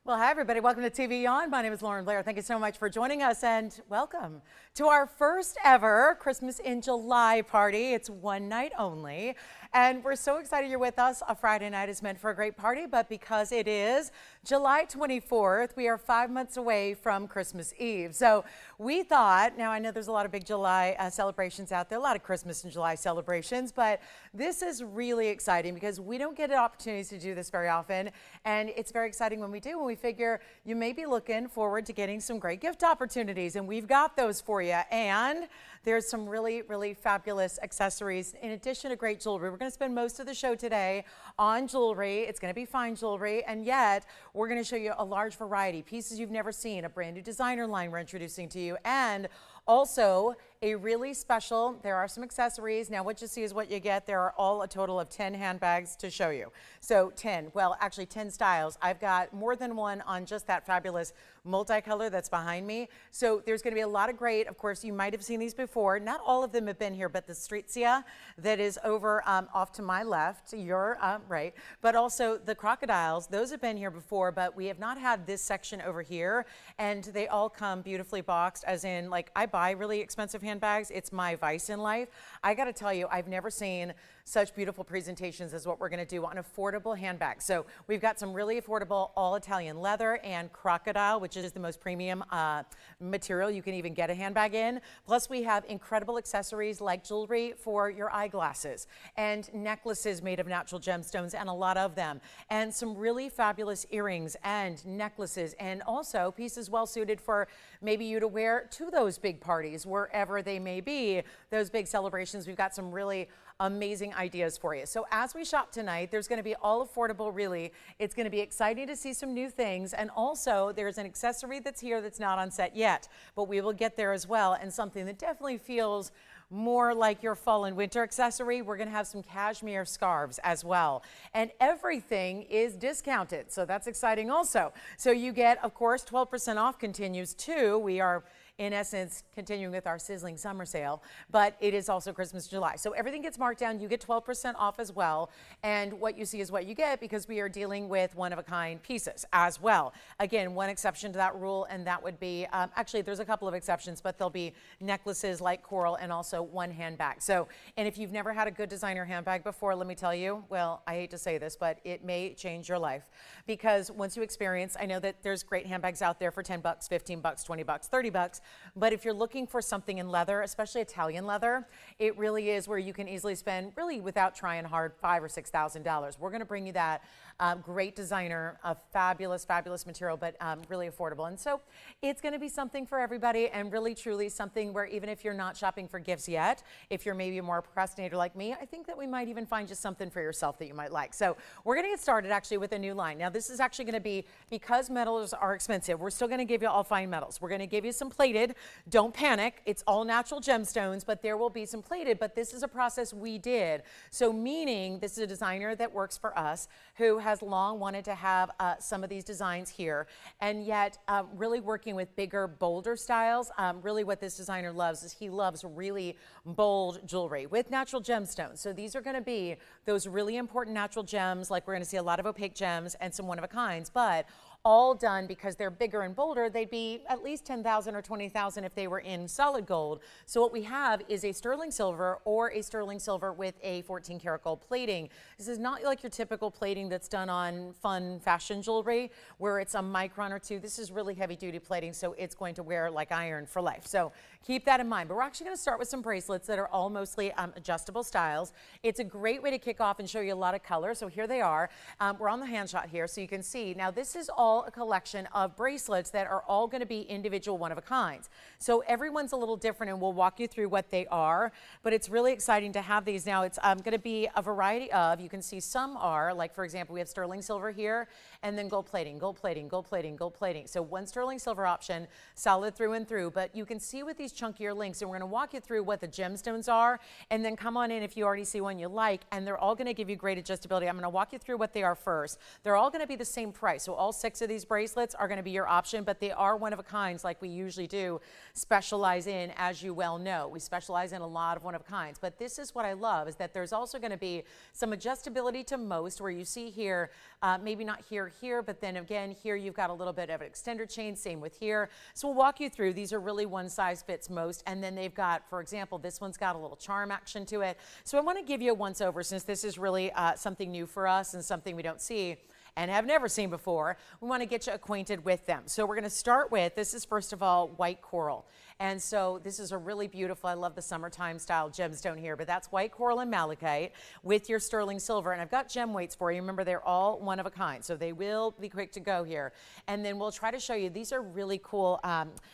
Well, hi, everybody. Welcome to TVON. My name is Blair. Thank you so much for joining us, and welcome to our first ever Christmas in July party. It's one night only, and we're so excited you're with us. A Friday night is meant for a great party, but because it is July 24th, we are 5 months away from Christmas Eve. So we thought, now I know there's a lot of big July celebrations out there, a lot of Christmas in July celebrations, but this is really exciting because we don't get opportunities to do this very often, and it's very exciting when we do, when we figure you may be looking forward to getting some great gift opportunities, and we've got those for you. And there's some really, really fabulous accessories in addition to great jewelry. We're going to spend most of the show today on jewelry. It's going to be fine jewelry, and yet we're going to show you a large variety, pieces you've never seen, a brand new designer line we're introducing to you, and also a really special, there are some accessories. Now what you see is what you get. There are all a total of 10 handbags to show you. So 10, well actually 10 styles. I've got more than one on just that fabulous multicolor that's behind me. So there's going to be a lot of great, of course you might have seen these before. Not all of them have been here, but the Strizia that is over off to my left, your right, but also the crocodiles, those have been here before, but we have not had this section over here, and they all come beautifully boxed, as in, like, I buy really expensive handbags. It's my vice in life. I got to tell you, I've never seen such beautiful presentations as what we're going to do on affordable handbags. So we've got some really affordable all Italian leather and crocodile, which is the most premium material you can even get a handbag in. Plus we have incredible accessories like jewelry for your eyeglasses and necklaces made of natural gemstones, and a lot of them, and some really fabulous earrings and necklaces, and also pieces well suited for maybe you to wear to those big parties wherever they may be, those big celebrations. We've got some really amazing ideas for you. So as we shop tonight, there's going to be all affordable, really. It's going to be exciting to see some new things, and also there's an accessory that's here that's not on set yet, but we will get there as well, and something that definitely feels more like your fall and winter accessory. We're going to have some cashmere scarves as well, and everything is discounted, so that's exciting also. So you get, of course, 12% off continues too. We are in essence continuing with our sizzling summer sale, but it is also Christmas July. So everything gets marked down. You get 12% off as well, and what you see is what you get, because we are dealing with one-of-a-kind pieces as well. Again, one exception to that rule, and that would be, actually there's a couple of exceptions, but there'll be necklaces like coral and also one handbag. So, and if you've never had a good designer handbag before, let me tell you, well, I hate to say this, but it may change your life, because once you experience, I know that there's great handbags out there for 10 bucks, 15 bucks, 20 bucks, 30 bucks, but if you're looking for something in leather, especially Italian leather, it really is where you can easily spend, really without trying hard, $5,000 or $6,000. We're going to bring you that great designer, a fabulous, fabulous material, but really affordable. And so it's going to be something for everybody, and really truly something where even if you're not shopping for gifts yet, if you're maybe a more procrastinator like me, I think that we might even find just something for yourself that you might like. So we're going to get started actually with a new line. Now this is actually going to be, because metals are expensive, we're still going to give you all fine metals. We're going to give you some plated. Don't panic, it's all natural gemstones, but there will be some plated, but this is a process we did. So meaning this is a designer that works for us who has long wanted to have some of these designs here, and yet really working with bigger, bolder styles. Really what this designer loves is he loves really bold jewelry with natural gemstones. So these are going to be those really important natural gems, like we're going to see a lot of opaque gems and some one-of-a-kinds, but all done because they're bigger and bolder. They'd be at least 10,000 or 20,000 if they were in solid gold. So what we have is a sterling silver, or a sterling silver with a 14 karat gold plating. This is not like your typical plating that's done on fun fashion jewelry where it's a micron or two. This is really heavy duty plating, so it's going to wear like iron for life. So keep that in mind. But we're actually going to start with some bracelets that are all mostly adjustable styles. It's a great way to kick off and show you a lot of color. So here they are. We're on the hand shot here, so you can see. Now this is all a collection of bracelets that are all going to be individual one-of-a-kinds. So everyone's a little different, and we'll walk you through what they are, but it's really exciting to have these. Now it's going to be a variety of, you can see some are, like for example, we have sterling silver here, and then gold plating, gold plating, gold plating, gold plating. So one sterling silver option, solid through and through, but you can see with these chunkier links, and we're going to walk you through what the gemstones are, and then come on in if you already see one you like, and they're all going to give you great adjustability. I'm going to walk you through what they are first. They're all going to be the same price, so all six types of these bracelets are going to be your option, but they are one of a kinds like we usually do specialize in, as you well know. We specialize in a lot of one of a kinds, but this is what I love is that there's also going to be some adjustability to most where you see here, maybe not here, but then again, here you've got a little bit of an extender chain, same with here. So we'll walk you through. These are really one size fits most. And then they've got, for example, this one's got a little charm action to it. So I want to give you a once over since this is really something new for us and something we don't see and have never seen before. We want to get you acquainted with them. So we're going to start with, this is first of all, white coral. And so this is a really beautiful, I love the summertime style gemstone here, but that's white coral and malachite with your sterling silver. And I've got gem weights for you. Remember, they're all one of a kind, so they will be quick to go here. And then we'll try to show you, these are really cool.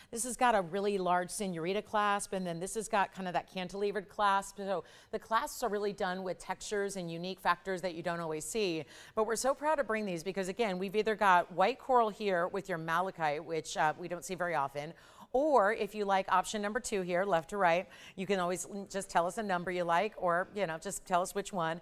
This has got a really large senorita clasp, and then this has got kind of that cantilevered clasp. So the clasps are really done with textures and unique factors that you don't always see. But we're so proud to bring these because, again, we've either got white coral here with your malachite, which we don't see very often, or if you like option number 2 here, left to right, you can always just tell us a number you like, or, you know, just tell us which one.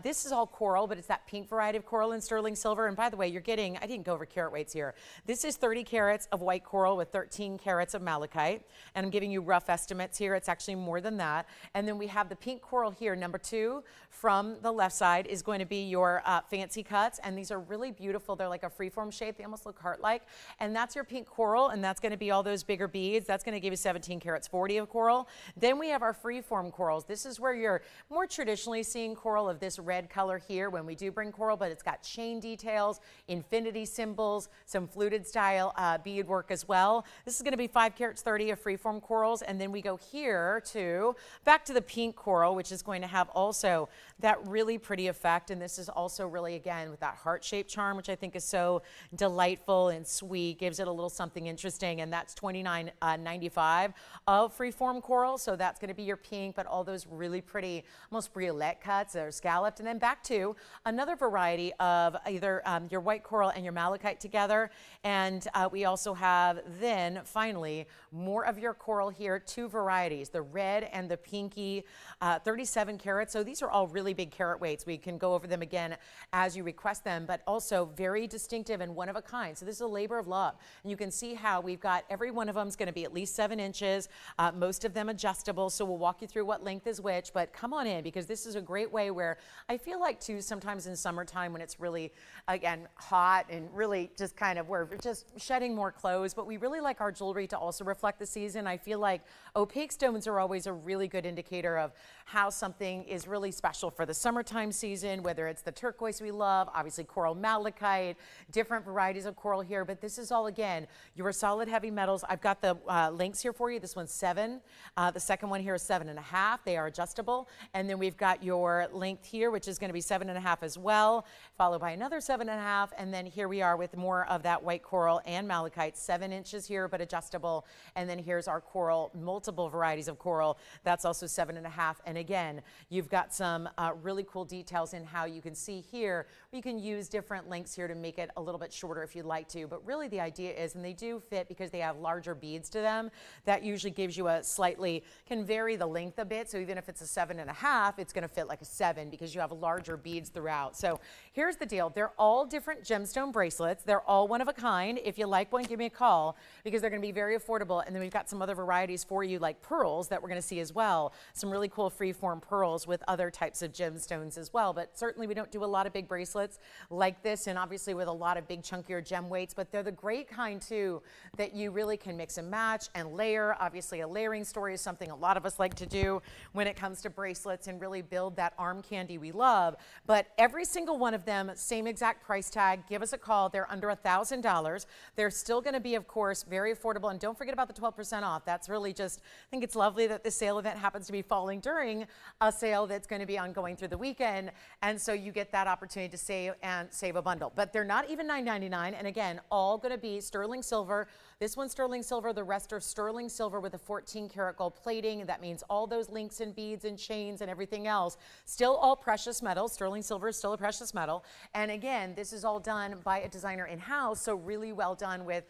This is all coral, but it's that pink variety of coral and sterling silver. And by the way, you're getting, I didn't go over carat weights here. This is 30 carats of white coral with 13 carats of malachite. And I'm giving you rough estimates here. It's actually more than that. And then we have the pink coral here, number 2 from the left side is going to be your fancy cuts. And these are really beautiful. They're like a freeform shape. They almost look heart-like. And that's your pink coral, and that's going to be all those bigger beads. That's going to give you 17 carats 40 of coral. Then we have our freeform corals. This is where you're more traditionally seeing coral of this red color here when we do bring coral, but it's got chain details, infinity symbols, some fluted style bead work as well. This is going to be 5 carats 30 of freeform corals. And then we go here to back to the pink coral, which is going to have also that really pretty effect. And this is also really, again, with that heart-shaped charm, which I think is so delightful and sweet, gives it a little something interesting. And that's $29.95 of freeform coral. So that's going to be your pink, but all those really pretty, almost briolette cuts that are scalloped. And then back to another variety of either your white coral and your malachite together. And we also have then finally more of your coral here, 2 varieties, the red and the pinky, 37 carats. So these are all really big carat weights. We can go over them again as you request them, but also very distinctive and one of a kind. So this is a labor of love. And you can see how we've got every one of them is going to be at least 7 inches, most of them adjustable. So we'll walk you through what length is which, but come on in because this is a great way where I feel like too, sometimes in summertime when it's really, again, hot and really just kind of, we're just shedding more clothes, but we really like our jewelry to also reflect the season. I feel like opaque stones are always a really good indicator of how something is really special for the summertime season, whether it's the turquoise we love, obviously coral malachite, different varieties of coral here, but this is all, again, your solid heavy metals. I've got the links here for you. This one's 7. The second one here is 7.5. They are adjustable. And then we've got your length here, which is going to be 7.5 as well, followed by another 7.5. And then here we are with more of that white coral and malachite, 7 inches here, but adjustable. And then here's our coral, multiple varieties of coral. That's also 7.5. And again, you've got some really cool details in how you can see here. You can use different lengths here to make it a little bit shorter if you'd like to. But really the idea is, and they do fit because they have larger beads to them, that usually gives you a slightly, can vary the length a bit. So even if it's a 7.5, it's going to fit like a 7 because you have larger beads throughout. So here's the deal. They're all different gemstone bracelets. They're all one of a kind. If you like one, give me a call because they're going to be very affordable. And then we've got some other varieties for you like pearls that we're going to see as well. Some really cool freeform pearls with other types of gemstones as well. But certainly we don't do a lot of big bracelets like this, and obviously with a lot of big chunkier gem weights, but they're the great kind too that you really can mix and match and layer. Obviously a layering story is something a lot of us like to do when it comes to bracelets and really build that arm candy we love. But every single one of them, same exact price tag. Give us a call. They're under $1,000. They're still going to be, of course, very affordable. And don't forget about the 12% off. That's really just, I think it's lovely that the sale event happens to be falling during a sale that's going to be ongoing through the weekend. And so you get that opportunity to save a bundle. But they're not even $9.99. And again, all going to be sterling silver, This one's sterling silver. The rest are sterling silver with a 14 karat gold plating. That means all those links and beads and chains and everything else, still all precious metals. Sterling silver is still a precious metal. And again, this is all done by a designer in-house, so really well done with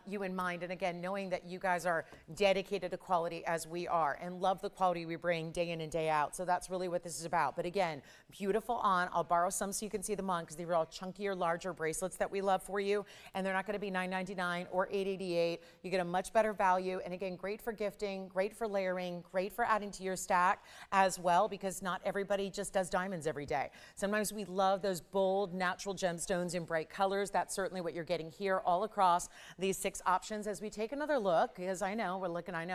you in mind. And again, knowing that you guys are dedicated to quality as we are and love the quality we bring day in and day out. So that's really what this is about. But again, beautiful on. I'll borrow some so you can see them on because these are all chunkier, larger bracelets that we love for you. And they're not going to be $9.99 or $8.88. You get a much better value. And again, great for gifting, great for layering, great for adding to your stack as well, because not everybody just does diamonds every day. Sometimes we love those bold, natural gemstones in bright colors. That's certainly what you're getting here all across these 6 options. As we take another look, because I know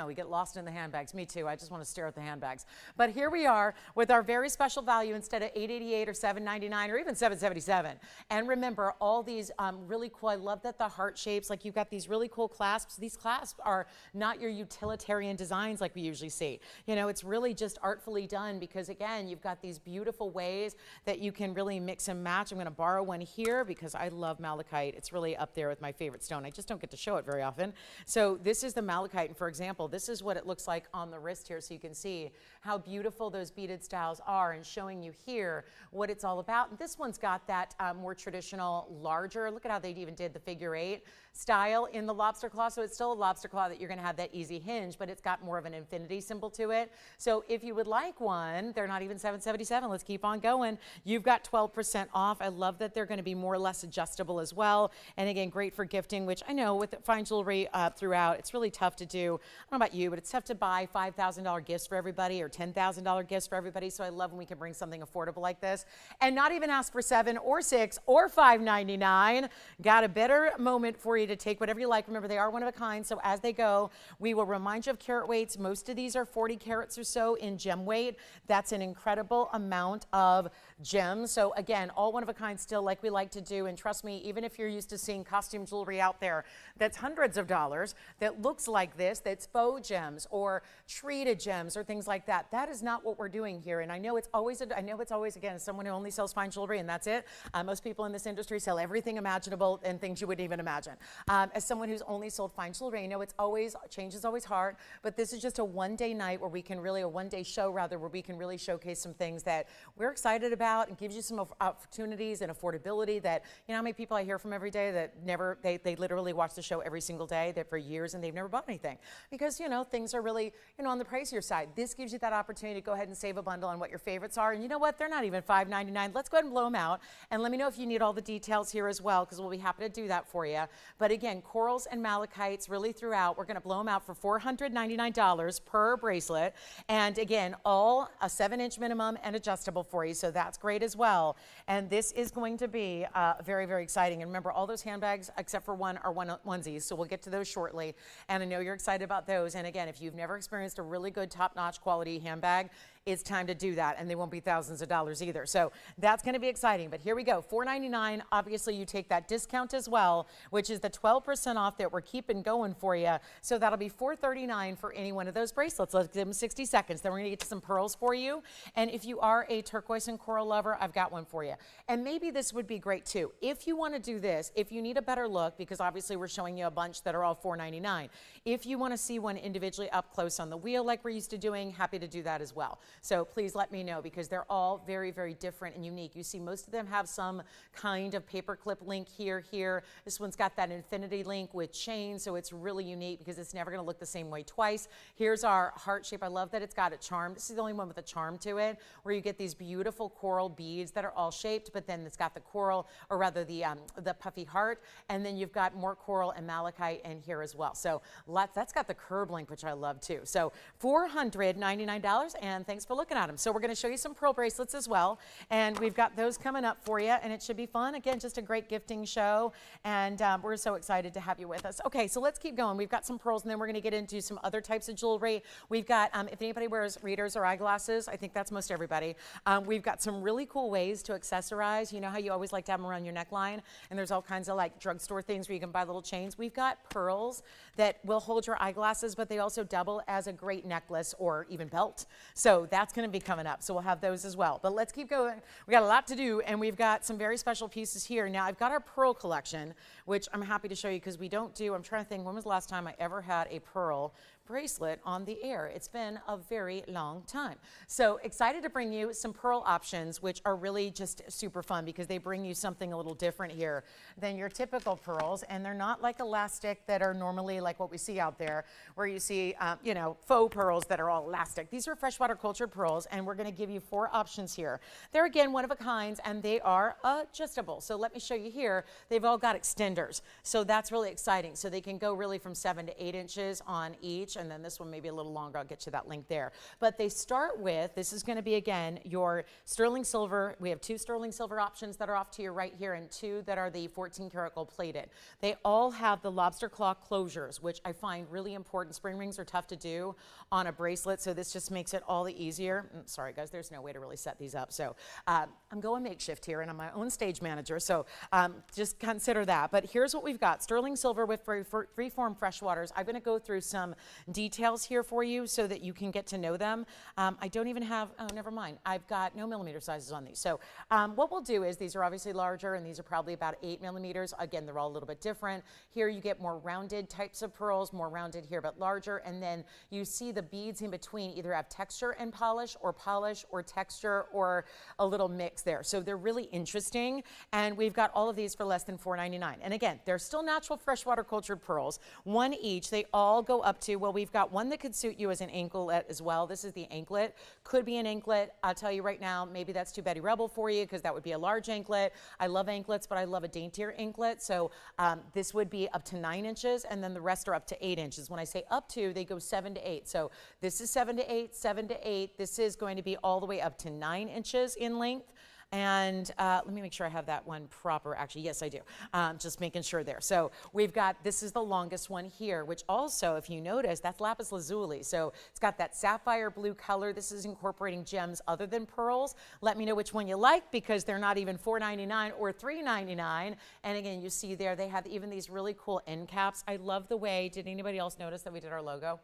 we get lost in the handbags. Me too. I just want to stare at the handbags. But here we are with our very special value instead of $8.88 or $7.99 or even $7.77. And remember, all these really cool. I love that the heart shapes, like you've got these really cool clasps. These clasps are not your utilitarian designs like we usually see. You know, it's really just artfully done because again, you've got these beautiful ways that you can really mix and match. I'm going to borrow one here because I love malachite. It's really up there with my favorite stone. I just don't get to show it very often. So this is the malachite, and for example, this is what it looks like on the wrist here, so you can see how beautiful those beaded styles are, and showing you here what it's all about. And this one's got that more traditional, larger, look at how they even did the figure 8 style in the lobster claw. So it's still a lobster claw that you're going to have that easy hinge, but it's got more of an infinity symbol to it. So if you would like one, they're not even $7.77. Let's keep on going. You've got 12% off. I love that they're going to be more or less adjustable as well. And again, great for gifting, which I know with fine jewelry throughout, it's really tough to do. I don't know about you, but it's tough to buy $5,000 gifts for everybody or $10,000 gifts for everybody. So I love when we can bring something affordable like this and not even ask for $7 or $6 or $5.99. Got a better moment for you to take whatever you like. Remember, they are one of a kind, so as they go, we will remind you of carat weights. Most of these are 40 carats or so in gem weight. That's an incredible amount of gems. So again, all one of a kind still, like we like to do. And trust me, even if you're used to seeing costume jewelry out there that's hundreds of dollars, that looks like this, that's faux gems or treated gems or things like that, that is not what we're doing here. And I know it's always, again, someone who only sells fine jewelry and that's it. Most people in this industry sell everything imaginable and things you wouldn't even imagine. As someone who's only sold fine jewelry, I know it's always, change is always hard, but this is just a one-day night where we can really, a one-day show rather, where we can really showcase some things that we're excited about and gives you some opportunities and affordability that, you know how many people I hear from every day that never, they literally watch the show every single day, that for years and they've never bought anything because, you know, things are really, you know, on the pricier side. This gives you that opportunity to go ahead and save a bundle on what your favorites are. And you know what? They're not even $5.99. Let's go ahead and blow them out. And let me know if you need all the details here as well, because we'll be happy to do that for you. But again, corals and malachites really throughout. We're going to blow them out for $499 per bracelet. And again, all a 7-inch minimum and adjustable for you. So that's great as well. And this is going to be very, very exciting. And remember, all those handbags, except for one, are onesies. So we'll get to those shortly. And I know you're excited about those. And again, if you've never experienced a really good top-notch quality handbag, it's time to do that, and they won't be thousands of dollars either. So that's going to be exciting. But here we go, $499. Obviously, you take that discount as well, which is the 12% off that we're keeping going for you. So that'll be $439 for any one of those bracelets. Let's give them 60 seconds. Then we're going to get to some pearls for you. And if you are a turquoise and coral lover, I've got one for you. And maybe this would be great too. If you want to do this, if you need a better look, because obviously we're showing you a bunch that are all $499. If you want to see one individually up close on the wheel like we're used to doing, happy to do that as well. So please let me know, because they're all very, very different and unique. You see most of them have some kind of paperclip link here. This one's got that infinity link with chain, so it's really unique because it's never going to look the same way twice. Here's our heart shape. I love that it's got a charm. This is the only one with a charm to it, where you get these beautiful coral beads that are all shaped, but then it's got the coral, or rather the puffy heart, and then you've got more coral and malachite in here as well. So that's got the curb link, which I love too. So $499, and thanks for looking at them. So we're going to show you some pearl bracelets as well, and we've got those coming up for you, and it should be fun. Again, just a great gifting show, and we're so excited to have you with us. Okay, so let's keep going. We've got some pearls, and then we're going to get into some other types of jewelry. We've got, if anybody wears readers or eyeglasses, I think that's most everybody, we've got some really cool ways to accessorize. You know how you always like to have them around your neckline, and there's all kinds of like drugstore things where you can buy little chains. We've got pearls that will hold your eyeglasses, but they also double as a great necklace or even belt. So That's going to be coming up. So we'll have those as well. But let's keep going. We got a lot to do, and we've got some very special pieces here. Now, I've got our pearl collection, which I'm happy to show you because we don't do, I'm trying to think, when was the last time I ever had a pearl bracelet on the air? It's been a very long time. So excited to bring you some pearl options, which are really just super fun because they bring you something a little different here than your typical pearls, and they're not like elastic that are normally like what we see out there where you see you know, faux pearls that are all elastic. These are freshwater cultured pearls, and we're going to give you 4 options here. They're again one of a kind, and they are adjustable. So let me show you here. They've all got extenders, so that's really exciting. So they can go really from 7 to 8 inches on each, and then this one may be a little longer. I'll get you that link there. But they start with, this is going to be again your sterling silver. We have 2 sterling silver options that are off to your right here, and 2 that are the 14 karat gold plated. They all have the lobster claw closures, which I find really important. Spring rings are tough to do on a bracelet, so this just makes it all the easier. Sorry guys, there's no way to really set these up. So I'm going makeshift here, and I'm my own stage manager, so just consider that. But here's what we've got. Sterling silver with freeform freshwaters. I'm going to go through some details here for you so that you can get to know them. I don't even have, oh, never mind. I've got no millimeter sizes on these. So what we'll do is, these are obviously larger, and these are probably about 8 millimeters. Again, they're all a little bit different. Here you get more rounded types of pearls, more rounded here, but larger. And then you see the beads in between either have texture and polish or texture or a little mix there. So they're really interesting. And we've got all of these for less than $4.99. And again, they're still natural freshwater cultured pearls, 1 each. They all go up to, well, we've got one that could suit you as an anklet as well. This is the anklet. Could be an anklet. I'll tell you right now, maybe that's too Betty Rebel for you because that would be a large anklet. I love anklets, but I love a daintier anklet. So this would be up to 9 inches, and then the rest are up to 8 inches. When I say up to, they go 7 to 8. So this is 7 to 8, 7 to 8. This is going to be all the way up to 9 inches in length. And let me make sure I have that one proper. Actually, yes, I do. Just making sure there. So we've got, this is the longest one here, which also, if you notice, that's lapis lazuli. So it's got that sapphire blue color. This is incorporating gems other than pearls. Let me know which one you like because they're not even $4.99 or $3.99. And again, you see there, they have even these really cool end caps. I love the way, did anybody else notice that we did our logo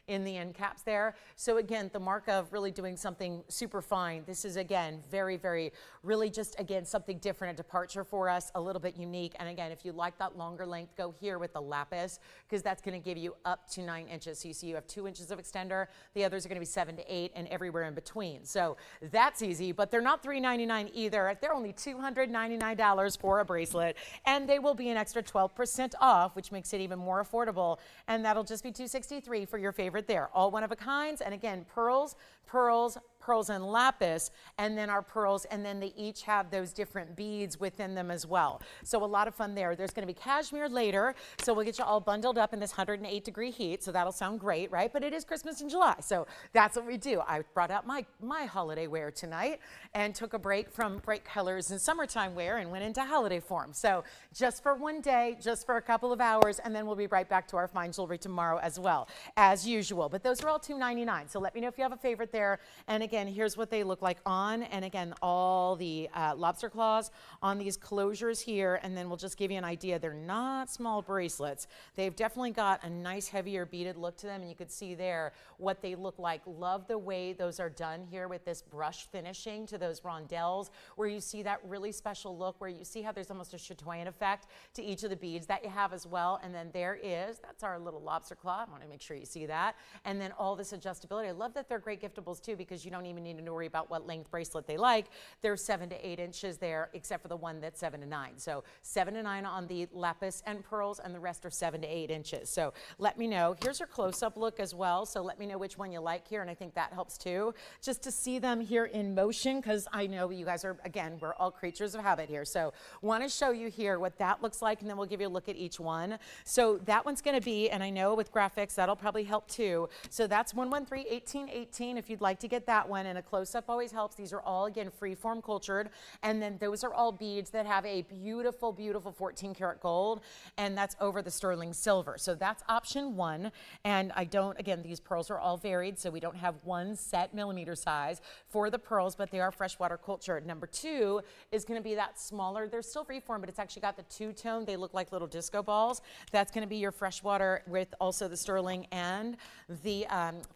in the end caps there? So again, the mark of really doing something super fine. This is again, very, very, really just again, something different, a departure for us, a little bit unique. And again, if you like that longer length, go here with the lapis because that's gonna give you up to 9 inches. So you see you have 2 inches of extender. The others are gonna be 7 to 8 and everywhere in between. So that's easy, but they're not $3.99 either. They're only $299 for a bracelet, and they will be an extra 12% off, which makes it even more affordable. And that'll just be $263 for your favorite there. All one of a kinds, and again, pearls, pearls, pearls and lapis, and then our pearls, and then they each have those different beads within them as well. So a lot of fun there. There's going to be cashmere later, so we'll get you all bundled up in this 108-degree heat, so that'll sound great, right? But it is Christmas in July, so that's what we do. I brought out my holiday wear tonight and took a break from bright colors and summertime wear and went into holiday form. So just for one day, just for a couple of hours, and then we'll be right back to our fine jewelry tomorrow as well, as usual. But those are all $2.99, so let me know if you have a favorite there. And again, here's what they look like on, and again, all the lobster claws on these closures here, and then we'll just give you an idea. They're not small bracelets. They've definitely got a nice heavier beaded look to them, and you could see there what they look like. Love the way those are done here with this brush finishing to those rondelles, where you see that really special look, where you see how there's almost a chatoyant effect to each of the beads that you have as well. And then there is, that's our little lobster claw. I want to make sure you see that. And then all this adjustability. I love that they're great giftables too, because you don't even need to worry about what length bracelet they like. They're 7 to 8 inches there, except for the one that's 7 to 9. So 7 to 9 on the lapis and pearls, and the rest are 7 to 8 inches. So let me know. Here's your close-up look as well. So let me know which one you like here, and I think that helps too, just to see them here in motion, because I know you guys are, again, we're all creatures of habit here. So want to show you here what that looks like, and then we'll give you a look at each one. So that one's going to be, and I know with graphics that'll probably help too. So that's 113-1818 if you'd like to get that one, and a close-up always helps. These are all, again, freeform cultured, and then those are all beads that have a beautiful, beautiful 14 karat gold, and that's over the sterling silver. So that's option one. And I don't, again, these pearls are all varied, so we don't have one set millimeter size for the pearls, but they are freshwater cultured. Number two is going to be that smaller. They're still freeform, but it's actually got the two-tone. They look like little disco balls. That's going to be your freshwater with also the sterling and the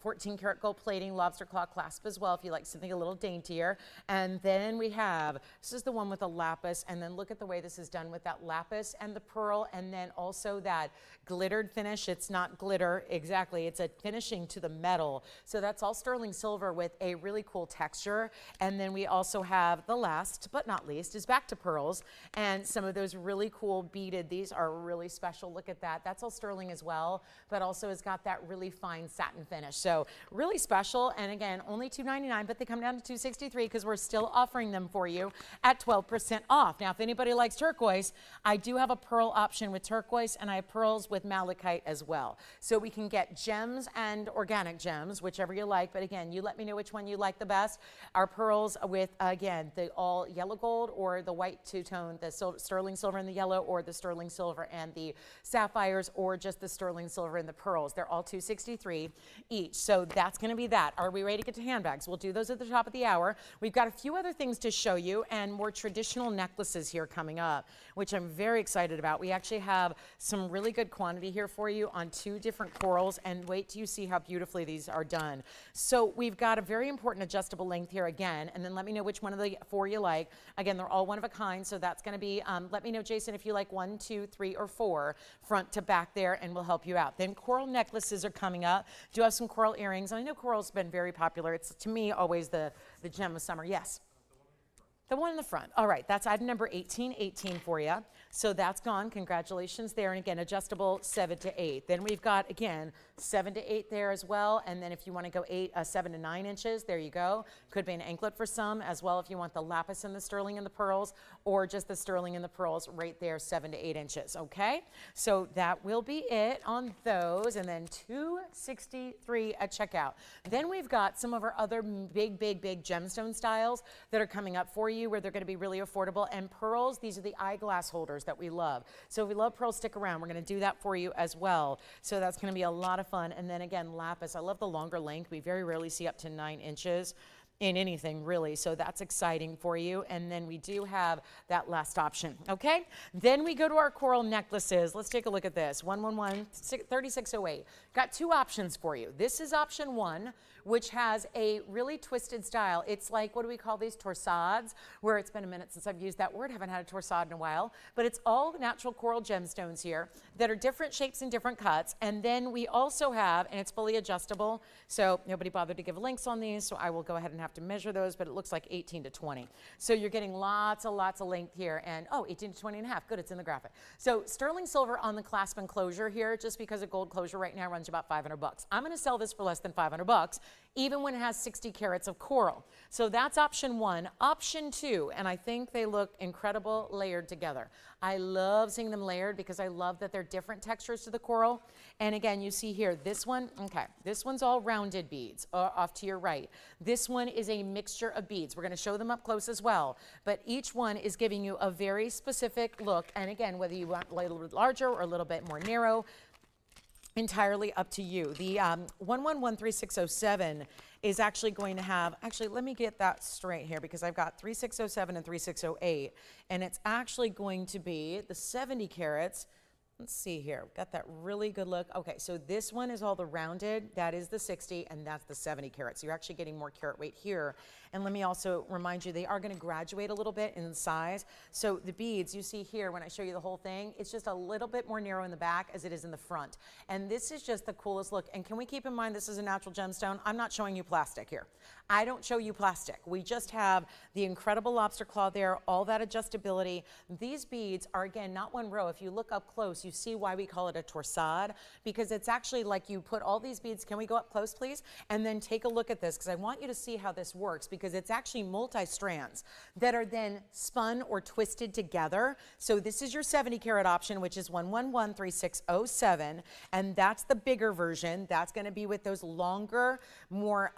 14 karat gold plating lobster claw clasp as well. well if you like something a little daintier. And then we have, this is the one with the lapis, and then look at the way this is done with that lapis and the pearl, and then also that glittered finish. It's not glitter exactly, it's a finishing to the metal. So that's all sterling silver with a really cool texture. And then we also have the last but not least is back to pearls, and some of those really cool beaded. These are really special. Look at that. That's all sterling as well, but also has got that really fine satin finish. So really special. And again, only $2.99, but they come down to $2.63 because we're still offering them for you at 12% off. Now, if anybody likes turquoise, I do have a pearl option with turquoise, and I have pearls with malachite as well. So we can get gems and organic gems, whichever you like. But again, you let me know which one you like the best. Our pearls with, again, the all yellow gold or the white two-tone, the sterling silver and the yellow, or the sterling silver and the sapphires, or just the sterling silver and the pearls. They're all $2.63 each. So that's going to be that. Are we ready to get to handbags? We'll do those at the top of the hour. We've got a few other things to show you and more traditional necklaces here coming up, which I'm very excited about. We actually have some really good quantity here for you on 2 different corals, and wait till you see how beautifully these are done. So we've got a very important adjustable length here again, and then let me know which one of the 4 you like. Again, they're all one of a kind, so that's going to be, let me know, Jason, if you like 1, 2, 3, or 4 front to back there, and we'll help you out. Then coral necklaces are coming up. Do have some coral earrings. I know coral's been very popular. It's, to me, always the gem of summer. Yes? The one in the front. All right, that's item number 1818 for you. So that's gone. Congratulations there. And again, adjustable 7 to 8. Then we've got, again, 7 to 8 there as well. And then if you want to go 7 to 9 inches, there you go. Could be an anklet for some as well if you want the lapis and the sterling and the pearls, or just the sterling and the pearls right there, 7 to 8 inches. Okay, so that will be it on those. And then $2.63 at checkout. Then we've got some of our other big gemstone styles that are coming up for you, where they're going to be really affordable. And pearls, these are the eyeglass holders that we love. So if we love pearls, stick around. We're going to do that for you as well. So that's going to be a lot of fun. And then again, lapis. I love the longer length. We very rarely see up to 9 inches in anything really, so that's exciting for you. And then we do have that last option. Okay, then we go to our coral necklaces. Let's take a look at this. 111 3608. Got 2 options for you. This is option 1, which has a really twisted style. It's like, what do we call these, torsades, where it's been a minute since I've used that word. Haven't had a torsade in a while, but it's all natural coral gemstones here that are different shapes and different cuts. And then we also have, and it's fully adjustable, so nobody bothered to give links on these, so I will go ahead and have to measure those, but it looks like 18 to 20. So you're getting lots of length here, and 18 to 20 and a half. Good, it's in the graphic. So sterling silver on the clasp and closure here, just because a gold closure right now runs about $500. I'm going to sell this for less than $500, even when it has 60 carats of coral. So that's option 1. Option 2, and I think they look incredible layered together. I love seeing them layered because I love that they're different textures to the coral. And again, you see here, this one, okay, this one's all rounded beads off to your right. This one is a mixture of beads. We're going to show them up close as well, but each one is giving you a very specific look. And again, whether you want a little bit larger or a little bit more narrow, entirely up to you. The 113607 is actually going to have, actually let me get that straight here, because I've got 3607 and 3608, and it's actually going to be the 70 carats. Let's see here, we've got that really good look. Okay, so this one is all the rounded, that is the 60, and that's the 70 carats. So you're actually getting more carat weight here. And let me also remind you, they are going to graduate a little bit in size. So the beads you see here, when I show you the whole thing, it's just a little bit more narrow in the back as it is in the front. And this is just the coolest look. And can we keep in mind this is a natural gemstone? I'm not showing you plastic here. I don't show you plastic. We just have the incredible lobster claw there, all that adjustability. These beads are, again, not one row. If you look up close, you see why we call it a torsade, because it's actually like you put all these beads. Can we go up close, please? And then take a look at this, because I want you to see how this works, because it's actually multi-strands that are then spun or twisted together. So this is your 70 carat option, which is 1113607, and that's the bigger version. That's going to be with those longer, more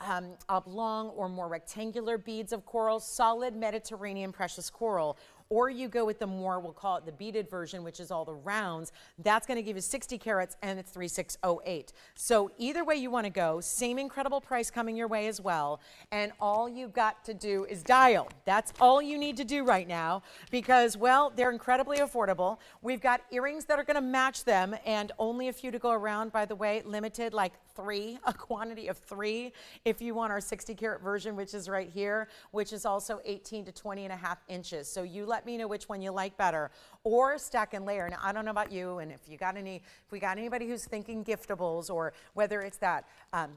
oblong or more rectangular beads of coral, solid Mediterranean precious coral. or you go with the more, we'll call it the beaded version, which is all the rounds. That's going to give you 60 carats, and it's 3608. So either way you want to go, same incredible price coming your way as well. And all you've got to do is dial. That's all you need to do right now because, well, they're incredibly affordable. We've got earrings that are going to match them, and only a few to go around, by the way, limited like 3, a quantity of 3 if you want our 60 carat version, which is right here, which is also 18 to 20 and a half inches. So you let me know which one you like better, or stack and layer. Now, I don't know about you, and if we got anybody who's thinking giftables, or whether it's that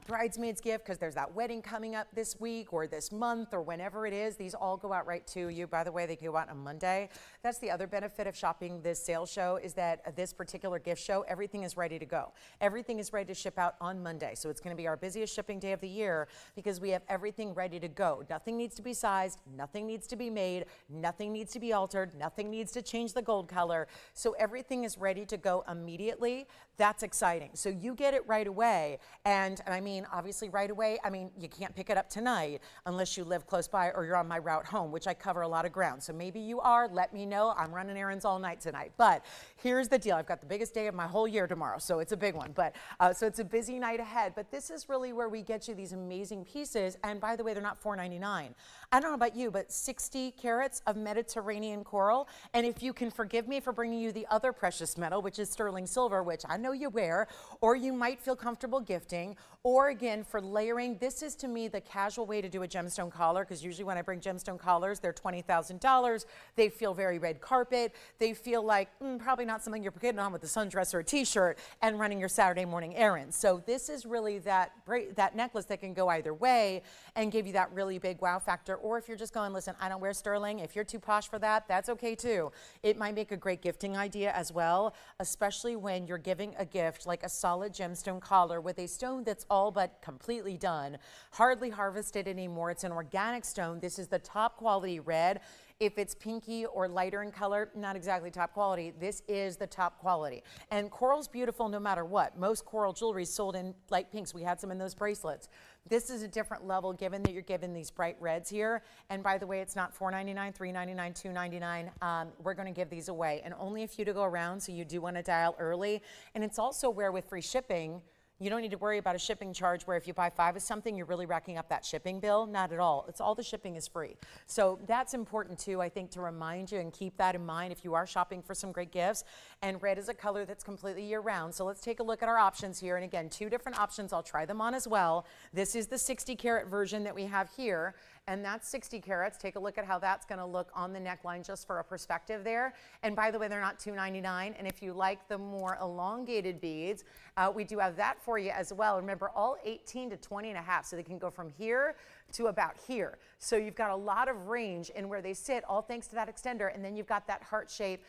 bridesmaid's gift because there's that wedding coming up this week or this month or whenever it is, these all go out right to you. By the way, they go out on Monday. That's the other benefit of shopping this sales show, is that this particular gift show, everything is ready to go. Everything is ready to ship out on Monday. So it's going to be our busiest shipping day of the year because we have everything ready to go. Nothing needs to be sized, nothing needs to be made, nothing needs to be altered, nothing needs to change the gold color. So everything is ready to go immediately. That's exciting. So you get it right away. And I mean, obviously right away, I mean, you can't pick it up tonight unless you live close by or you're on my route home, which I cover a lot of ground. So maybe you are, let me know. I'm running errands all night tonight. But here's the deal. I've got the biggest day of my whole year tomorrow. So it's a big one. But so it's a busy night ahead. But this is really where we get you these amazing pieces. And by the way, they're not $4.99. I don't know about you, but 60 carats of Mediterranean coral. And if you can forgive me for bringing you the other precious metal, which is sterling silver, which I know you wear, or you might feel comfortable gifting, or again, for layering, this is to me the casual way to do a gemstone collar, because usually when I bring gemstone collars, they're $20,000. They feel very red carpet. They feel like probably not something you're putting on with a sundress or a t-shirt and running your Saturday morning errands. So this is really that necklace that can go either way and give you that really big wow factor. Or if you're just going, listen, I don't wear sterling. If you're too posh for that, that's okay too. It might make a great gifting idea as well, especially when you're giving a gift like a solid gemstone collar with a stone that's all but completely done, hardly harvested anymore. It's an organic stone. This is the top quality red. If it's pinky or lighter in color, not exactly top quality. This is the top quality. And coral's beautiful no matter what. Most coral jewelry is sold in light pinks. We had some in those bracelets. This is a different level given that you're given these bright reds here. And by the way, it's not $4.99, $3.99, $2.99. We're going to give these away. And only a few to go around, so you do want to dial early. And it's also where with free shipping, you don't need to worry about a shipping charge where if you buy 5 of something, you're really racking up that shipping bill. Not at all. It's all the shipping is free. So that's important too, I think, to remind you and keep that in mind if you are shopping for some great gifts. And red is a color that's completely year round. So let's take a look at our options here. And again, 2 different options. I'll try them on as well. This is the 60 carat version that we have here. And that's 60 carats. Take a look at how that's going to look on the neckline just for a perspective there. And by the way, they're not $2.99. And if you like the more elongated beads, we do have that for you as well. Remember, all 18 to 20 and a half, so they can go from here to about here. So you've got a lot of range in where they sit, all thanks to that extender. And then you've got that heart shape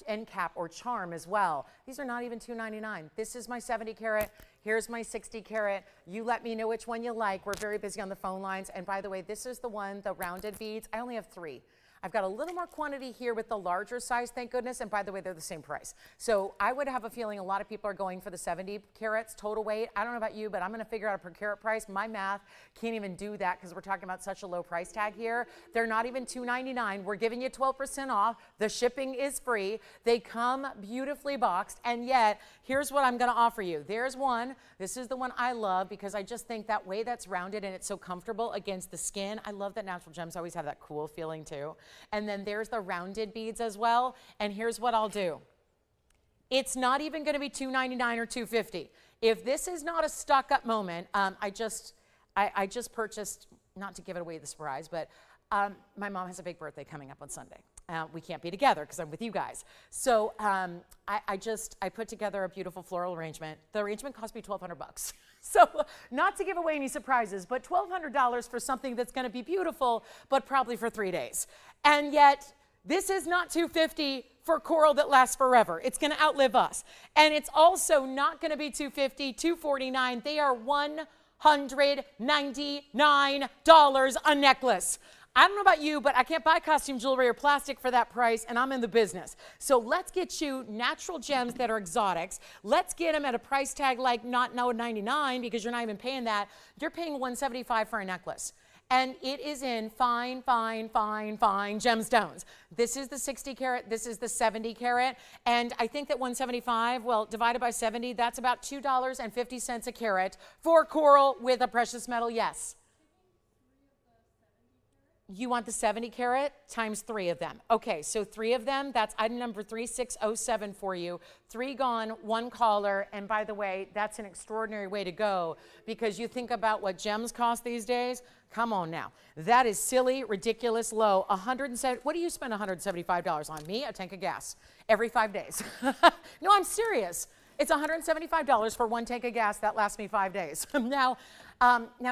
end cap or charm as well. These are not even $2.99. This is my 70 carat. Here's my 60 carat. You let me know which one you like. We're very busy on the phone lines. And by the way, this is the one, the rounded beads. I only have 3. I've got a little more quantity here with the larger size, thank goodness. And by the way, they're the same price. So I would have a feeling a lot of people are going for the 70 carats total weight. I don't know about you, but I'm going to figure out a per carat price. My math can't even do that because we're talking about such a low price tag here. They're not even $2.99. We're giving you 12% off. The shipping is free. They come beautifully boxed. And yet, here's what I'm going to offer you. There's one. This is the one I love because I just think that way that's rounded and it's so comfortable against the skin. I love that natural gems always have that cool feeling too. And then there's the rounded beads as well. And here's what I'll do. It's not even going to be $2.99 or $2.50. If this is not a stock up moment, I just purchased, not to give it away the surprise, but my mom has a big birthday coming up on Sunday. We can't be together because I'm with you guys. So I put together a beautiful floral arrangement. The arrangement cost me $1,200. So not to give away any surprises, but $1,200 for something that's going to be beautiful, but probably for 3 days. And yet this is not $250 for coral that lasts forever. It's going to outlive us. And it's also not going to be $250, $249. They are $199 a necklace. I don't know about you, but I can't buy costume jewelry or plastic for that price, and I'm in the business. So let's get you natural gems that are exotics. Let's get them at a price tag like not $99 because you're not even paying that. You're paying $175 for a necklace. and it is in fine, fine, fine, fine gemstones. This is the 60 carat, this is the 70 carat, and I think that 175, well, divided by 70, that's about $2.50 a carat for coral with a precious metal, yes. You want the 70 carat times 3 of them. Okay, so 3 of them, that's item number 3607 for you. 3 gone, 1 caller, and by the way, that's an extraordinary way to go because you think about what gems cost these days. Come on now. That is silly, ridiculous, low. 170, what do you spend $175 on? Me? A tank of gas every 5 days. No, I'm serious. It's $175 for 1 tank of gas that lasts me 5 days. Now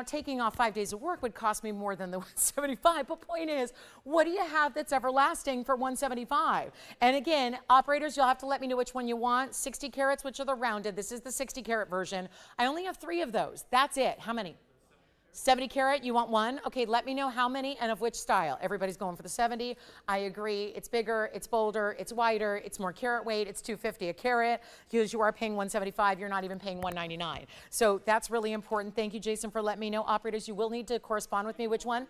taking off 5 days of work would cost me more than the $175, but point is, what do you have that's everlasting for $175? And again, operators, you'll have to let me know which one you want. 60 carats, which are the rounded. This is the 60 carat version. I only have 3 of those. That's it. How many? 70 carat, you want 1? Okay, let me know how many and of which style. Everybody's going for the 70. I agree. It's bigger, it's bolder, it's wider, it's more carat weight, it's $250 a carat. Because you are paying $175, you're not even paying $199. So that's really important. Thank you, Jason, for letting me know. Operators, you will need to correspond with me. Which one?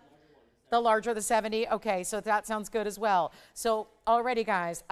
The larger, the 70? Okay, so that sounds good as well. So already, guys,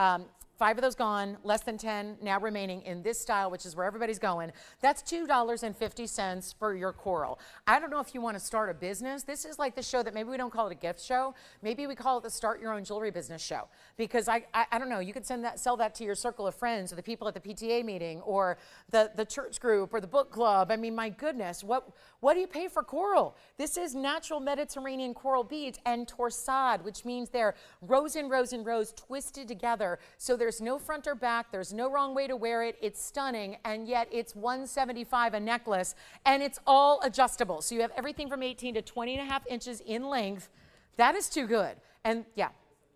5 of those gone, less than 10 now remaining in this style, which is where everybody's going. That's $2.50 for your coral. I don't know if you want to start a business. This is like the show that maybe we don't call it a gift show. Maybe we call it the Start Your Own Jewelry Business Show. Because I don't know, you could sell that to your circle of friends or the people at the PTA meeting or the church group or the book club. I mean, my goodness, what do you pay for coral? This is natural Mediterranean coral beads and torsade, which means they're rows and rows and rows twisted together. So there's no front or back, there's no wrong way to wear it. It's stunning, and yet it's $175 a necklace, and it's all adjustable. So you have everything from 18 to 20.5 inches in length. That is too good. And yeah,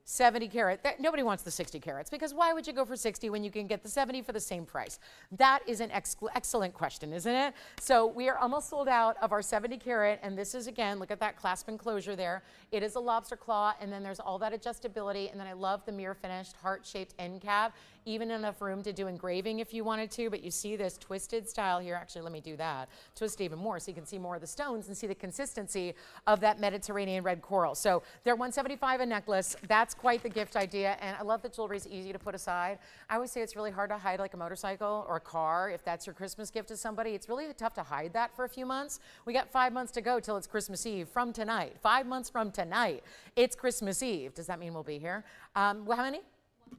70 carat. Nobody wants the 60 carats because why would you go for 60 when you can get the 70 for the same price? That is an excellent question, isn't it? So we are almost sold out of our 70 carat, and this is, again, look at that clasp and closure there. It is a lobster claw, and then there's all that adjustability, and then I love the mirror finished heart-shaped end cap. Even enough room to do engraving if you wanted to, but you see this twisted style here. Actually, let me do that. Twist even more so you can see more of the stones and see the consistency of that Mediterranean red coral. So they're $175 a necklace. That's quite the gift idea, and I love that jewelry is easy to put aside. I always say it's really hard to hide like a motorcycle or a car. If that's your Christmas gift to somebody, it's really tough to hide that for a few months. We got 5 months to go till it's Christmas Eve from tonight. 5 months from tonight, it's Christmas Eve. Does that mean we'll be here? Well, how many?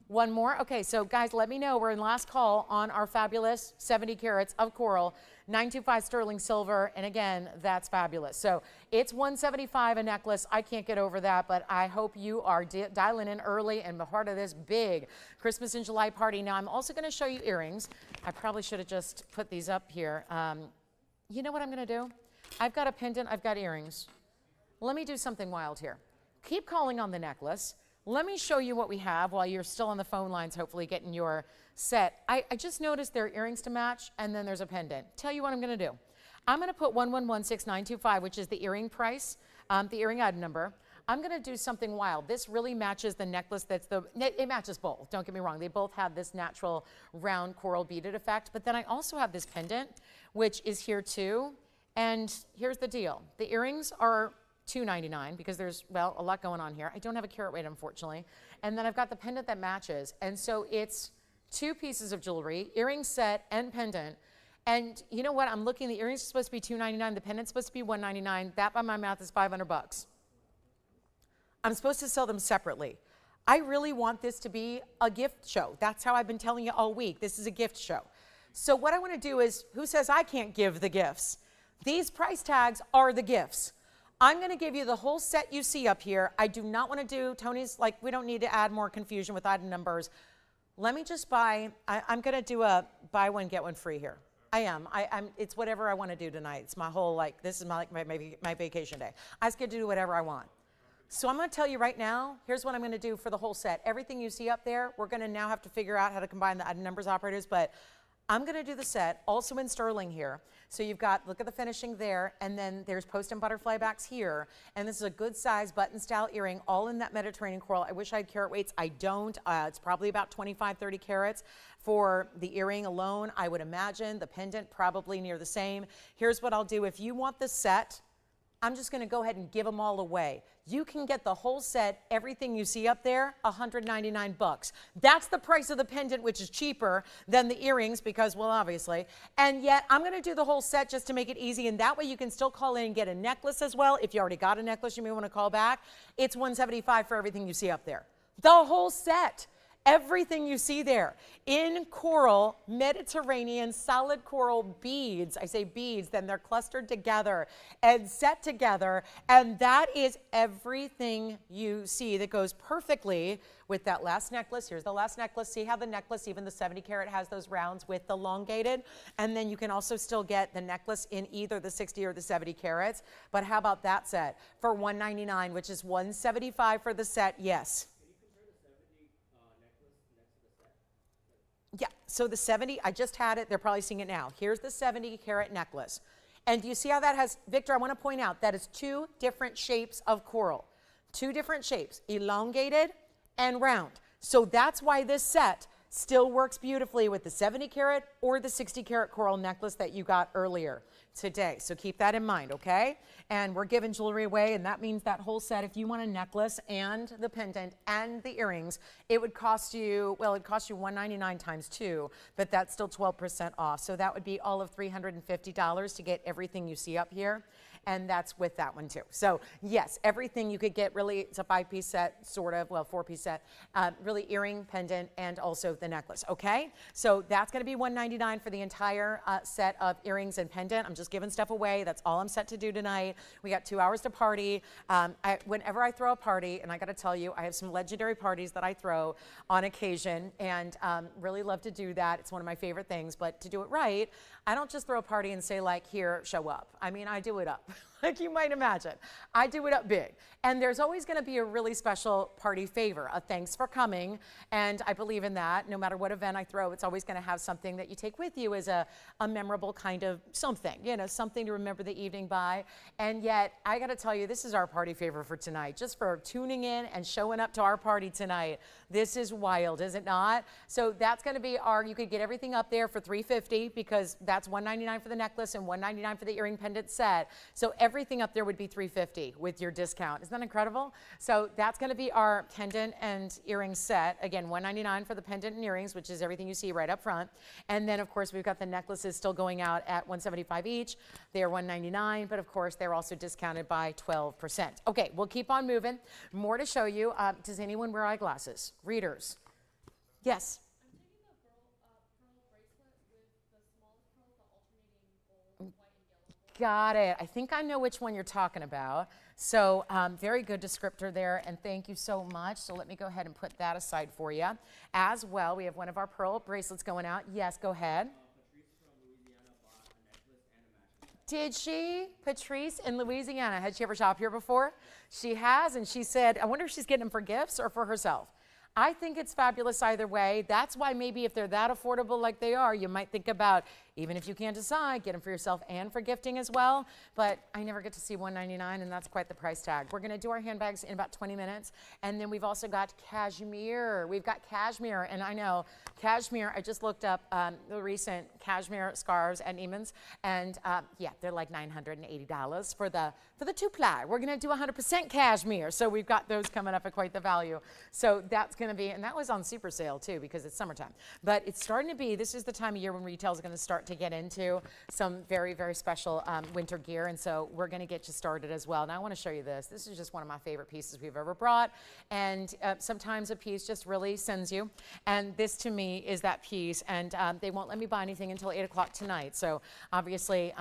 1 more? Okay, so guys, let me know. We're in last call on our fabulous 70 carats of coral, 925 sterling silver, and again, that's fabulous. So it's $175 a necklace. I can't get over that, but I hope you are dialing in early and the heart of this big Christmas in July party. Now, I'm also going to show you earrings. I probably should have just put these up here. You know what I'm going to do? I've got a pendant. I've got earrings. Let me do something wild here. Keep calling on the necklace. Let me show you what we have while you're still on the phone lines, hopefully getting your set. I just noticed there are earrings to match, and then there's a pendant. Tell you what I'm going to do. I'm going to put 1116925, which is the earring price, the earring item number. I'm going to do something wild. This really matches the necklace. It matches both. Don't get me wrong. They both have this natural round coral beaded effect. But then I also have this pendant, which is here too. And here's the deal. The earrings are $299 because there's, well, a lot going on here. I don't have a carat weight, unfortunately. And then I've got the pendant that matches. And so it's 2 pieces of jewelry, earring set and pendant. And you know what? I'm looking, the earrings are supposed to be $299. The pendant's supposed to be $199. That by my math is $500. I'm supposed to sell them separately. I really want this to be a gift show. That's how I've been telling you all week. This is a gift show. So what I want to do is, who says I can't give the gifts? These price tags are the gifts. I'm going to give you the whole set you see up here. I do not want to do, Tony's like, we don't need to add more confusion with item numbers. Let me just buy, I'm going to do a buy one, get one free here. I am. It's whatever I want to do tonight. It's my whole, like, this is my vacation day. I just get to do whatever I want. So I'm going to tell you right now, here's what I'm going to do for the whole set. Everything you see up there, we're going to now have to figure out how to combine the item numbers, operators, but I'm going to do the set also in sterling here. So you've got, look at the finishing there, and then there's post and butterfly backs here. And this is a good size button style earring, all in that Mediterranean coral. I wish I had carat weights. I don't. It's probably about 25, 30 carats for the earring alone, I would imagine. The pendant probably near the same. Here's what I'll do. If you want the set, I'm just gonna go ahead and give them all away. You can get the whole set, everything you see up there, $199. That's the price of the pendant, which is cheaper than the earrings because, well, obviously. And yet, I'm gonna do the whole set just to make it easy, and that way you can still call in and get a necklace as well. If you already got a necklace, you may wanna call back. It's $175 for everything you see up there. The whole set. Everything you see there in coral, Mediterranean solid coral beads. I say beads, then they're clustered together and set together. And that is everything you see that goes perfectly with that last necklace. Here's the last necklace. See how the necklace, even the 70 karat, has those rounds with the elongated. And then you can also still get the necklace in either the 60 or the 70 carats. But how about that set for $199, which is $175 for the set? Yes. Yeah, so the 70, I just had it. They're probably seeing it now. Here's the 70 karat necklace. And do you see how that has, Victor, I want to point out that is two different shapes of coral. Two different shapes, elongated and round. So that's why this set still works beautifully with the 70 karat or the 60 karat coral necklace that you got earlier today. So keep that in mind, okay? And we're giving jewelry away, and that means that whole set, if you want a necklace and the pendant and the earrings, it would cost you, well, it'd cost you $199 times 2, but that's still 12% off. So that would be all of $350 to get everything you see up here. And that's with that one too. So yes, everything you could get, really, it's a 5-piece set, sort of, well, 4-piece set, really earring, pendant, and also the necklace, okay? So that's gonna be $199 for the entire set of earrings and pendant. I'm just giving stuff away. That's all I'm set to do tonight. We got 2 hours to party. Whenever I throw a party, and I gotta tell you, I have some legendary parties that I throw on occasion, and really love to do that. It's one of my favorite things, but to do it right, I don't just throw a party and say like, here, show up. I mean, I do it up. Like you might imagine. I do it up big. And there's always going to be a really special party favor, a thanks for coming. And I believe in that. No matter what event I throw, it's always going to have something that you take with you as a memorable kind of something, you know, something to remember the evening by. And yet, I got to tell you, this is our party favor for tonight. Just for tuning in and showing up to our party tonight. This is wild, is it not? So that's going to be our, you could get everything up there for $350 because that's $199 for the necklace and $199 for the earring pendant set. So everything up there would be $350 with your discount. Isn't that incredible? So that's going to be our pendant and earring set. Again, $199 for the pendant and earrings, which is everything you see right up front. And then, of course, we've got the necklaces still going out at $175 each. They are $199, but of course, they're also discounted by 12%. Okay, we'll keep on moving. More to show you. Does anyone wear eyeglasses? Readers? Yes? Got it. I think I know which one you're talking about. So very good descriptor there, and thank you so much. So let me go ahead and put that aside for you. As well, we have one of our pearl bracelets going out. Yes, go ahead. Did she? Patrice in Louisiana. Had she ever shopped here before? She has, and she said, I wonder if she's getting them for gifts or for herself. I think it's fabulous either way. That's why maybe if they're that affordable like they are, you might think about, even if you can't decide, get them for yourself and for gifting as well. But I never get to see $199, and that's quite the price tag. We're gonna do our handbags in about 20 minutes. And then we've also got cashmere. We've got cashmere, and I know cashmere, I just looked up the recent cashmere scarves at Neiman's, and yeah, they're like $980 for the 2-ply. We're gonna do 100% cashmere. So we've got those coming up at quite the value. So that's gonna be, and that was on super sale too, because it's summertime. But it's starting to be, this is the time of year when retail is gonna start to get into some very, very special winter gear. And so we're gonna get you started as well. Now I wanna show you this. This is just one of my favorite pieces we've ever brought. And sometimes a piece just really sends you. And this to me is that piece. And they won't let me buy anything until 8 o'clock tonight. So obviously,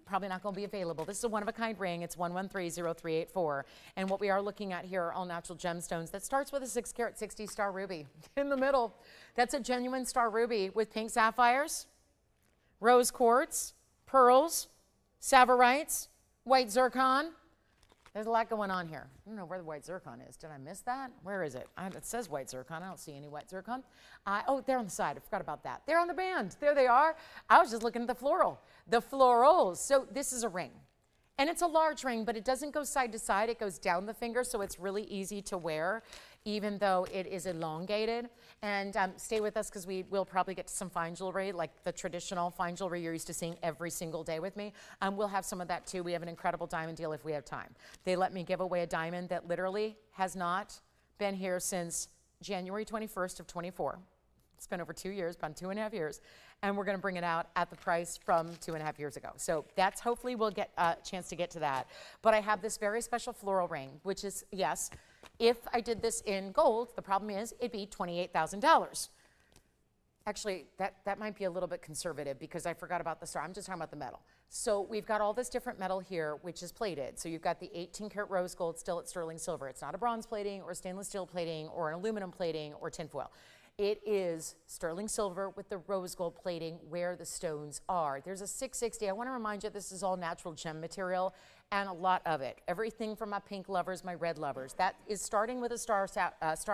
probably not going to be available. This is a one-of-a-kind ring. It's 1130384. And what we are looking at here are all natural gemstones. That starts with a 6-carat 60 star ruby in the middle. That's a genuine star ruby with pink sapphires, rose quartz, pearls, savorites, white zircon. There's a lot going on here. I don't know where the white zircon is. Did I miss that? Where is it? It says white zircon. I don't see any white zircon. Oh, they're on the side. I forgot about that. They're on the band. There they are. I was just looking at the floral. The florals. So this is a ring. And it's a large ring, but it doesn't go side to side. It goes down the finger, so it's really easy to wear. even though it is elongated. And stay with us because we will probably get to some fine jewelry, like the traditional fine jewelry you're used to seeing every single day with me. We'll have some of that too. We have an incredible diamond deal if we have time. They let me give away a diamond that literally has not been here since January 21st of 24. It's been over 2 years, about 2.5 years, and we're going to bring it out at the price from 2.5 years ago. So that's, hopefully we'll get a chance to get to that. But I have this very special floral ring, which is, yes, if I did this in gold, the problem is it'd be $28,000. Actually, that might be a little bit conservative because I forgot about the star. I'm just talking about the metal. So we've got all this different metal here, which is plated. So you've got the 18 karat rose gold still at sterling silver. It's not a bronze plating or stainless steel plating or an aluminum plating or tinfoil. It is sterling silver with the rose gold plating where the stones are. There's a 660. I want to remind you, this is all natural gem material and a lot of it. Everything from my pink lovers, my red lovers. That is starting with a star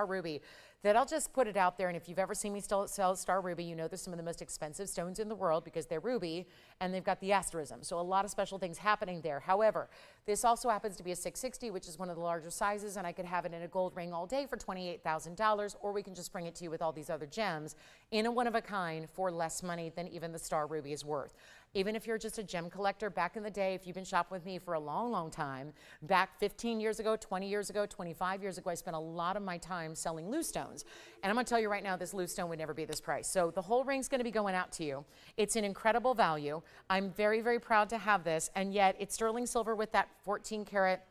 ruby. That I'll just put it out there, and if you've ever seen me sell star ruby, you know there's some of the most expensive stones in the world because they're ruby and they've got the asterism. So a lot of special things happening there. However, this also happens to be a 660, which is one of the larger sizes, and I could have it in a gold ring all day for $28,000, or we can just bring it to you with all these other gems in a one-of-a-kind for less money than even the star ruby is worth. Even if you're just a gem collector, back in the day, if you've been shopping with me for a long, long time, back 15 years ago, 20 years ago, 25 years ago, I spent a lot of my time selling loose stones. And I'm going to tell you right now, this loose stone would never be this price. So the whole ring's going to be going out to you. It's an incredible value. I'm very, very proud to have this. And yet it's sterling silver with that 14 karat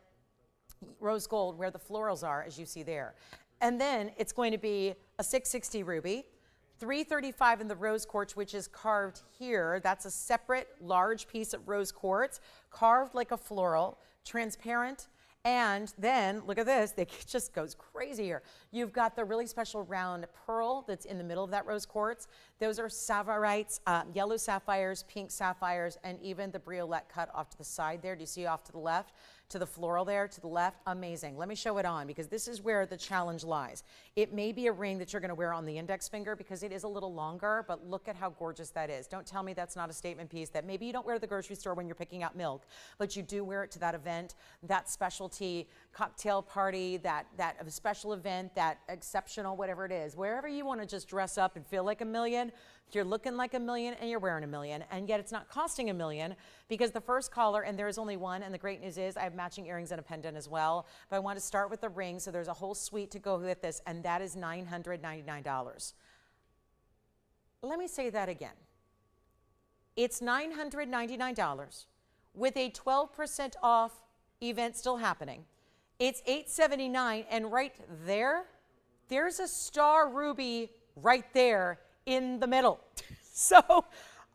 rose gold where the florals are, as you see there. And then it's going to be a 660 ruby. 335 in the rose quartz, which is carved here. That's a separate large piece of rose quartz, carved like a floral, transparent. And then, look at this, it just goes crazy here. You've got the really special round pearl that's in the middle of that rose quartz. Those are sapphirites, yellow sapphires, pink sapphires, and even the briolette cut off to the side there. Do you see off to the left? To the floral there, to the left, amazing. Let me show it on because this is where the challenge lies. It may be a ring that you're gonna wear on the index finger because it is a little longer, but look at how gorgeous that is. Don't tell me that's not a statement piece that maybe you don't wear at the grocery store when you're picking out milk, but you do wear it to that event, that specialty cocktail party, that special event, that exceptional, whatever it is. Wherever you wanna just dress up and feel like a million, you're looking like a million and you're wearing a million, and yet it's not costing $1 million because the first caller, and there is only one, and the great news is I have matching earrings and a pendant as well, but I want to start with the ring, so there's a whole suite to go with this, and that is $999. Let me say that again. It's $999 with a 12% off event still happening. It's $879, and right there, there's a star ruby right there in the middle. So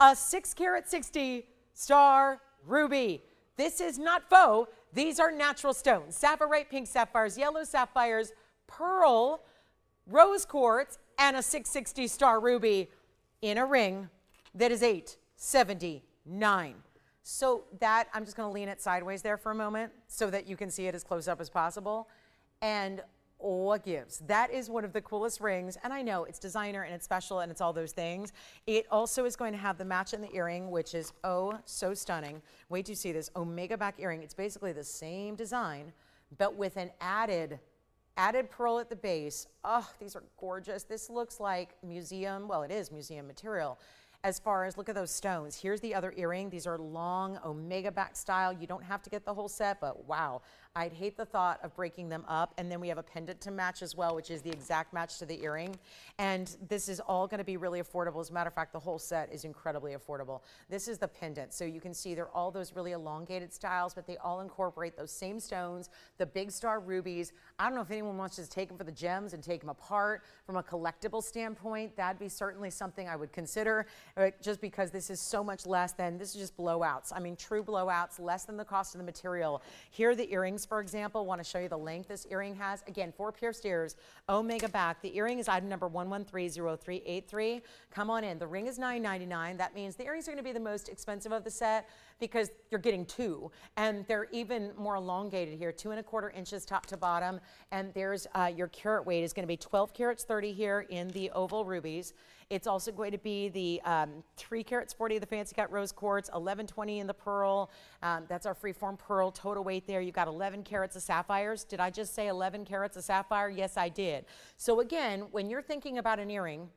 a 6 karat 60 star ruby. This is not faux. These are natural stones. Sapphirite, pink sapphires, yellow sapphires, pearl, rose quartz, and a 660 star ruby in a ring that is $879. So that, I'm just gonna lean it sideways there for a moment so that you can see it as close up as possible. And what gives? That is one of the coolest rings, and I know it's designer and it's special and it's all those things. It also is going to have the match in the earring, which is oh so stunning. Wait till you see this omega back earring. It's basically the same design, but with an added pearl at the base. Oh, these are gorgeous. This looks like museum, well, it is museum material. As far as, look at those stones. Here's the other earring. These are long omega back style. You don't have to get the whole set, but wow. I'd hate the thought of breaking them up. And then we have a pendant to match as well, which is the exact match to the earring. And this is all gonna be really affordable. As a matter of fact, the whole set is incredibly affordable. This is the pendant. So you can see they're all those really elongated styles, but they all incorporate those same stones, the big star rubies. I don't know if anyone wants to take them for the gems and take them apart. From a collectible standpoint, that'd be certainly something I would consider, just because this is so much less than, this is just blowouts. I mean, true blowouts, less than the cost of the material. Here are the earrings, for example. Want to show you the length this earring has. Again, 4 pierced ears, omega back. The earring is item number 1130383. Come on in. The ring is $999. That means the earrings are going to be the most expensive of the set because you're getting 2, and they're even more elongated here, 2¼ inches top to bottom. And there's your carat weight is going to be 12 carats 30 here in the oval rubies. It's also going to be the 3 carats 40 of the fancy cut rose quartz, 1120 in the pearl. That's our freeform pearl. Total weight there, you've got 11 11 carats of sapphires. Did I just say 11 carats of sapphire? Yes, I did. So again, when you're thinking about an earring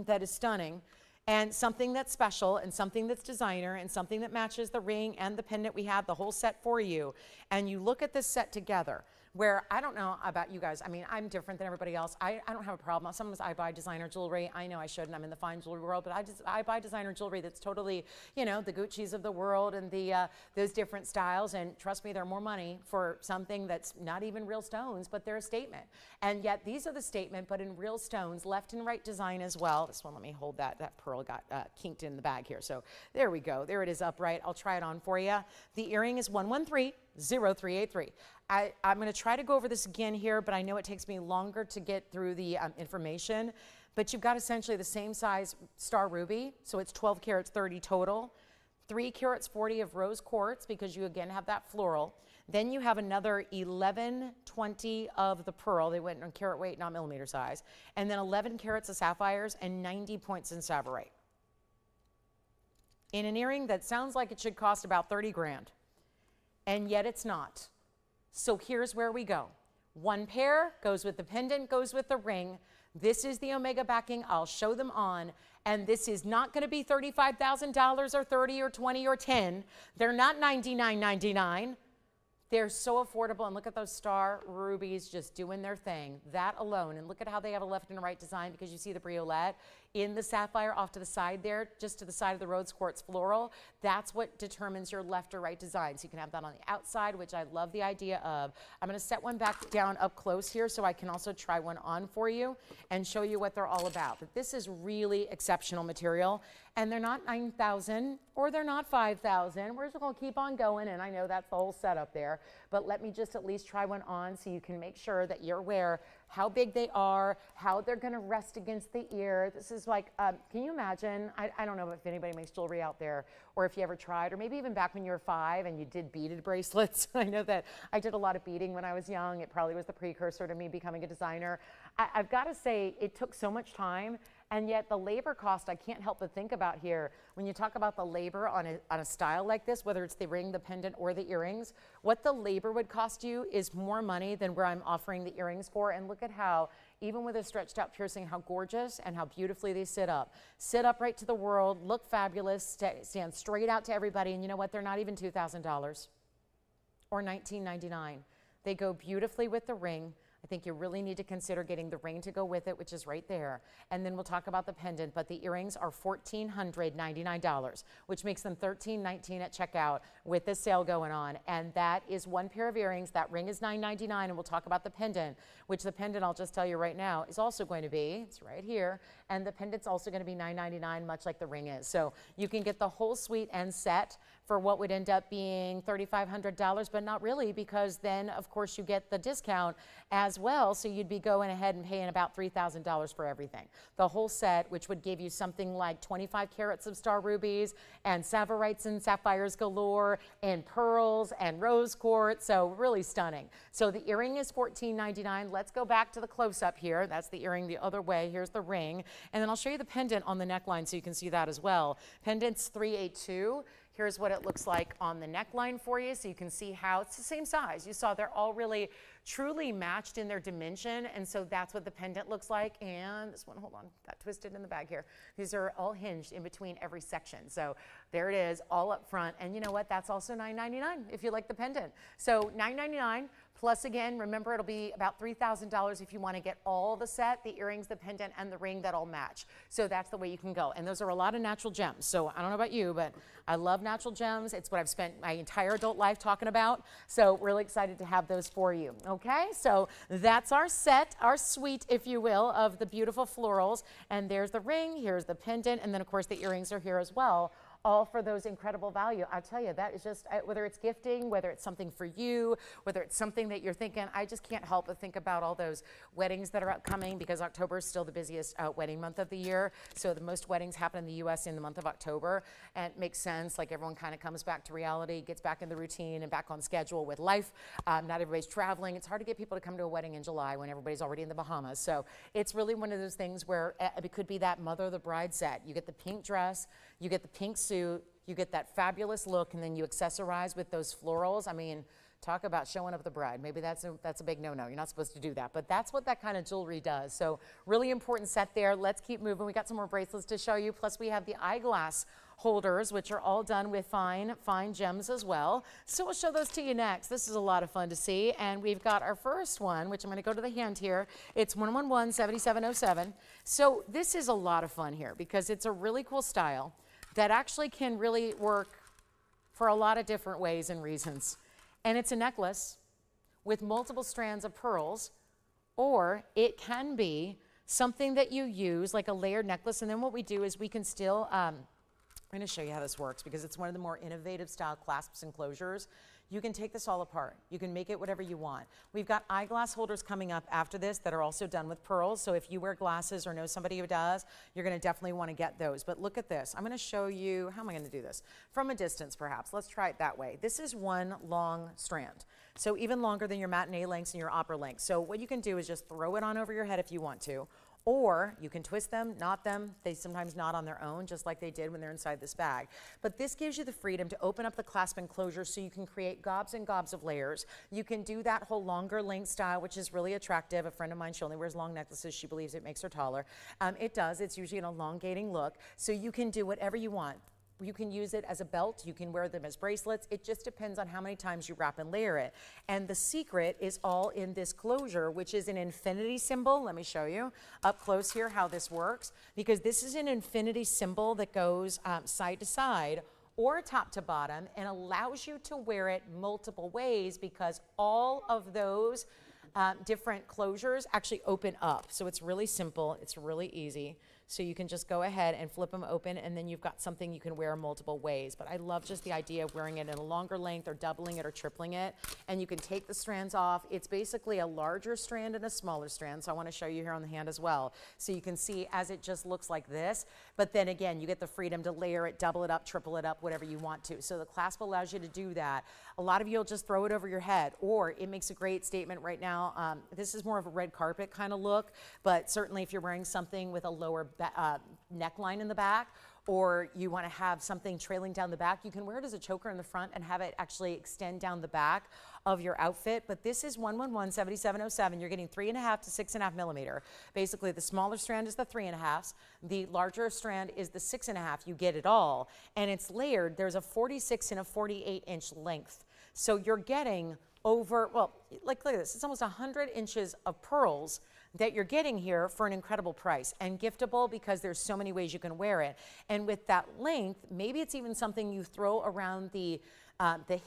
that is stunning, and something that's special, and something that's designer, and something that matches the ring and the pendant, we have the whole set for you, and you look at this set together, where I don't know about you guys. I mean, I'm different than everybody else. I don't have a problem. Sometimes I buy designer jewelry. I know I shouldn't. I'm in the fine jewelry world, but I buy designer jewelry that's totally, you know, the Gucci's of the world and the those different styles. And trust me, they're more money for something that's not even real stones, but they're a statement. And yet these are the statement, but in real stones, left and right design as well. This one, let me hold that. That pearl got kinked in the bag here. So there we go. There it is upright. I'll try it on for you. The earring is 113-0383. I'm going to try to go over this again here, but I know it takes me longer to get through the information. But you've got essentially the same size star ruby, so it's 12 carats 30 total, 3 carats 40 of rose quartz, because you again have that floral. Then you have another 1120 of the pearl. They went on carat weight, not millimeter size. And then 11 carats of sapphires and 90 points in Savarite. In an earring that sounds like it should cost about 30 grand. And yet it's not. So here's where we go. One pair goes with the pendant, goes with the ring. This is the Omega backing. I'll show them on. And this is not going to be $35,000 or 30 or 20 or 10. They're not $99.99. They're so affordable, and look at those star rubies just doing their thing. That alone, and look at how they have a left and a right design, because you see the briolette in the sapphire off to the side there, just to the side of the rose quartz floral. That's what determines your left or right design. So you can have that on the outside, which I love the idea of. I'm going to set one back down up close here so I can also try one on for you and show you what they're all about. But this is really exceptional material, and they're not 9,000 or they're not 5,000. We're just going to keep on going, and I know that's the whole setup there. But let me just at least try one on so you can make sure that you're aware how big they are, how they're going to rest against the ear. This is like, can you imagine? I don't know if anybody makes jewelry out there, or if you ever tried, or maybe even back when you were 5 and you did beaded bracelets. I know that I did a lot of beading when I was young. It probably was the precursor to me becoming a designer. I've got to say, it took so much time. And yet the labor cost, I can't help but think about here. When you talk about the labor on a style like this, whether it's the ring, the pendant, or the earrings, what the labor would cost you is more money than where I'm offering the earrings for. And look at how, even with a stretched out piercing, how gorgeous and how beautifully they sit up. Sit upright to the world, look fabulous, stand straight out to everybody. And you know what? They're not even $2,000 or $19.99. They go beautifully with the ring. I think you really need to consider getting the ring to go with it, which is right there. And then we'll talk about the pendant, but the earrings are $1,499, which makes them $1,319 at checkout with this sale going on. And that is one pair of earrings. That ring is $999, and we'll talk about the pendant, which the pendant, I'll just tell you right now, is also going to be, it's right here, and the pendant's also going to be $999, much like the ring is. So you can get the whole suite and set for what would end up being $3,500, but not really, because then, of course, you get the discount as well. So you'd be going ahead and paying about $3,000 for everything. The whole set, which would give you something like 25 carats of star rubies and savarites and sapphires galore and pearls and rose quartz. So really stunning. So the earring is $14.99. Let's go back to the close-up here. That's the earring the other way. Here's the ring. And then I'll show you the pendant on the neckline so you can see that as well. Pendant's $382. Here's what it looks like on the neckline for you, so you can see how it's the same size. You saw they're all really truly matched in their dimension, and so that's what the pendant looks like. And this one, hold on, got twisted in the bag here. These are all hinged in between every section. So there it is, all up front. And you know what? That's also $9.99 if you like the pendant. So $9.99 plus, again, remember, it'll be about $3,000 if you want to get all the set, the earrings, the pendant, and the ring that all match. So that's the way you can go. And those are a lot of natural gems. So I don't know about you, but I love natural gems. It's what I've spent my entire adult life talking about. So really excited to have those for you. Okay, so that's our set, our suite, if you will, of the beautiful florals. And there's the ring, here's the pendant, and then of course the earrings are here as well, all for those incredible value. I tell you, that is just, whether it's gifting, whether it's something for you, whether it's something that you're thinking, I just can't help but think about all those weddings that are upcoming, because October is still the busiest wedding month of the year. So the most weddings happen in the US in the month of October, and it makes sense, like everyone kind of comes back to reality, gets back in the routine and back on schedule with life. Not everybody's traveling. It's hard to get people to come to a wedding in July when everybody's already in the Bahamas. So it's really one of those things where it could be that mother of the bride set. You get the pink dress, you get the pink suit, you get that fabulous look, and then you accessorize with those florals. I mean, talk about showing up the bride. Maybe that's a big no-no. You're not supposed to do that, but that's what that kind of jewelry does. So really important set there. Let's keep moving. We got some more bracelets to show you. Plus we have the eyeglass holders, which are all done with fine gems as well. So we'll show those to you next. This is a lot of fun to see. And we've got our first one, which I'm going to go to the hand here. It's 111-7707. So this is a lot of fun here because it's a really cool style that actually can really work for a lot of different ways and reasons. And it's a necklace with multiple strands of pearls, or it can be something that you use like a layered necklace. And then what we do is we can still, I'm going to show you how this works because it's one of the more innovative style clasps and closures. You can take this all apart. You can make it whatever you want. We've got eyeglass holders coming up after this that are also done with pearls. So if you wear glasses or know somebody who does, you're going to definitely want to get those. But look at this. I'm going to show you, how am I going to do this? From a distance, perhaps. Let's try it that way. This is one long strand. So even longer than your matinee lengths and your opera lengths. So what you can do is just throw it on over your head if you want to. Or you can twist them, knot them. They sometimes knot on their own, just like they did when they're inside this bag. But this gives you the freedom to open up the clasp and closure so you can create gobs and gobs of layers. You can do that whole longer length style, which is really attractive. A friend of mine, she only wears long necklaces. She believes it makes her taller. It does. It's usually an elongating look. So you can do whatever you want. You can use it as a belt, you can wear them as bracelets. It just depends on how many times you wrap and layer it. And the secret is all in this closure, which is an infinity symbol. Let me show you up close here how this works, because this is an infinity symbol that goes side to side or top to bottom and allows you to wear it multiple ways because all of those different closures actually open up. So it's really simple, it's really easy. So you can just go ahead and flip them open and then you've got something you can wear multiple ways. But I love just the idea of wearing it in a longer length or doubling it or tripling it. And you can take the strands off. It's basically a larger strand and a smaller strand. So I want to show you here on the hand as well. So you can see as it just looks like this. But then again, you get the freedom to layer it, double it up, triple it up, whatever you want to. So the clasp allows you to do that. A lot of you will just throw it over your head, or it makes a great statement right now. This is more of a red carpet kind of look, but certainly if you're wearing something with a lower neckline in the back, or you want to have something trailing down the back, you can wear it as a choker in the front and have it actually extend down the back of your outfit. But this is 111-7707. You're getting 3.5 to 6.5 millimeter. Basically, the smaller strand is the 3.5s. The larger strand is the 6.5. You get it all. And it's layered. There's a 46 and a 48 inch length. So you're getting over, well, like look at this. It's almost 100 inches of pearls that you're getting here for an incredible price, and giftable because there's so many ways you can wear it. And with that length, maybe it's even something you throw around the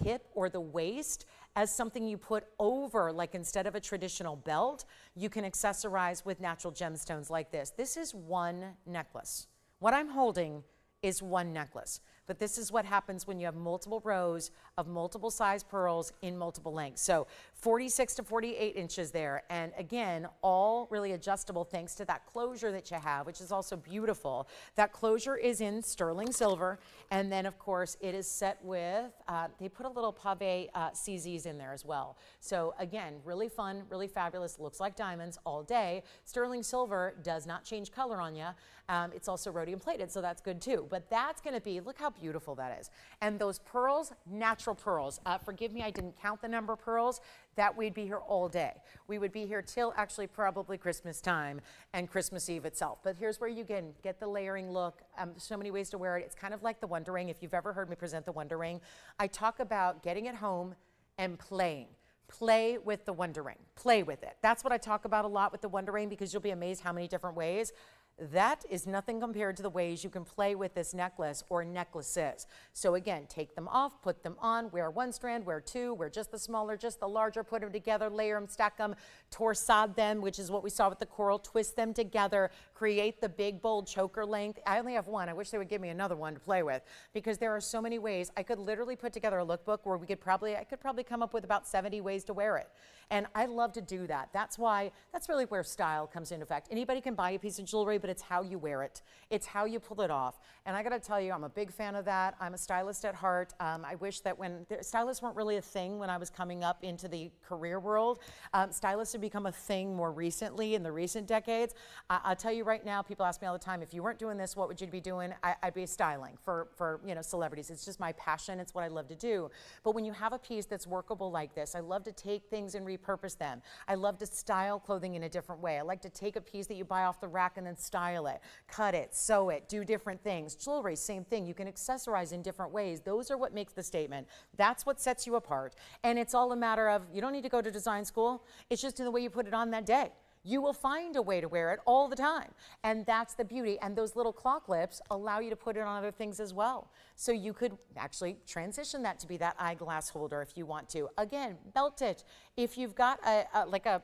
hip or the waist as something you put over, like instead of a traditional belt, you can accessorize with natural gemstones like this. This is one necklace. What I'm holding is one necklace. But this is what happens when you have multiple rows of multiple size pearls in multiple lengths. So 46 to 48 inches there. And again, all really adjustable thanks to that closure that you have, which is also beautiful. That closure is in sterling silver. And then of course it is set with, they put a little pave CZs in there as well. So again, really fun, really fabulous, looks like diamonds all day. Sterling silver does not change color on you. It's also rhodium plated, so that's good too. But that's gonna be, look how beautiful that is. And those pearls, natural pearls. Forgive me, I didn't count the number of pearls. That we'd be here all day. We would be here till actually probably Christmas time and Christmas Eve itself. But here's where you can get the layering look. So many ways to wear it. It's kind of like the Wonder Ring. If you've ever heard me present the Wonder Ring, I talk about getting it home and playing. Play with the Wonder Ring. Play with it. That's what I talk about a lot with the Wonder Ring, because you'll be amazed how many different ways. That is nothing compared to the ways you can play with this necklace or necklaces. So again, take them off, put them on, wear one strand, wear two, wear just the smaller, just the larger, put them together, layer them, stack them, torsade them, which is what we saw with the coral, twist them together, create the big, bold choker length. I only have one. I wish they would give me another one to play with, because there are so many ways. I could literally put together a lookbook where I could probably come up with about 70 ways to wear it. And I love to do that. That's really where style comes into effect. Anybody can buy a piece of jewelry, but but it's how you wear it. It's how you pull it off. And I gotta tell you, I'm a big fan of that. I'm a stylist at heart. I wish that when stylists weren't really a thing when I was coming up into the career world, stylists have become a thing more recently in the recent decades. I'll tell you right now, people ask me all the time, if you weren't doing this, what would you be doing? I'd be styling for you know, celebrities. It's just my passion. It's what I love to do. But when you have a piece that's workable like this, I love to take things and repurpose them. I love to style clothing in a different way. I like to take a piece that you buy off the rack and then style it, cut it, sew it, do different things. Jewelry, same thing. You can accessorize in different ways. Those are what makes the statement. That's what sets you apart. And it's all a matter of, you don't need to go to design school. It's just in the way you put it on that day. You will find a way to wear it all the time. And that's the beauty. And those little claw clips allow you to put it on other things as well. So you could actually transition that to be that eyeglass holder if you want to. Again, belt it. If you've got like a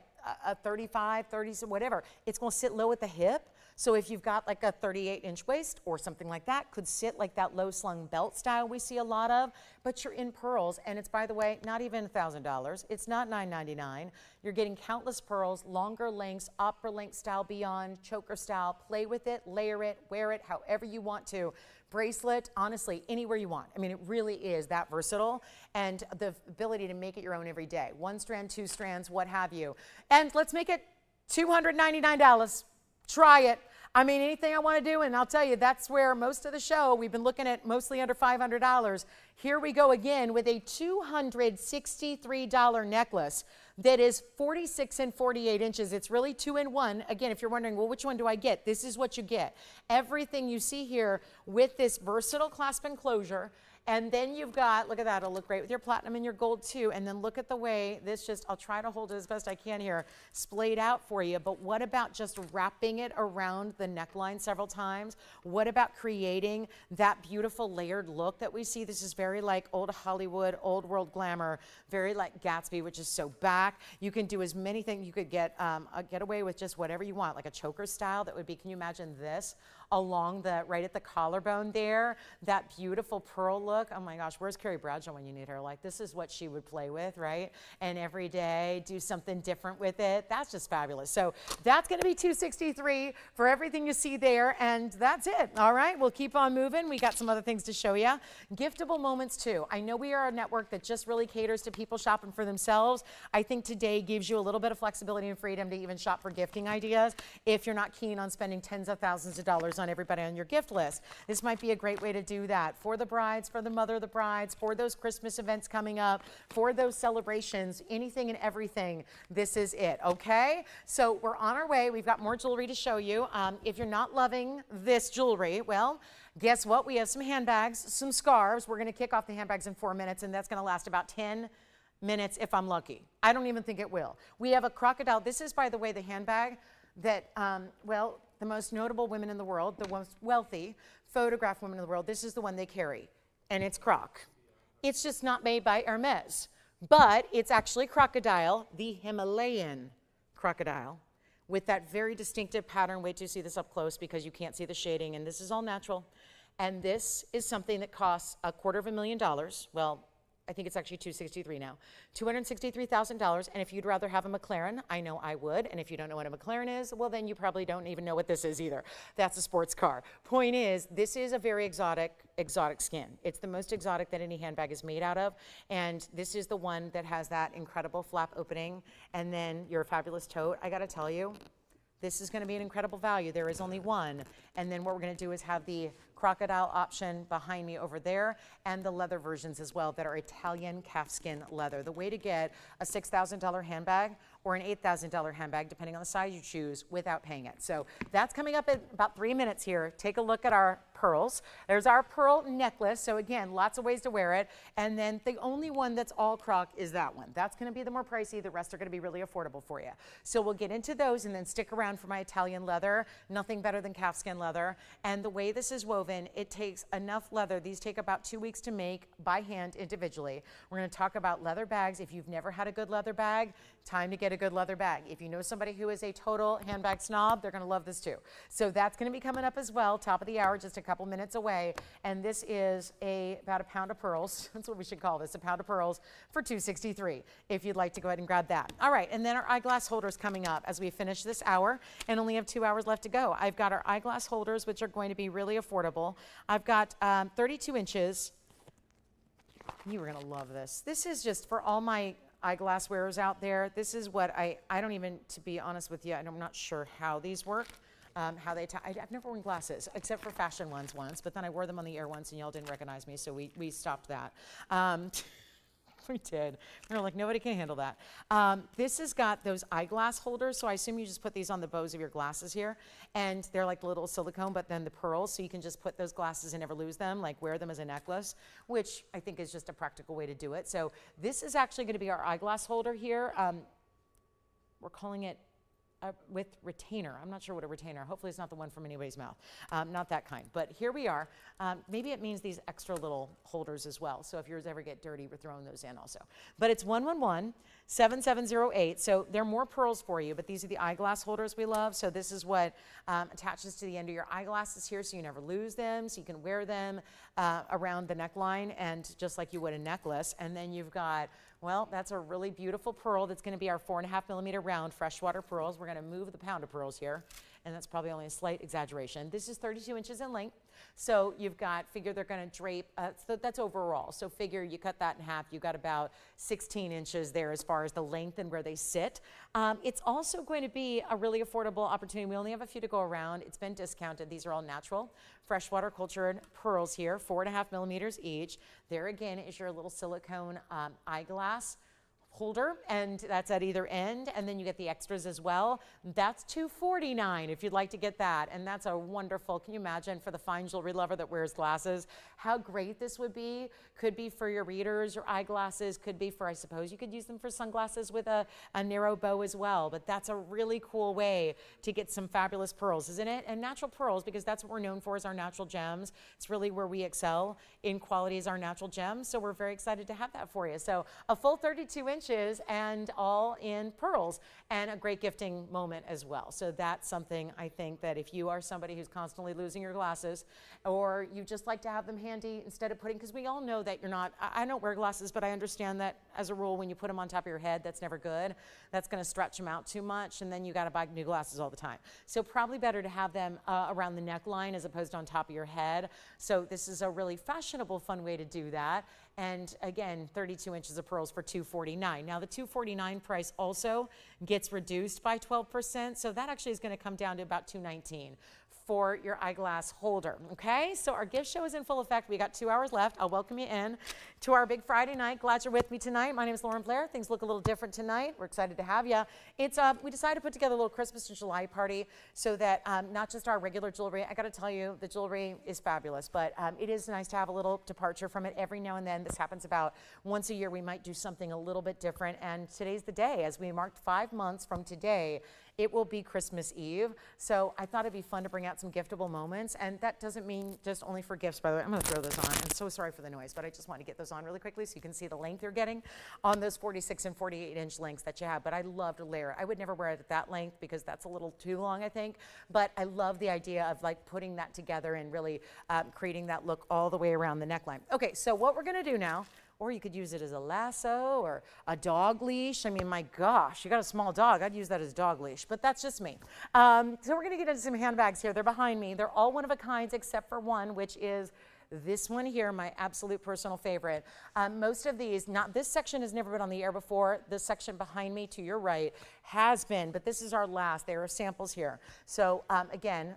35, 30, whatever, it's going to sit low at the hip. So if you've got like a 38-inch waist or something like that, could sit like that low slung belt style we see a lot of, but you're in pearls, and it's, by the way, not even $1,000. It's not $9.99. You're getting countless pearls, longer lengths, opera length style beyond, choker style. Play with it, layer it, wear it however you want to. Bracelet, honestly, anywhere you want. I mean, it really is that versatile, and the ability to make it your own every day. 1 strand, 2 strands, what have you. And let's make it $299. Try it. I mean, anything I want to do, and I'll tell you, that's where most of the show, we've been looking at mostly under $500. Here we go again with a $263 necklace that is 46 and 48 inches. It's really 2 in 1. Again, if you're wondering, well, which one do I get? This is what you get. Everything you see here with this versatile clasp enclosure. And then you've got, look at that, it'll look great with your platinum and your gold too. And then look at the way this just, I'll try to hold it as best I can here, splayed out for you. But what about just wrapping it around the neckline several times? What about creating that beautiful layered look that we see? This is very like old Hollywood, old world glamour, very like Gatsby, which is so back. You can do as many things. You could get away with just whatever you want, like a choker style that would be, can you imagine this? Along the, right at the collarbone there, that beautiful pearl look. Oh my gosh, where's Carrie Bradshaw when you need her? Like, this is what she would play with, right? And every day, do something different with it. That's just fabulous. So that's gonna be $263 for everything you see there, and that's it. All right, we'll keep on moving. We got some other things to show you. Giftable moments too. I know we are a network that just really caters to people shopping for themselves. I think today gives you a little bit of flexibility and freedom to even shop for gifting ideas if you're not keen on spending tens of thousands of dollars on everybody on your gift list. This might be a great way to do that for the brides, for the mother of the brides, for those Christmas events coming up, for those celebrations, anything and everything. This is it, okay? So we're on our way. We've got more jewelry to show you. If you're not loving this jewelry, well, guess what? We have some handbags, some scarves. We're going to kick off the handbags in 4 minutes, and that's going to last about 10 minutes if I'm lucky. I don't even think it will. We have a crocodile. This is, by the way, the handbag that, well, the most notable women in the world, the most wealthy photographed women in the world, this is the one they carry, and it's croc. It's just not made by Hermes, but it's actually crocodile, the Himalayan crocodile, with that very distinctive pattern. Wait till you see this up close because you can't see the shading, and this is all natural. And this is something that costs $250,000. Well, I think it's actually $263 now. $263,000, and if you'd rather have a McLaren, I know I would, and if you don't know what a McLaren is, well then you probably don't even know what this is either. That's a sports car. Point is, this is a very exotic skin. It's the most exotic that any handbag is made out of, and this is the one that has that incredible flap opening, and then your fabulous tote. I gotta tell you, this is gonna be an incredible value. There is only one, and then what we're gonna do is have the crocodile option behind me over there, and the leather versions as well that are Italian calfskin leather. The way to get a $6,000 handbag or an $8,000 handbag, depending on the size you choose, without paying it. So that's coming up in about 3 minutes here. Take a look at our pearls. There's our pearl necklace. So again, lots of ways to wear it. And then the only one that's all croc is that one. That's gonna be the more pricey. The rest are gonna be really affordable for you. So we'll get into those and then stick around for my Italian leather. Nothing better than calfskin leather. And the way this is woven, it takes enough leather. These take about 2 weeks to make by hand individually. We're gonna talk about leather bags. If you've never had a good leather bag, time to get a good leather bag. If you know somebody who is a total handbag snob, they're gonna love this too. So that's gonna be coming up as well, top of the hour, just a couple couple minutes away. And this is about a pound of pearls. That's what we should call this, a pound of pearls for $263, if you'd like to go ahead and grab that. All right, and then our eyeglass holders coming up as we finish this hour and only have 2 hours left to go. I've got our eyeglass holders, which are going to be really affordable. I've got 32 inches. You were gonna love this. This is just for all my eyeglass wearers out there. This is what I don't even, to be honest with you, I'm not sure how these work. How they I've never worn glasses except for fashion ones once, but then I wore them on the air once and y'all didn't recognize me, so we stopped that. We did. We were like, nobody can handle that. This has got those eyeglass holders, so I assume you just put these on the bows of your glasses here, and they're like little silicone, but then the pearls, so you can just put those glasses and never lose them, like wear them as a necklace, which I think is just a practical way to do it. So this is actually going to be our eyeglass holder here. We're calling it with retainer. I'm not sure what a retainer. Hopefully it's not the one from anybody's mouth. Not that kind. But here we are. Maybe it means these extra little holders as well. So if yours ever get dirty, we're throwing those in also. But it's 111-7708. So there are more pearls for you, but these are the eyeglass holders we love. So this is what attaches to the end of your eyeglasses here, so you never lose them, so you can wear them around the neckline and just like you would a necklace. And then you've got, well, that's a really beautiful pearl that's going to be our 4.5 millimeter round freshwater pearls. We're going to move the pound of pearls here, and that's probably only a slight exaggeration. This is 32 inches in length. So you've got, figure they're going to drape, so that's overall. So figure you cut that in half, you've got about 16 inches there as far as the length and where they sit. It's also going to be a really affordable opportunity. We only have a few to go around. It's been discounted. These are all natural, freshwater cultured pearls here, 4.5 millimeters each. There again is your little silicone eyeglass holder, and that's at either end, and then you get the extras as well. That's $249 if you'd like to get that, and that's a wonderful, can you imagine, for the fine jewelry lover that wears glasses, how great this would be. Could be for your readers, your eyeglasses, could be for, I suppose you could use them for sunglasses with a narrow bow as well, but that's a really cool way to get some fabulous pearls, isn't it? And natural pearls, because that's what we're known for, is our natural gems. It's really where we excel in quality, is our natural gems, so we're very excited to have that for you. So a full 32 inches and all in pearls, and a great gifting moment as well. So that's something I think that if you are somebody who's constantly losing your glasses, or you just like to have them handy instead of putting, because we all know that you're not, I don't wear glasses, but I understand that as a rule when you put them on top of your head, that's never good. That's going to stretch them out too much, and then you got to buy new glasses all the time. So probably better to have them around the neckline as opposed to on top of your head. So this is a really fashionable, fun way to do that. And again, 32 inches of pearls for $249. Now the $249 price also gets reduced by 12%, so that actually is going to come down to about $219 for your eyeglass holder, okay? So our gift show is in full effect. We got 2 hours left. I'll welcome you in to our big Friday night. Glad you're with me tonight. My name is Lauren Blair. Things look a little different tonight. We're excited to have you. It's we decided to put together a little Christmas in July party so that not just our regular jewelry. I got to tell you, the jewelry is fabulous, but it is nice to have a little departure from it every now and then. This happens about once a year. We might do something a little bit different, and today's the day. As we marked 5 months from today, it will be Christmas Eve. So I thought it'd be fun to bring out some giftable moments, and that doesn't mean just only for gifts, by the way. I'm gonna throw those on. I'm so sorry for the noise, but I just want to get those on really quickly so you can see the length you're getting on those 46 and 48 inch lengths that you have. But I love to layer it. I would never wear it at that length because that's a little too long, I think. But I love the idea of like putting that together and really creating that look all the way around the neckline. Okay, so what we're gonna do now, or you could use it as a lasso or a dog leash. I mean, my gosh, you got a small dog. I'd use that as a dog leash, but that's just me. So we're gonna get into some handbags here. They're behind me. They're all one of a kind except for one, which is this one here, my absolute personal favorite. Most of these, this section has never been on the air before. This section behind me to your right has been, but this is our last. There are samples here. So again,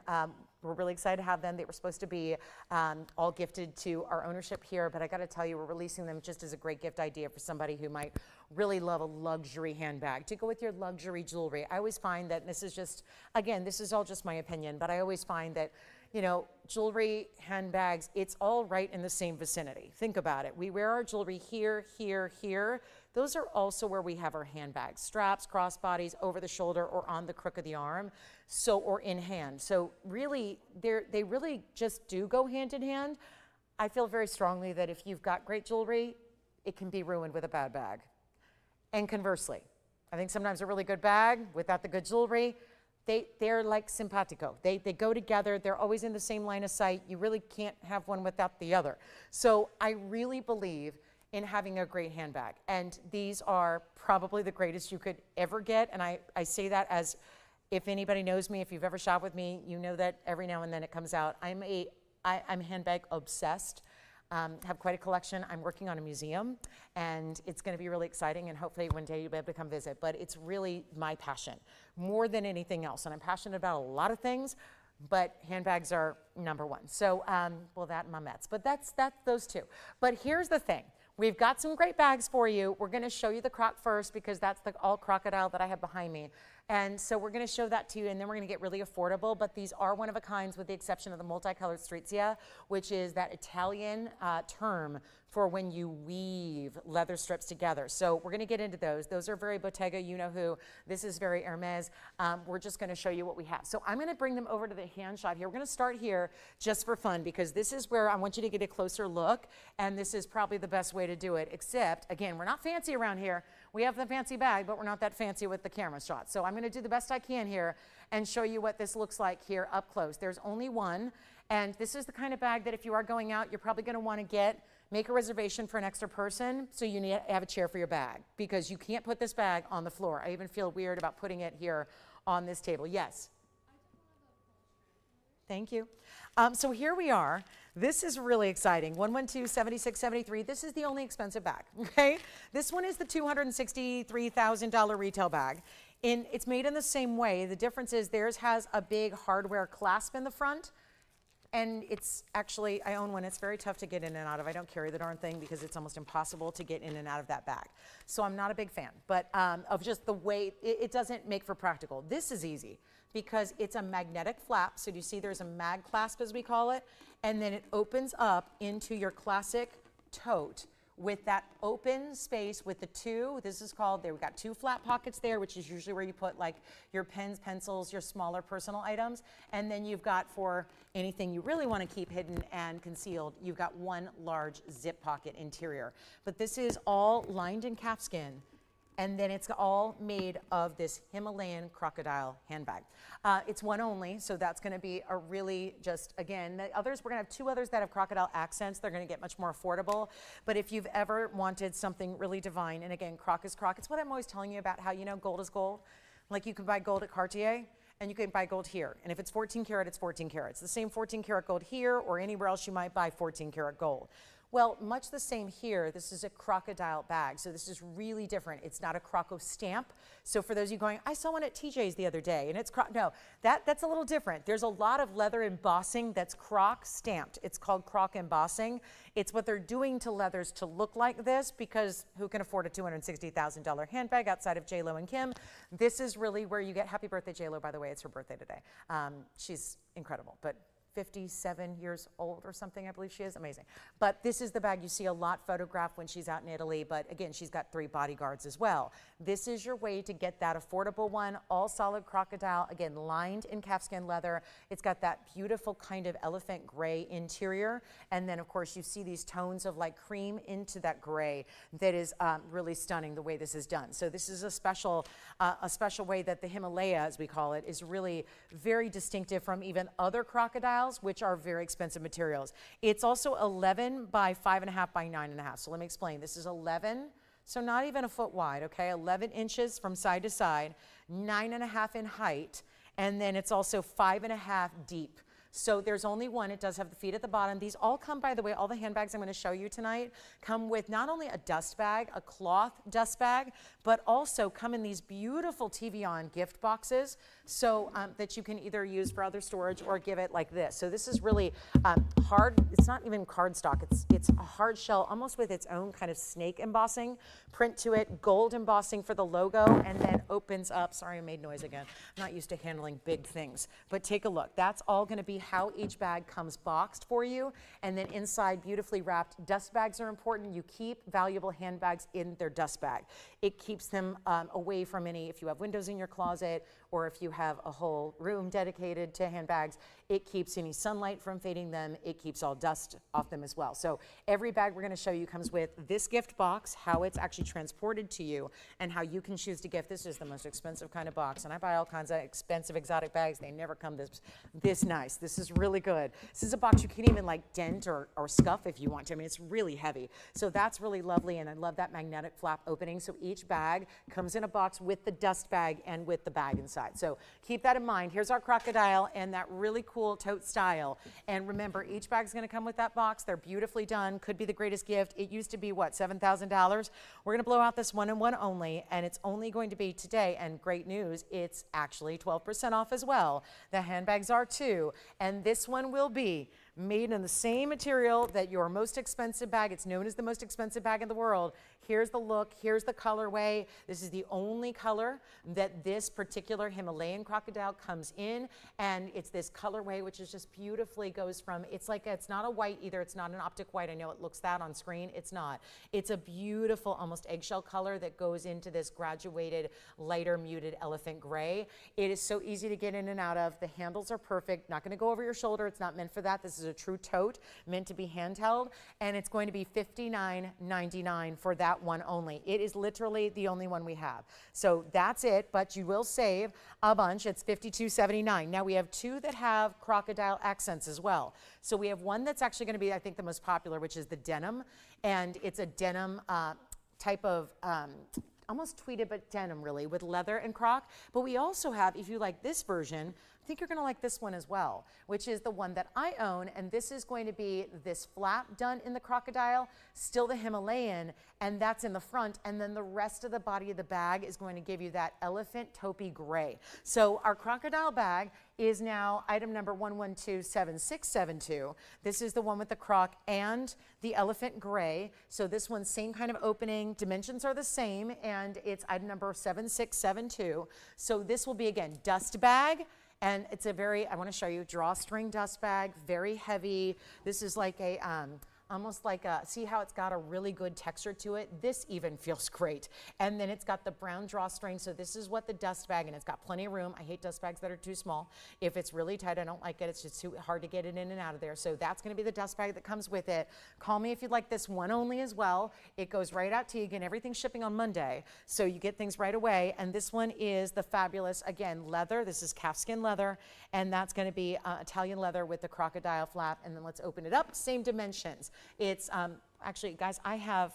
we're really excited to have them. They were supposed to be all gifted to our ownership here, but I got to tell you, we're releasing them just as a great gift idea for somebody who might really love a luxury handbag to go with your luxury jewelry. I always find that this is just, again, this is all just my opinion, but I always find that, you know, jewelry, handbags, it's all right in the same vicinity. Think about it. We wear our jewelry here, here, here. Those are also where we have our handbags, straps, crossbodies, over the shoulder, or on the crook of the arm, so, or in hand. So really, they really just do go hand in hand. I feel very strongly that if you've got great jewelry, it can be ruined with a bad bag. And conversely, I think sometimes a really good bag without the good jewelry, they're like simpatico. They go together. They're always in the same line of sight. You really can't have one without the other. So I really believe in having a great handbag. And these are probably the greatest you could ever get. And I say that as, if anybody knows me, if you've ever shopped with me, you know that every now and then it comes out. I'm handbag obsessed. Have quite a collection. I'm working on a museum, and it's going to be really exciting, and hopefully one day you'll be able to come visit. But it's really my passion more than anything else. And I'm passionate about a lot of things, but handbags are number one. So, well, that and my Mets, but that's those two. But here's the thing. We've got some great bags for you. We're going to show you the croc first because that's the all crocodile that I have behind me. And so we're going to show that to you, and then we're going to get really affordable. But these are one of a kinds with the exception of the multicolored strizia, which is that Italian term for when you weave leather strips together. So we're going to get into those. Those are very Bottega, you know who. This is very Hermes. We're just going to show you what we have. So I'm going to bring them over to the hand shot here. We're going to start here just for fun because this is where I want you to get a closer look, and this is probably the best way to do it, except, again, we're not fancy around here. We have the fancy bag, but we're not that fancy with the camera shot. So I'm going to do the best I can here and show you what this looks like here up close. There's only one, and this is the kind of bag that if you are going out, you're probably going to want to make a reservation for an extra person, so you need to have a chair for your bag because you can't put this bag on the floor. I even feel weird about putting it here on this table. Yes? Thank you. So here we are. This is really exciting. 112-7673. This is the only expensive bag, okay? This one is the $263,000 retail bag. It's made in the same way. The difference is theirs has a big hardware clasp in the front. And it's actually, I own one. It's very tough to get in and out of. I don't carry the darn thing because it's almost impossible to get in and out of that bag. So I'm not a big fan, but of just the way, it doesn't make for practical. This is easy because it's a magnetic flap. So do you see there's a mag clasp, as we call it? And then it opens up into your classic tote with that open space with the two, this is called, we've got two flat pockets there, which is usually where you put like your pens, pencils, your smaller personal items. And then you've got for anything you really want to keep hidden and concealed, you've got one large zip pocket interior. But this is all lined in calfskin. And then it's all made of this Himalayan crocodile handbag. It's one only, so that's going to be a really just, again, the others, we're going to have two others that have crocodile accents. They're going to get much more affordable. But if you've ever wanted something really divine, and again, croc is croc, it's what I'm always telling you about how, you know, gold is gold. Like you can buy gold at Cartier, and you can buy gold here. And if it's 14 karat, it's 14 karat. It's the same 14 karat gold here or anywhere else you might buy 14 karat gold. Well, much the same here. This is a crocodile bag, so this is really different. It's not a croco stamp. So for those of you going, I saw one at TJ's the other day, and it's no, that's a little different. There's a lot of leather embossing that's croc stamped. It's called croc embossing. It's what they're doing to leathers to look like this because who can afford a $260,000 handbag outside of J-Lo and Kim? This is really where you get, happy birthday J-Lo, by the way, it's her birthday today. She's incredible, but 57 years old or something, I believe she is. Amazing. But this is the bag you see a lot photographed when she's out in Italy. But again, she's got 3 bodyguards as well. This is your way to get that affordable one, all solid crocodile, again, lined in calfskin leather. It's got that beautiful kind of elephant gray interior. And then, of course, you see these tones of like cream into that gray that is really stunning the way this is done. So this is a special way that the Himalaya, as we call it, is really very distinctive from even other crocodiles, which are very expensive materials. It's also 11 by 5.5 by 9.5. So let me explain. This is 11, so not even a foot wide, okay? 11 inches from side to side, 9.5 in height, and then it's also 5.5 deep. So there's only one. It does have the feet at the bottom. These all come, by the way, all the handbags I'm going to show you tonight come with not only a dust bag, a cloth dust bag, but also come in these beautiful TVON gift boxes so that you can either use for other storage or give it like this. So this is really hard. It's not even cardstock. It's a hard shell, almost with its own kind of snake embossing print to it, gold embossing for the logo, and then opens up. Sorry, I made noise again. I'm not used to handling big things, but take a look. That's all going to be how each bag comes boxed for you, and then inside beautifully wrapped. Dust bags are important. You keep valuable handbags in their dust bag. It keeps them away from any, if you have windows in your closet or if you have a whole room dedicated to handbags, it keeps any sunlight from fading them. It keeps all dust off them as well. So every bag we're going to show you comes with this gift box, how it's actually transported to you, and how you can choose to gift. This is the most expensive kind of box, and I buy all kinds of expensive exotic bags. They never come this nice. This is really good. This is a box you can even like dent or scuff if you want to. I mean, it's really heavy. So that's really lovely, and I love that magnetic flap opening. So each bag comes in a box with the dust bag and with the bag inside. So keep that in mind. Here's our crocodile and that really cool tote style. And remember, each bag's going to come with that box. They're beautifully done. Could be the greatest gift. It used to be, what, $7,000? We're going to blow out this one and one only, and it's only going to be today. And great news, it's actually 12% off as well. The handbags are too. And this one will be made in the same material that your most expensive bag. It's known as the most expensive bag in the world. Here's the look, here's the colorway. This is the only color that this particular Himalayan crocodile comes in, and it's this colorway which is just beautifully goes from, it's like, it's not a white either, it's not an optic white. I know it looks that on screen, it's not. It's a beautiful, almost eggshell color that goes into this graduated, lighter muted elephant gray. It is so easy to get in and out of. The handles are perfect, not gonna go over your shoulder, it's not meant for that. This is a true tote, meant to be handheld, and it's going to be $59.99 for that one only. It is literally the only one we have. So that's it, but you will save a bunch. It's $52.79. Now we have two that have crocodile accents as well. So we have one that's actually going to be, I think, the most popular, which is the denim, and it's a denim type of almost tweeted, but denim really, with leather and croc. But we also have, if you like this version, I think you're going to like this one as well, which is the one that I own, and this is going to be this flap done in the crocodile, still the Himalayan, and that's in the front, and then the rest of the body of the bag is going to give you that elephant taupey gray. So our crocodile bag is now item number 1127672. This is the one with the croc and the elephant gray. So this one's same kind of opening, dimensions are the same, and it's item number 7672. So this will be, again, dust bag. And it's a very, I want to show you, drawstring dust bag, very heavy. This is like a, almost like a, see how it's got a really good texture to it? This even feels great. And then it's got the brown drawstring, so this is what the dust bag, and it's got plenty of room. I hate dust bags that are too small. If it's really tight, I don't like it. It's just too hard to get it in and out of there. So that's gonna be the dust bag that comes with it. Call me if you'd like this one only as well. It goes right out to you. Again, everything's shipping on Monday, so you get things right away. And this one is the fabulous, again, leather. This is calfskin leather, and that's gonna be Italian leather with the crocodile flap. And then let's open it up, same dimensions. It's actually, guys, I have,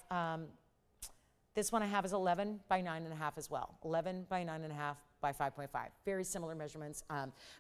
this one I have is 11 by 9.5 as well. 11 by 9.5 by 5.5. Very similar measurements.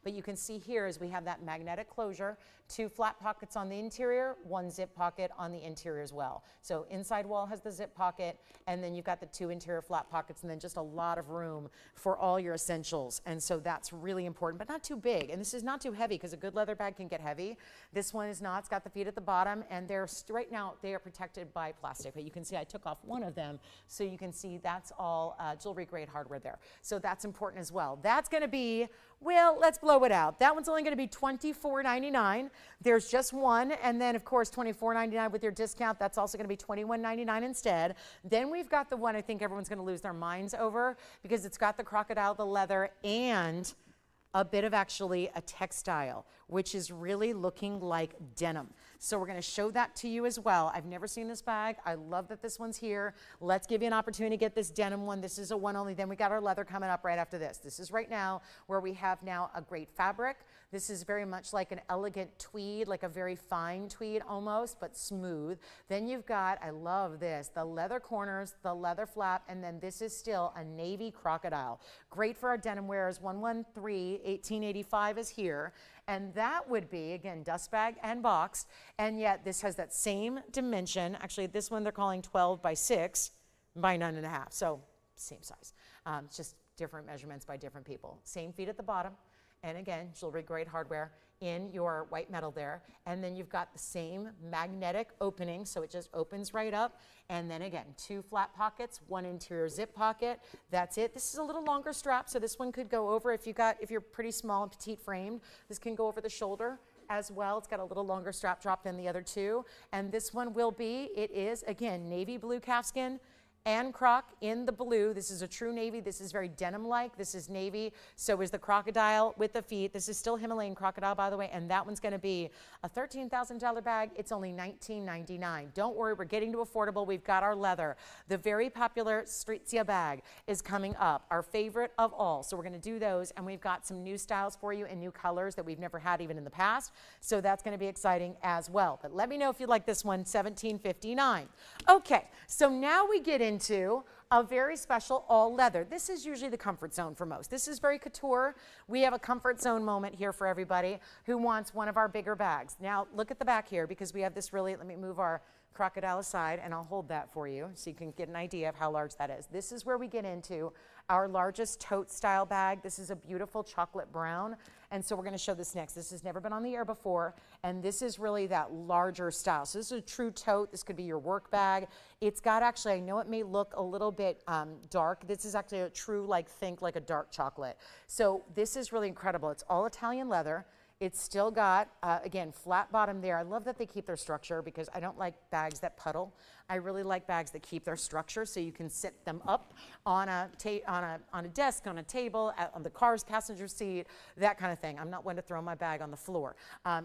But you can see here is we have that magnetic closure, 2 flat pockets on the interior, 1 zip pocket on the interior as well. So inside wall has the zip pocket, and then you've got the 2 interior flat pockets, and then just a lot of room for all your essentials. And so that's really important, but not too big. And this is not too heavy, because a good leather bag can get heavy. This one is not. It's got the feet at the bottom, and they're right now they are protected by plastic. But you can see I took off one of them, so you can see that's all jewelry grade hardware there. So that's important as well. That's going to be, well, let's blow it out. That one's only going to be $24.99. There's just one, and then of course $24.99 with your discount. That's also going to be $21.99 instead. Then we've got the one I think everyone's going to lose their minds over, because it's got the crocodile, the leather, and a bit of actually a textile, which is really looking like denim. So we're gonna show that to you as well. I've never seen this bag. I love that this one's here. Let's give you an opportunity to get this denim one. This is a one only. Then we got our leather coming up right after this. This is right now where we have now a great fabric. This is very much like an elegant tweed, like a very fine tweed almost, but smooth. Then you've got, I love this, the leather corners, the leather flap, and then this is still a navy crocodile. Great for our denim wearers. 113-1885 is here. And that would be, again, dust bag and boxed, and yet this has that same dimension. Actually, this one they're calling 12 by 6 by 9.5, so same size. It's just different measurements by different people. Same feet at the bottom, and again, jewelry grade hardware in your white metal there. And then you've got the same magnetic opening, so it just opens right up. And then again, 2 flat pockets, 1 interior zip pocket. That's it. This is a little longer strap, so this one could go over if you're pretty small and petite framed. This can go over the shoulder as well. It's got a little longer strap drop than the other two. And this one will be, it is again, navy blue calfskin and croc in the blue. This is a true navy. This is very denim-like. This is navy. So is the crocodile with the feet. This is still Himalayan crocodile, by the way, and that one's going to be a $13,000 bag. It's only $19.99. Don't worry, we're getting to affordable. We've got our leather. The very popular Strizia bag is coming up, our favorite of all. So we're going to do those, and we've got some new styles for you and new colors that we've never had even in the past. So that's going to be exciting as well. But let me know if you like this one, $17.59. Okay, so now we get into a very special all leather. This is usually the comfort zone for most. This is very couture. We have a comfort zone moment here for everybody who wants one of our bigger bags. Now look at the back here, because we have this really, let me move our crocodile aside and I'll hold that for you so you can get an idea of how large that is. This is where we get into our largest tote style bag. This is a beautiful chocolate brown. And so we're going to show this next. This has never been on the air before, and this is really that larger style. So this is a true tote. This could be your work bag. It's got actually, I know it may look a little bit dark. This is actually a true, think like a dark chocolate. So this is really incredible. It's all Italian leather. It's still got, again, flat bottom there. I love that they keep their structure, because I don't like bags that puddle. I really like bags that keep their structure, so you can sit them up on a desk, on a table, on the car's passenger seat, that kind of thing. I'm not one to throw my bag on the floor.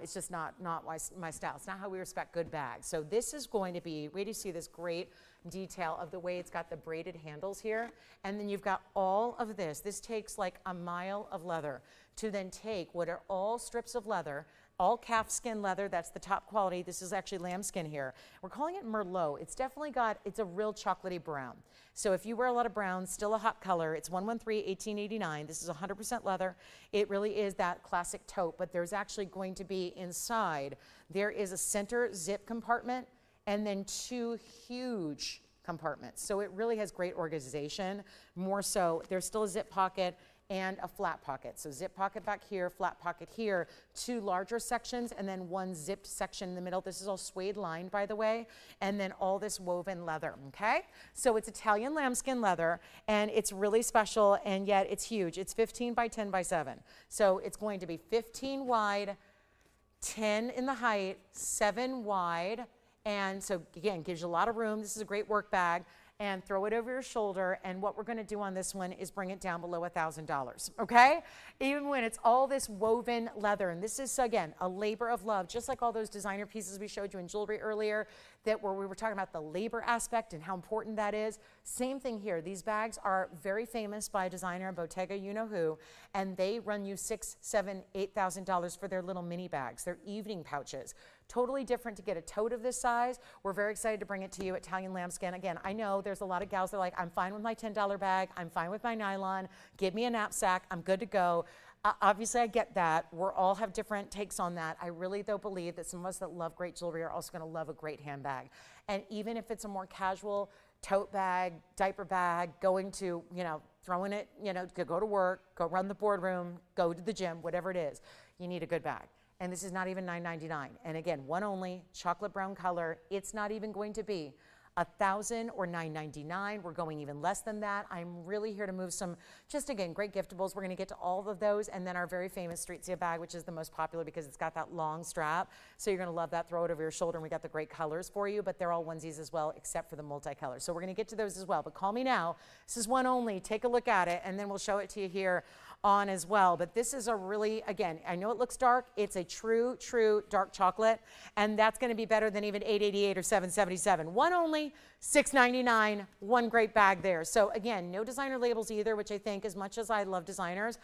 It's just not my style. It's not how we respect good bags. So this is going to be, wait till you see this great detail of the way it's got the braided handles here. And then you've got all of this. This takes like a mile of leather to then take what are all strips of leather, all calf skin leather. That's the top quality. This is actually lamb skin here. We're calling it Merlot. It's definitely got, it's a real chocolatey brown. So if you wear a lot of browns, still a hot color, it's 113-1889. This is 100% leather. It really is that classic tote, but there's actually going to be inside, there is a center zip compartment and then two huge compartments. So it really has great organization. More so, there's still a zip pocket and a flat pocket. So zip pocket back here, flat pocket here, two larger sections, and then one zipped section in the middle. This is all suede lined, by the way, and then all this woven leather, okay? So it's Italian lambskin leather, and it's really special, and yet it's huge. It's 15 by 10 by 7. So it's going to be 15 wide, 10 in the height, 7 wide, and so again, gives you a lot of room. This is a great work bag. And throw it over your shoulder, and what we're going to do on this one is bring it down below $1,000, okay? Even when it's all this woven leather, and this is, again, a labor of love, just like all those designer pieces we showed you in jewelry earlier, that where we were talking about the labor aspect and how important that is. Same thing here. These bags are very famous by a designer, Bottega you know who, and they run you $6,000, $7,000, $8,000 for their little mini bags, their evening pouches. Totally different to get a tote of this size. We're very excited to bring it to you, Italian lambskin. Again, I know there's a lot of gals that are like, I'm fine with my $10 bag. I'm fine with my nylon. Give me a knapsack. I'm good to go. Obviously, I get that. We all have different takes on that. I really, though, believe that some of us that love great jewelry are also going to love a great handbag. And even if it's a more casual tote bag, diaper bag, going to, throwing it, to go to work, go run the boardroom, go to the gym, whatever it is, you need a good bag. And this is not even $9.99. And again, one only, chocolate brown color. It's not even going to be $1,000 or $9.99. We're going even less than that. I'm really here to move some, just again, great giftables. We're going to get to all of those, and then our very famous Strizia bag, which is the most popular because it's got that long strap. So you're going to love that. Throw it over your shoulder, and we got the great colors for you, but they're all onesies as well, except for the multicolor. So we're going to get to those as well. But call me now. This is one only. Take a look at it, and then we'll show it to you here on as well. But this is a really, again, I know it looks dark. It's a true dark chocolate, and that's going to be better than even $888 or $777. One only, $699, one great bag there. So again, no designer labels either, which I think, as much as I love designers,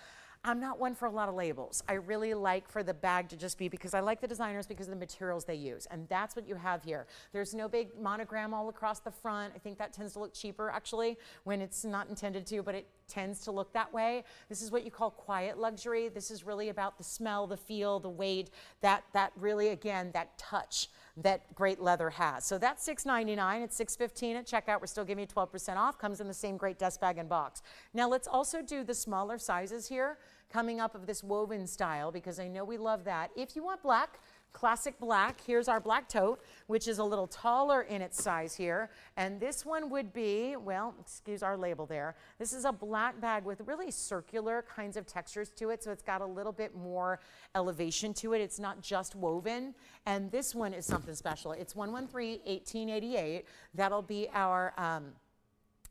I'm not one for a lot of labels. I really like for the bag to just be, because I like the designers because of the materials they use, and that's what you have here. There's no big monogram all across the front. I think that tends to look cheaper, actually, when it's not intended to, but it tends to look that way. This is what you call quiet luxury. This is really about the smell, the feel, the weight, that really, again, that touch that great leather has. So that's $699. It's $615 at checkout. We're still giving you 12% off. Comes in the same great dust bag and box. Now let's also do the smaller sizes here, coming up of this woven style, because I know we love that. If you want black, classic black, here's our black tote, which is a little taller in its size here. And this one would be, well, excuse our label there. This is a black bag with really circular kinds of textures to it. So it's got a little bit more elevation to it. It's not just woven. And this one is something special. It's 113-1888. That'll be our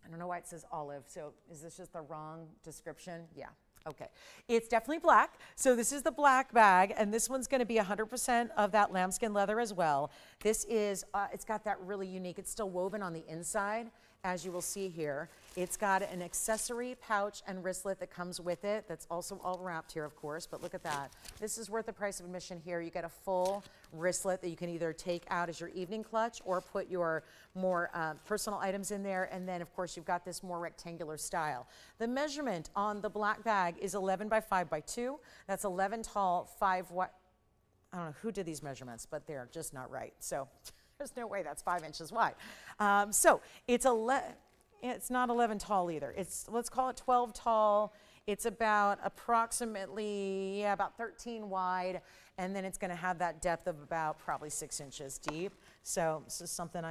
I don't know why it says olive. So is this just the wrong description? Yeah. Okay. It's definitely black. So this is the black bag, and this one's going to be 100% of that lambskin leather as well. This is, it's got that really unique, it's still woven on the inside, as you will see here. It's got an accessory pouch and wristlet that comes with it. That's also all wrapped here, of course, but look at that. This is worth the price of admission here. You get a full wristlet that you can either take out as your evening clutch or put your more personal items in there. And then, of course, you've got this more rectangular style. The measurement on the black bag is 11 by 5 by 2. That's 11 tall, 5 wide. I don't know who did these measurements, but they're just not right. So there's no way that's 5 inches wide. So it's not 11 tall either. It's, let's call it 12 tall. It's about approximately, about 13 wide, and then it's going to have that depth of about probably 6 inches deep. So this is something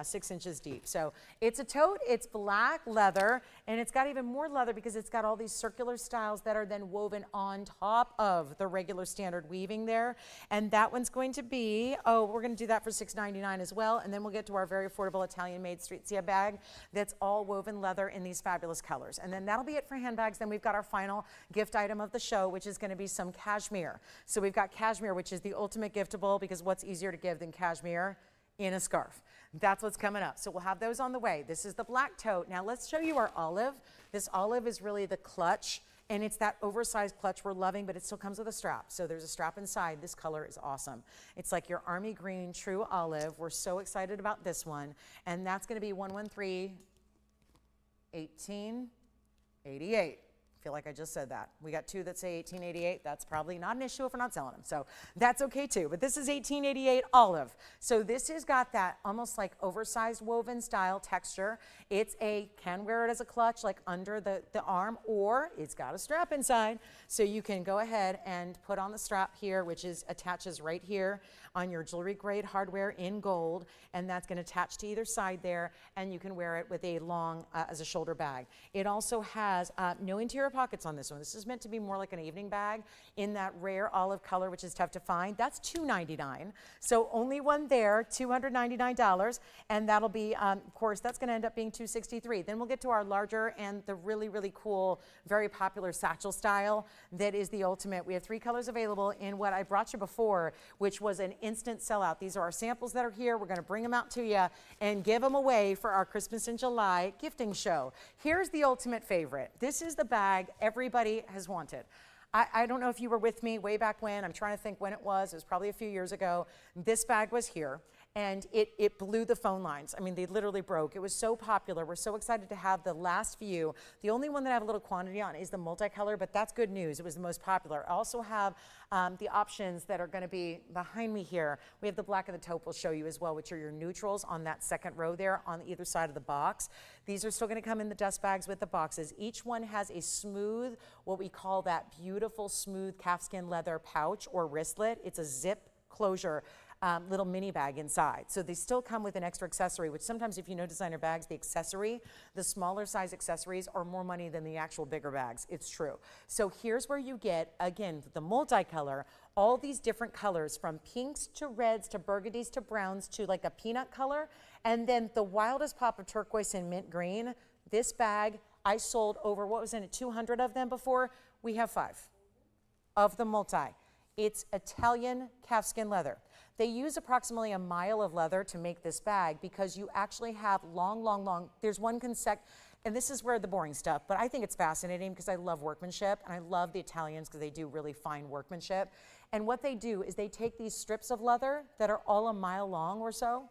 6 inches deep. So it's a tote, it's black leather, and it's got even more leather because it's got all these circular styles that are then woven on top of the regular standard weaving there. And that one's going to be, we're going to do that for $6.99 as well. And then we'll get to our very affordable Italian-made street sia bag that's all woven leather in these fabulous colors. And then that'll be it for handbags. Then we've got our final gift item of the show, which is going to be some cashmere. So we've got cashmere, which is the ultimate giftable, because what's easier to give than cashmere? In a scarf. That's what's coming up. So we'll have those on the way. This is the black tote. Now let's show you our olive. This olive is really the clutch, and it's that oversized clutch we're loving, but it still comes with a strap. So there's a strap inside. This color is awesome. It's like your army green true olive. We're so excited about this one. And that's going to be 113-1888. I feel like I just said that. We got two that say 1888. That's probably not an issue if we're not selling them. So that's okay too. But this is 1888 olive. So this has got that almost like oversized woven style texture. Can wear it as a clutch like under the arm, or it's got a strap inside. So you can go ahead and put on the strap here, which attaches right here on your jewelry grade hardware in gold. And that's going to attach to either side there. And you can wear it with a long, as a shoulder bag. It also has no interior pockets on this one. This is meant to be more like an evening bag in that rare olive color, which is tough to find. That's $299. So only one there, $299. And that'll be, of course, that's going to end up being $263. Then we'll get to our larger and the really, really cool, very popular satchel style that is the ultimate. We have 3 colors available in what I brought you before, which was an instant sellout. These are our samples that are here. We're going to bring them out to you and give them away for our Christmas in July gifting show. Here's the ultimate favorite. This is the bag everybody has wanted. I don't know if you were with me way back when. I'm trying to think when it was. It was probably a few years ago. This bag was here, and it blew the phone lines. I mean, they literally broke. It was so popular. We're so excited to have the last few. The only one that I have a little quantity on is the multicolor, but that's good news. It was the most popular. I also have the options that are going to be behind me here. We have the black and the taupe we'll show you as well, which are your neutrals on that second row there on either side of the box. These are still going to come in the dust bags with the boxes. Each one has a smooth, what we call that beautiful smooth calfskin leather pouch or wristlet. It's a zip closure little mini bag inside. So they still come with an extra accessory, which sometimes if you know designer bags, the smaller size accessories are more money than the actual bigger bags. It's true. So here's where you get, again, the multicolor, all these different colors from pinks to reds to burgundies to browns to like a peanut color. And then the wildest pop of turquoise and mint green. This bag, I sold over, what was in it, 200 of them before? We have 5 of the multi. It's Italian calfskin leather. They use approximately a mile of leather to make this bag because you actually have long, there's one and this is where the boring stuff, but I think it's fascinating because I love workmanship and I love the Italians because they do really fine workmanship. And what they do is they take these strips of leather that are all a mile long or so,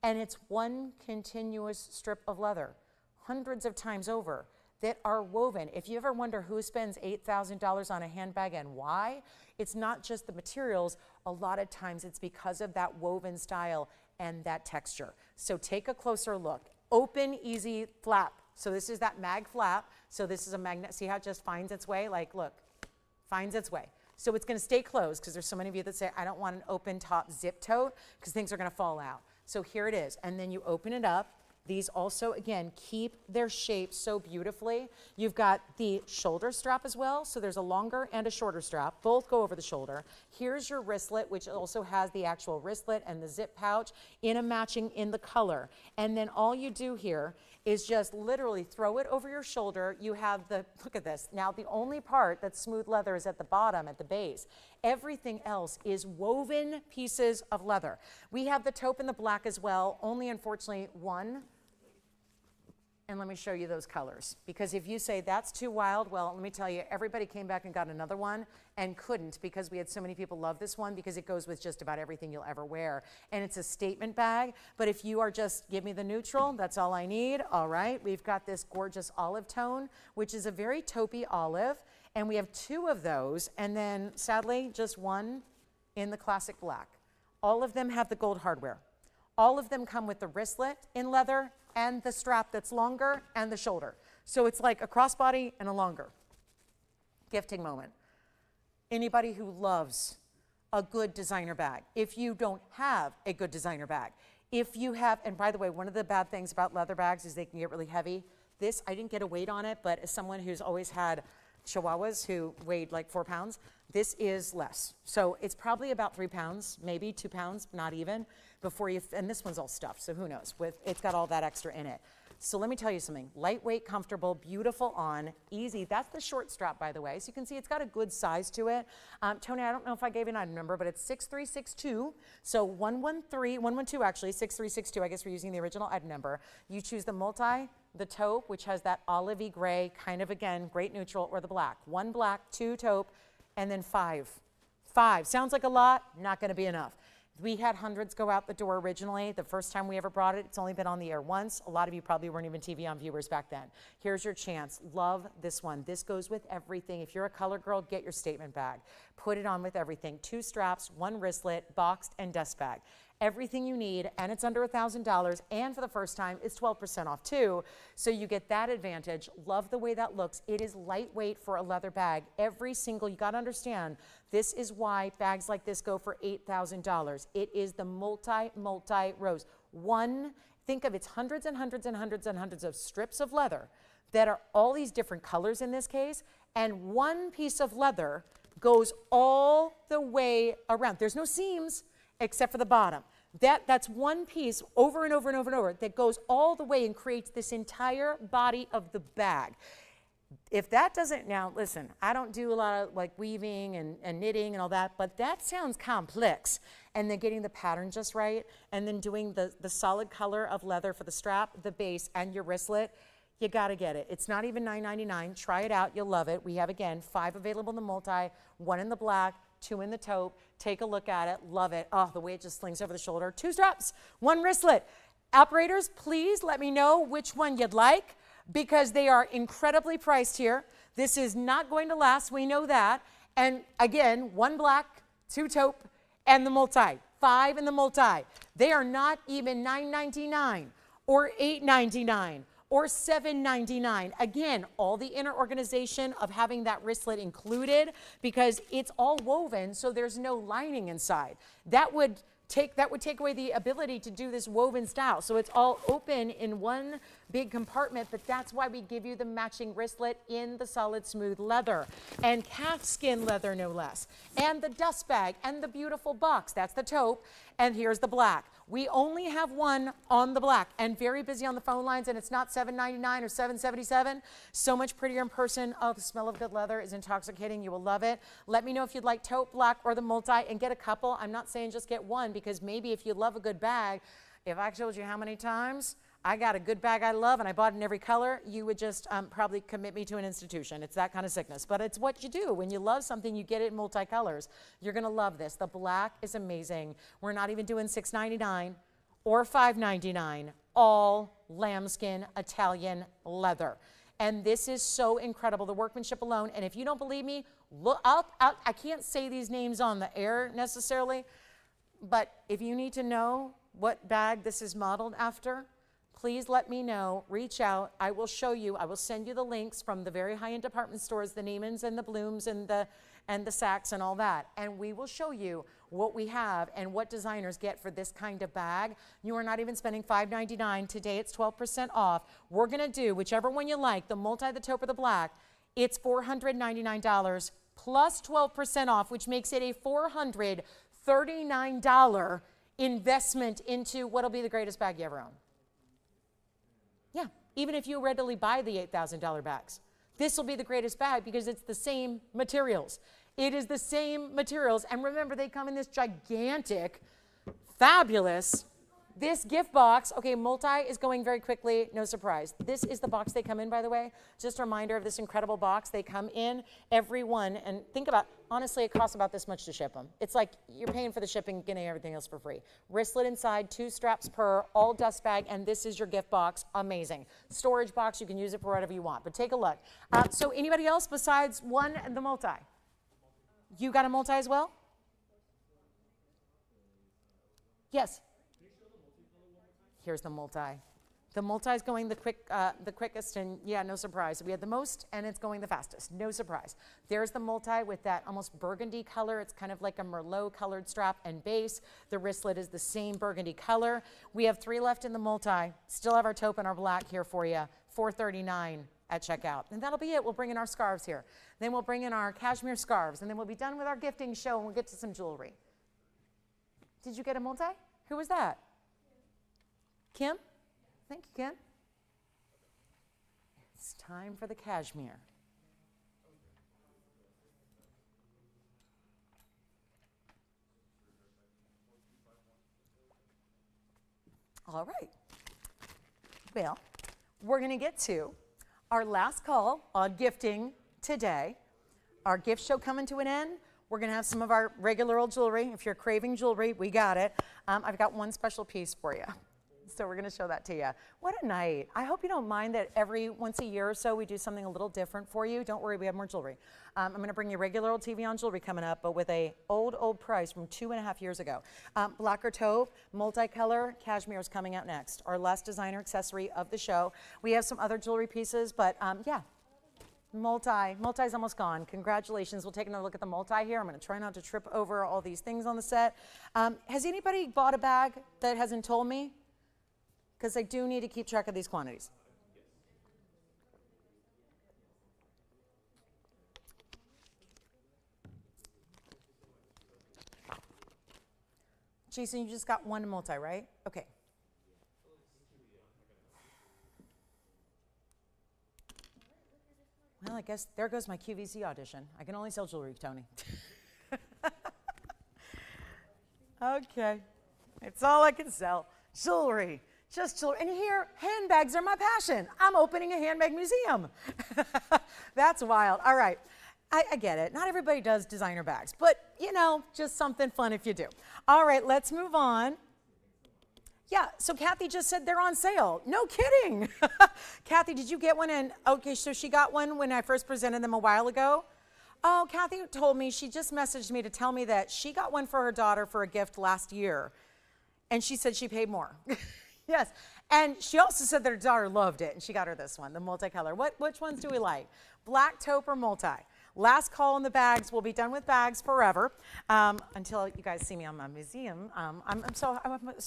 and it's one continuous strip of leather, hundreds of times over, that are woven. If you ever wonder who spends $8,000 on a handbag and why, it's not just the materials. A lot of times it's because of that woven style and that texture. So take a closer look. Open, easy flap. So this is that mag flap. So this is a magnet. See how it just finds its way? Like, look, finds its way. So it's going to stay closed because there's so many of you that say, I don't want an open top zip tote because things are going to fall out. So here it is. And then you open it up These also, again, keep their shape so beautifully. You've got the shoulder strap as well, so there's a longer and a shorter strap. Both go over the shoulder. Here's your wristlet, which also has the actual wristlet and the zip pouch in a matching in the color. And then all you do here is just literally throw it over your shoulder. You have the, look at this. Now the only part that's smooth leather is at the bottom, at the base. Everything else is woven pieces of leather. We have the taupe in the black as well, only unfortunately one. And let me show you those colors. Because if you say that's too wild, well, let me tell you, everybody came back and got another one and couldn't because we had so many people love this one because it goes with just about everything you'll ever wear. And it's a statement bag. But if you are just, give me the neutral, that's all I need. All right, we've got this gorgeous olive tone, which is a very taupey olive. And we have two of those. And then sadly, just one in the classic black. All of them have the gold hardware. All of them come with the wristlet in leather and the strap that's longer and the shoulder. So it's like a crossbody and a longer. Gifting moment. Anybody who loves a good designer bag, if you don't have a good designer bag, if you have, and by the way, one of the bad things about leather bags is they can get really heavy. This, I didn't get a weight on it, but as someone who's always had Chihuahuas who weighed like 4 pounds, this is less. So it's probably about 3 pounds, maybe 2 pounds, not even, before you, and this one's all stuffed, so who knows, it's got all that extra in it. So let me tell you something, lightweight, comfortable, beautiful on, easy. That's the short strap, by the way. So you can see it's got a good size to it. Tony, I don't know if I gave you an item number, but it's 6362. So 112 actually, 6362, I guess we're using the original item number. You choose the multi, the taupe, which has that olivey gray, kind of again, great neutral, or the black. 1 black, 2 taupe, and then 5. 5, sounds like a lot, not gonna be enough. We had hundreds go out the door originally. The first time we ever brought it, it's only been on the air once. A lot of you probably weren't even TVON viewers back then. Here's your chance. Love this one. This goes with everything. If you're a color girl, get your statement bag. Put it on with everything. 2 straps, 1 wristlet, boxed and dust bag. Everything you need, and it's under $1,000, and for the first time, it's 12% off too, so you get that advantage. Love the way that looks. It is lightweight for a leather bag. Every single, you gotta understand, this is why bags like this go for $8,000. It is the multi-rows. One, think of it's hundreds and hundreds and hundreds and hundreds of strips of leather that are all these different colors in this case, and one piece of leather goes all the way around. There's no seams except for the bottom. That's one piece over and over and over and over that goes all the way and creates this entire body of the bag. If that doesn't, now listen, I don't do a lot of like weaving and knitting and all that, but that sounds complex. And then getting the pattern just right, and then doing the solid color of leather for the strap, the base, and your wristlet, you gotta get it. It's not even $9.99. Try it out, you'll love it. We have, again, 5 available in the multi, 1 in the black, 2 in the taupe. Take a look at it, love it. Oh, the way it just slings over the shoulder. 2 straps, 1 wristlet. Operators, please let me know which one you'd like because they are incredibly priced here. This is not going to last, we know that. And again, 1 black, 2 taupe, and the multi. 5 in the multi. They are not even $9.99 or $8.99. Or $7.99. Again, all the inner organization of having that wristlet included because it's all woven, so there's no lining inside. That would take away the ability to do this woven style. So it's all open in one big compartment, but that's why we give you the matching wristlet in the solid smooth leather and calfskin leather no less. And the dust bag and the beautiful box, that's the taupe, and here's the black. We only have 1 on the black and very busy on the phone lines, and it's not $7.99 or $7.77. So much prettier in person. Oh, the smell of good leather is intoxicating. You will love it. Let me know if you'd like taupe, black, or the multi, and get a couple. I'm not saying just get 1 because maybe if you love a good bag, if I told you how many times I got a good bag I love and I bought it in every color, you would just probably commit me to an institution. It's that kind of sickness. But it's what you do. When you love something, you get it in multicolors. You're going to love this. The black is amazing. We're not even doing $6.99 or $5.99. All lambskin Italian leather. And this is so incredible, the workmanship alone. And if you don't believe me, look, I can't say these names on the air necessarily, but if you need to know what bag this is modeled after, please let me know, reach out, I will show you, I will send you the links from the very high-end department stores, the Neiman's and the Blooms and the and the sacks and all that. And we will show you what we have and what designers get for this kind of bag. You are not even spending $5.99. Today it's 12% off. We're gonna do whichever one you like, the multi, the taupe, or the black. It's $499 plus 12% off, which makes it a $439 investment into what'll be the greatest bag you ever own. Yeah, even if you readily buy the $8,000 bags, this will be the greatest bag because it's the same materials. It is the same materials. And remember, they come in this gigantic, fabulous, this gift box. Okay, multi is going very quickly, no surprise. This is the box they come in, by the way. Just a reminder of this incredible box. They come in, every one, and think about, honestly, it costs about this much to ship them. It's like you're paying for the shipping, getting everything else for free. Wristlet inside, 2 straps per, all dust bag, and this is your gift box. Amazing. Storage box, you can use it for whatever you want, but take a look. So anybody else besides one and the multi? You got a multi as well? Yes. Here's the multi. The multi is going the quickest, and yeah, no surprise. We had the most, and it's going the fastest. No surprise. There's the multi with that almost burgundy color. It's kind of like a Merlot colored strap and base. The wristlet is the same burgundy color. We have 3 left in the multi. Still have our taupe and our black here for you. $439 at checkout. And that'll be it. We'll bring in our scarves here. Then we'll bring in our cashmere scarves, and then we'll be done with our gifting show, and we'll get to some jewelry. Did you get a multi? Who was that? Kim? Thank you, Kim. It's time for the cashmere. All right. Well, we're going to get to our last call on gifting today. Our gift show coming to an end. We're going to have some of our regular old jewelry. If you're craving jewelry, we got it. I've got one special piece for you. So we're going to show that to you. What a night. I hope you don't mind that every once a year or so we do something a little different for you. Don't worry, we have more jewelry. I'm going to bring you regular old TVON jewelry coming up, but with a old price from 2.5 years ago. Black or taupe, multicolor, cashmere is coming out next. Our last designer accessory of the show. We have some other jewelry pieces, but yeah. Multi's almost gone. Congratulations. We'll take another look at the multi here. I'm going to try not to trip over all these things on the set. Has anybody bought a bag that hasn't told me? Because I do need to keep track of these quantities. Jason, you just got one multi, right? Okay. Well, I guess there goes my QVC audition. I can only sell jewelry, Tony. Okay. It's all I can sell. Jewelry. Just jewelry. And here, handbags are my passion. I'm opening a handbag museum. That's wild. All right. I get it. Not everybody does designer bags, but you know, just something fun if you do. All right, let's move on. Yeah, so Kathy just said they're on sale. No kidding. Kathy, did you get one? And okay, so she got one when I first presented them a while ago. Oh, Kathy told me, she just messaged me to tell me that she got one for her daughter for a gift last year. And she said she paid more. Yes, and she also said that her daughter loved it, and she got her this one, the multicolor. Which ones do we like? Black, taupe, or multi? Last call on the bags. We'll be done with bags forever until you guys see me on my museum. I'm so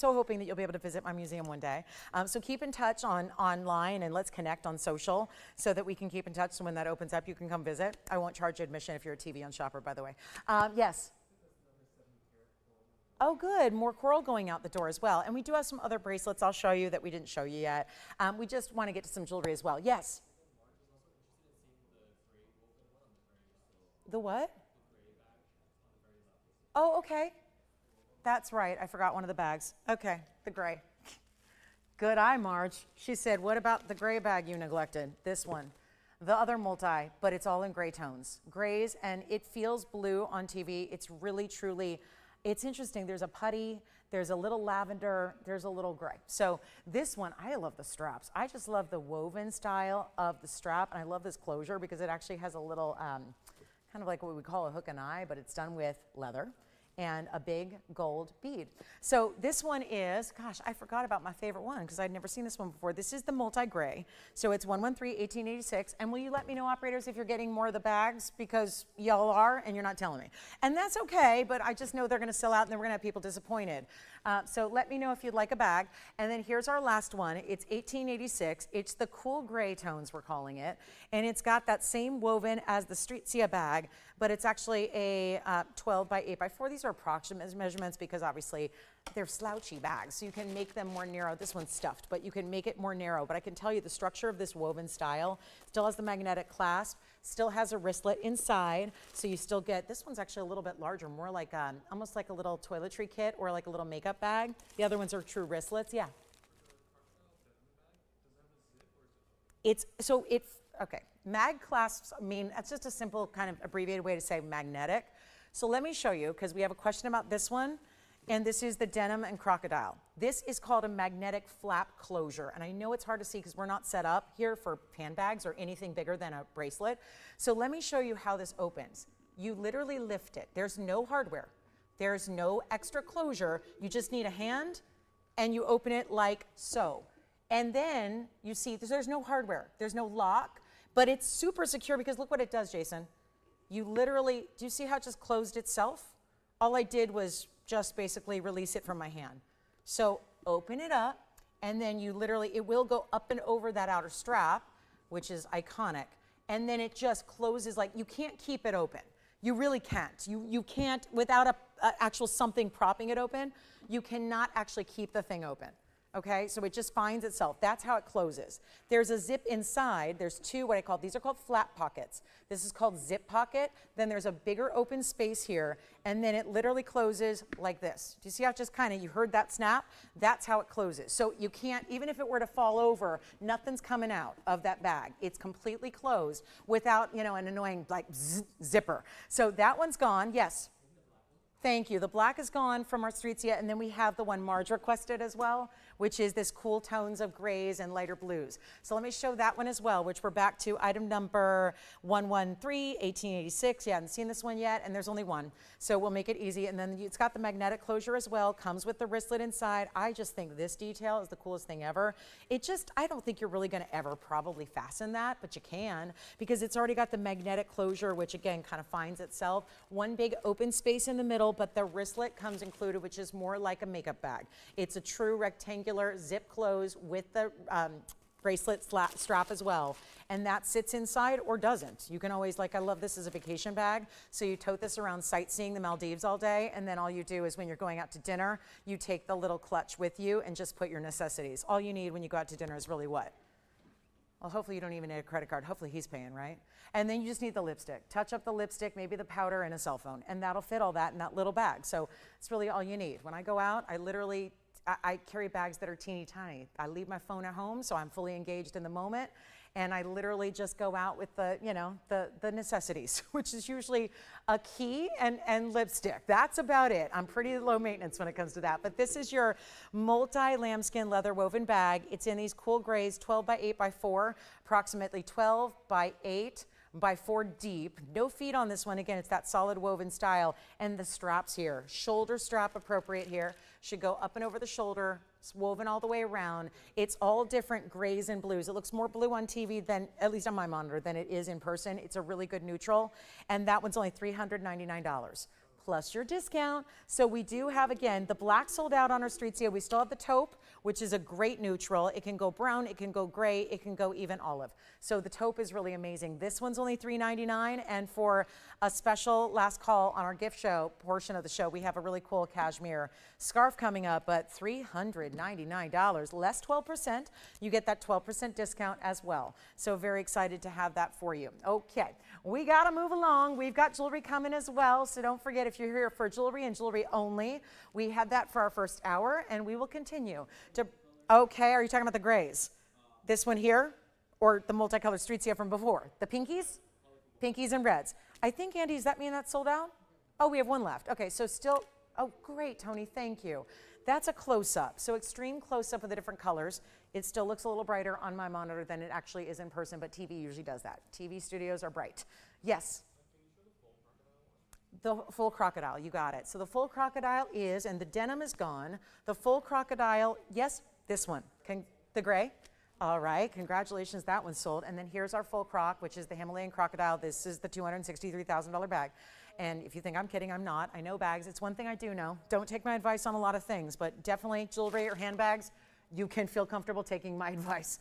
hoping that you'll be able to visit my museum one day. So keep in touch online, and let's connect on social so that we can keep in touch. So when that opens up, you can come visit. I won't charge you admission if you're a TVON shopper, by the way. Yes. Oh, good. More coral going out the door as well. And we do have some other bracelets I'll show you that we didn't show you yet. We just want to get to some jewelry as well. Yes? The what? Oh, okay. That's right. I forgot one of the bags. Okay, the gray. Good eye, Marge. She said, what about the gray bag you neglected? This one. The other multi, but it's all in gray tones. Grays, and it feels blue on TV. It's really, truly... It's interesting. There's a putty, there's a little lavender, there's a little gray. So this one, I love the straps. I just love the woven style of the strap, and I love this closure because it actually has a little, kind of like what we call a hook and eye, but it's done with leather. and a big gold bead. So this one is, gosh, I forgot about my favorite one because I'd never seen this one before. This is the multi-gray. So it's 113-1886. And will you let me know, operators, if you're getting more of the bags, because y'all are and you're not telling me. And that's okay, but I just know they're going to sell out and then we're going to have people disappointed. So let me know if you'd like a bag. And then here's our last one. It's 1886. It's the cool gray tones, we're calling it. And it's got that same woven as the Streetzia bag, but it's actually a 12 by 8 by 4. These are approximate measurements because obviously they're slouchy bags, so you can make them more narrow. This one's stuffed, but you can make it more narrow. But I can tell you the structure of this woven style still has the magnetic clasp, still has a wristlet inside, so you still get, this one's actually a little bit larger, more like almost like a little toiletry kit or like a little makeup bag. The other ones are true wristlets, yeah. Okay, mag clasps mean, that's just a simple kind of abbreviated way to say magnetic. So let me show you, because we have a question about this one, and this is the denim and crocodile. This is called a magnetic flap closure, and I know it's hard to see because we're not set up here for handbags or anything bigger than a bracelet. So let me show you how this opens. You literally lift it. There's no hardware. There's no extra closure. You just need a hand, and you open it like so. And then you see there's no hardware. There's no lock, but it's super secure because look what it does, Jason. You literally, do you see how it just closed itself? All I did was just basically release it from my hand. So open it up, and then you literally, it will go up and over that outer strap, which is iconic, and then it just closes like, you can't keep it open. You really can't. You can't, without a actual something propping it open, you cannot actually keep the thing open. Okay, so it just finds itself. That's how it closes. There's a zip inside. There's two, what I call, these are called flap pockets. This is called zip pocket. Then there's a bigger open space here, and then it literally closes like this. Do you see how it just kind of, you heard that snap? That's how it closes. So you can't, even if it were to fall over, nothing's coming out of that bag. It's completely closed without, you know, an annoying like zipper. So that one's gone, yes. Thank you. The black is gone from our Streetzia, and then we have the one Marge requested as well, which is this cool tones of grays and lighter blues. So let me show that one as well, which we're back to item number 113-1886. You haven't seen this one yet, and there's only one. So we'll make it easy. And then it's got the magnetic closure as well, comes with the wristlet inside. I just think this detail is the coolest thing ever. It just, I don't think you're really going to ever probably fasten that, but you can, because it's already got the magnetic closure, which again kind of finds itself. One big open space in the middle, but the wristlet comes included, which is more like a makeup bag. It's a true rectangular zip close with the bracelet strap as well. And that sits inside or doesn't. You can always, like I love this as a vacation bag. So you tote this around sightseeing the Maldives all day, and then all you do is when you're going out to dinner, you take the little clutch with you and just put your necessities. All you need when you go out to dinner is really what? Well, hopefully you don't even need a credit card. Hopefully he's paying, right? And then you just need the lipstick. Touch up the lipstick, maybe the powder, and a cell phone. And that'll fit all that in that little bag. So it's really all you need. When I go out, I literally, I carry bags that are teeny tiny. I leave my phone at home, so I'm fully engaged in the moment. And I literally just go out with the, you know, the necessities, which is usually a key and lipstick. That's about it. I'm pretty low maintenance when it comes to that. But this is your multi-lambskin leather woven bag. It's in these cool grays, 12 by 8 by 4, approximately 12 by 8 by 4 deep. No feet on this one. Again, it's that solid woven style. And the straps here, shoulder strap appropriate here, should go up and over the shoulder. It's woven all the way around. It's all different grays and blues. It looks more blue on TV than, at least on my monitor, than it is in person. It's a really good neutral. And that one's only $399. Plus your discount. So we do have, again, the black sold out on our Streetzia. We still have the taupe, which is a great neutral. It can go brown, it can go gray, it can go even olive. So the taupe is really amazing. This one's only $399, and for a special last call on our gift show portion of the show, we have a really cool cashmere scarf coming up, but $399, less 12%. You get that 12% discount as well. So very excited to have that for you. Okay, we gotta move along. We've got jewelry coming as well, so don't forget, if you're here for jewelry and jewelry only, we had that for our first hour, and we will continue to. Okay, are you talking about the grays? This one here, or the multicolored Streetzia from before? The pinkies? Pinkies and reds. I think, Andy, does that mean that's sold out? Oh, we have one left. Okay, so still, oh, great, Tony, thank you. That's a close-up, so extreme close-up of the different colors. It still looks a little brighter on my monitor than it actually is in person, but TV usually does that. TV studios are bright. Yes? The full crocodile, you got it. So the full crocodile is, and the denim is gone. The full crocodile, yes, this one, the gray. All right, congratulations, that one's sold. And then here's our full croc, which is the Himalayan crocodile. This is the $263,000 bag. And if you think I'm kidding, I'm not. I know bags. It's one thing I do know. Don't take my advice on a lot of things, but definitely jewelry or handbags, you can feel comfortable taking my advice.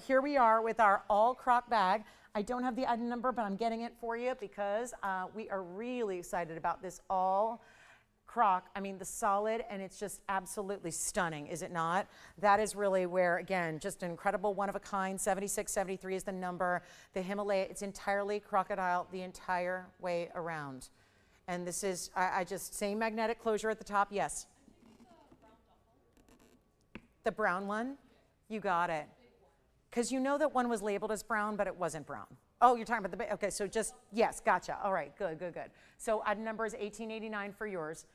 Here we are with our all croc bag. I don't have the item number, but I'm getting it for you because we are really excited about this all croc. I mean, the solid, and it's just absolutely stunning, is it not? That is really where, again, just an incredible one of a kind. 7673 is the number. The Himalaya, it's entirely crocodile the entire way around. And this is, I just, same magnetic closure at the top, yes. The brown one? You got it. Because you know that one was labeled as brown, but it wasn't brown. Oh, you're talking about the, okay, so just, yes, gotcha. All right, good, good, good. So item number is 1889 for yours,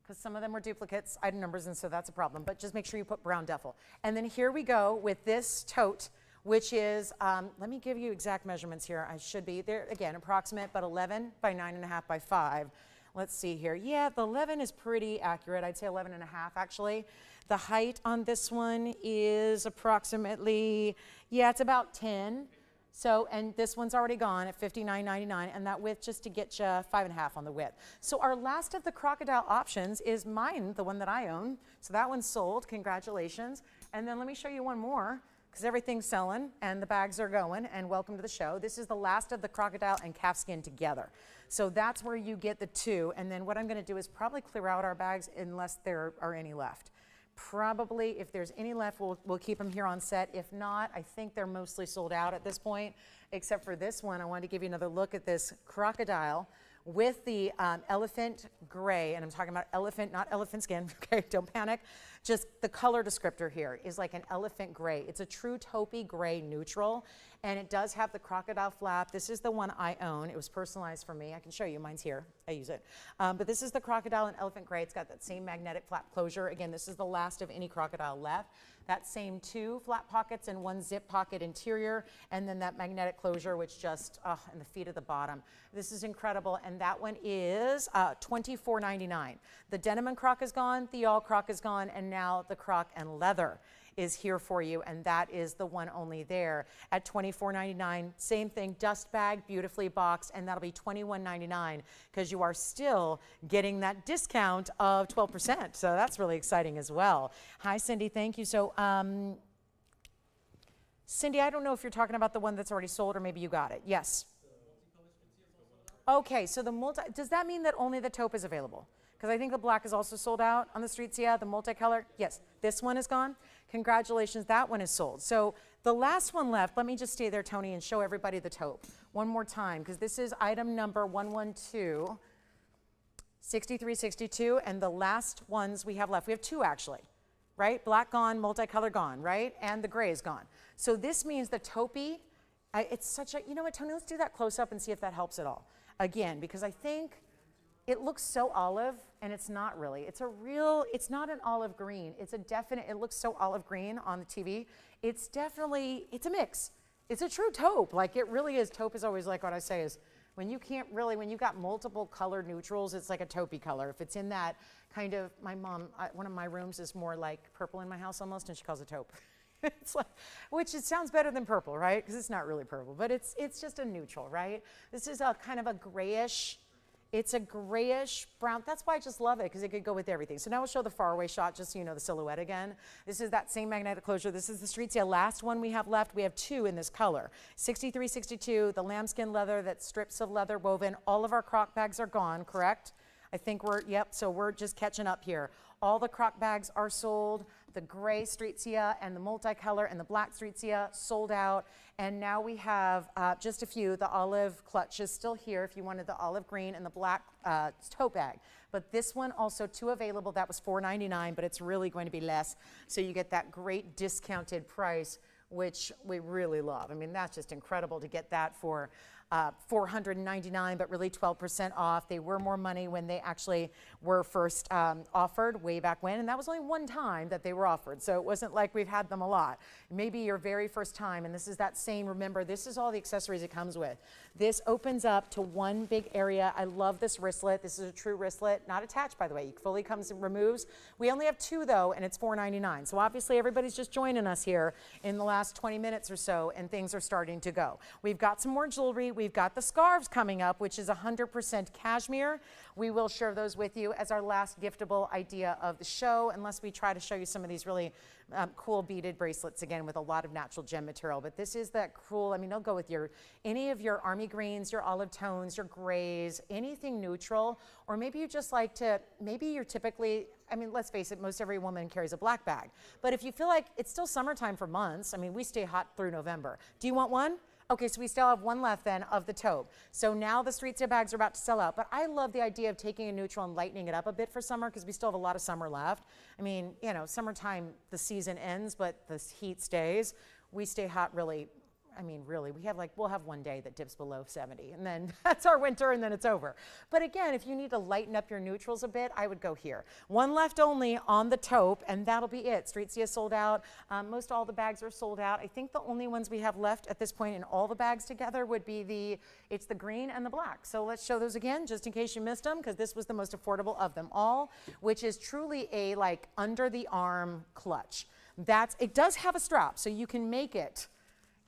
because some of them were duplicates, item numbers, and so that's a problem. But just make sure you put brown duffel. And then here we go with this tote, which is, let me give you exact measurements here. I should be, there again, approximate, but 11 by 9.5 by 5. Let's see here. Yeah, the 11 is pretty accurate. I'd say 11.5 actually. The height on this one is approximately, yeah, it's about 10. So, and this one's already gone at $59.99, and that width just to get you 5.5 on the width. So our last of the crocodile options is mine, the one that I own. So that one's sold, congratulations. And then let me show you one more, because everything's selling and the bags are going, and welcome to the show. This is the last of the crocodile and calfskin together. So that's where you get the two, and then what I'm gonna do is probably clear out our bags unless there are any left. Probably, if there's any left, we'll keep them here on set. If not, I think they're mostly sold out at this point, except for this one. I wanted to give you another look at this crocodile with the elephant gray, and I'm talking about elephant, not elephant skin, okay, don't panic. Just the color descriptor here is like an elephant gray. It's a true taupey gray neutral, and it does have the crocodile flap. This is the one I own. It was personalized for me. I can show you, mine's here, I use it. But this is the crocodile and elephant gray. It's got that same magnetic flap closure. Again, this is the last of any crocodile left. That same 2 flap pockets and 1 zip pocket interior, and then that magnetic closure, which just, and the feet at the bottom. This is incredible, and that one is $24.99. The denim and croc is gone, the all croc is gone, and now the croc and leather is here for you, and that is the one only there at $24.99. Same thing, dust bag, beautifully boxed, and that'll be $21.99 because you are still getting that discount of 12%. So that's really exciting as well. Hi, Cindy, thank you. So, Cindy, I don't know if you're talking about the one that's already sold or maybe you got it. Yes. Okay, so the does that mean that only the taupe is available? Because I think the black is also sold out on the streets. Yeah, the multicolor. Yes, this one is gone. Congratulations, that one is sold. So the last one left, let me just stay there, Tony, and show everybody the taupe one more time, because this is item number 112, 6362, and the last ones we have left. We have 2 actually, right? Black gone, multicolor gone, right? And the gray is gone. So this means the taupey, it's such a, you know what, Tony, let's do that close up and see if that helps at all. Again, because I think it looks so olive, and it's not really. It's a real, it's not an olive green. It's a definite, it looks so olive green on the TV. It's definitely, it's a mix. It's a true taupe. Like it really is. Taupe is always like what I say is when you can't really, when you got multiple colored neutrals, it's like a taupey color. If it's in that kind of, my mom, one of my rooms is more like purple in my house almost, and she calls it taupe. It's like, which it sounds better than purple, right? Because it's not really purple, but it's just a neutral, right? This is a kind of a grayish, it's a grayish brown. That's why I just love it, because it could go with everything. So now we'll show the faraway shot just so you know the silhouette again. This is that same magnetic closure. This is the street sale. Last one we have left. We have 2 in this color. 6362, the lambskin leather, that strips of leather woven. All of our croc bags are gone, correct? I think we're, yep, so we're just catching up here. All the croc bags are sold. The gray streetsia and the multicolor and the black streetsia sold out. And now we have just a few. The olive clutch is still here if you wanted the olive green and the black tote bag. But this one also 2 available. That was $4.99, but it's really going to be less. So you get that great discounted price, which we really love. I mean, that's just incredible to get that for $499, but really 12% off. They were more money when they actually were first offered way back when, and that was only one time that they were offered. So it wasn't like we've had them a lot. Maybe your very first time, and this is that same, remember, this is all the accessories it comes with. This opens up to one big area. I love this wristlet. This is a true wristlet, not attached, by the way. It fully comes and removes. We only have two though, and it's $499. So obviously everybody's just joining us here in the last 20 minutes or so, and things are starting to go. We've got some more jewelry. We've got the scarves coming up, which is 100% cashmere. We will share those with you as our last giftable idea of the show, unless we try to show you some of these really cool beaded bracelets again with a lot of natural gem material. But this is that cool, I mean, they'll go with any of your army greens, your olive tones, your grays, anything neutral, or maybe you just like to, maybe you're typically, I mean, let's face it, most every woman carries a black bag. But if you feel like it's still summertime for months, I mean, we stay hot through November. Do you want one? Okay, so we still have one left then of the taupe. So now the street sale bags are about to sell out, but I love the idea of taking a neutral and lightening it up a bit for summer because we still have a lot of summer left. I mean, you know, summertime, the season ends, but the heat stays. We stay hot really, I mean, really, we'll have one day that dips below 70 and then that's our winter and then it's over. But again, if you need to lighten up your neutrals a bit, I would go here. One left only on the taupe and that'll be it. Street Sea is sold out. Most all the bags are sold out. I think the only ones we have left at this point in all the bags together would be it's the green and the black. So let's show those again, just in case you missed them, because this was the most affordable of them all, which is truly a like under the arm clutch. It does have a strap, so you can make it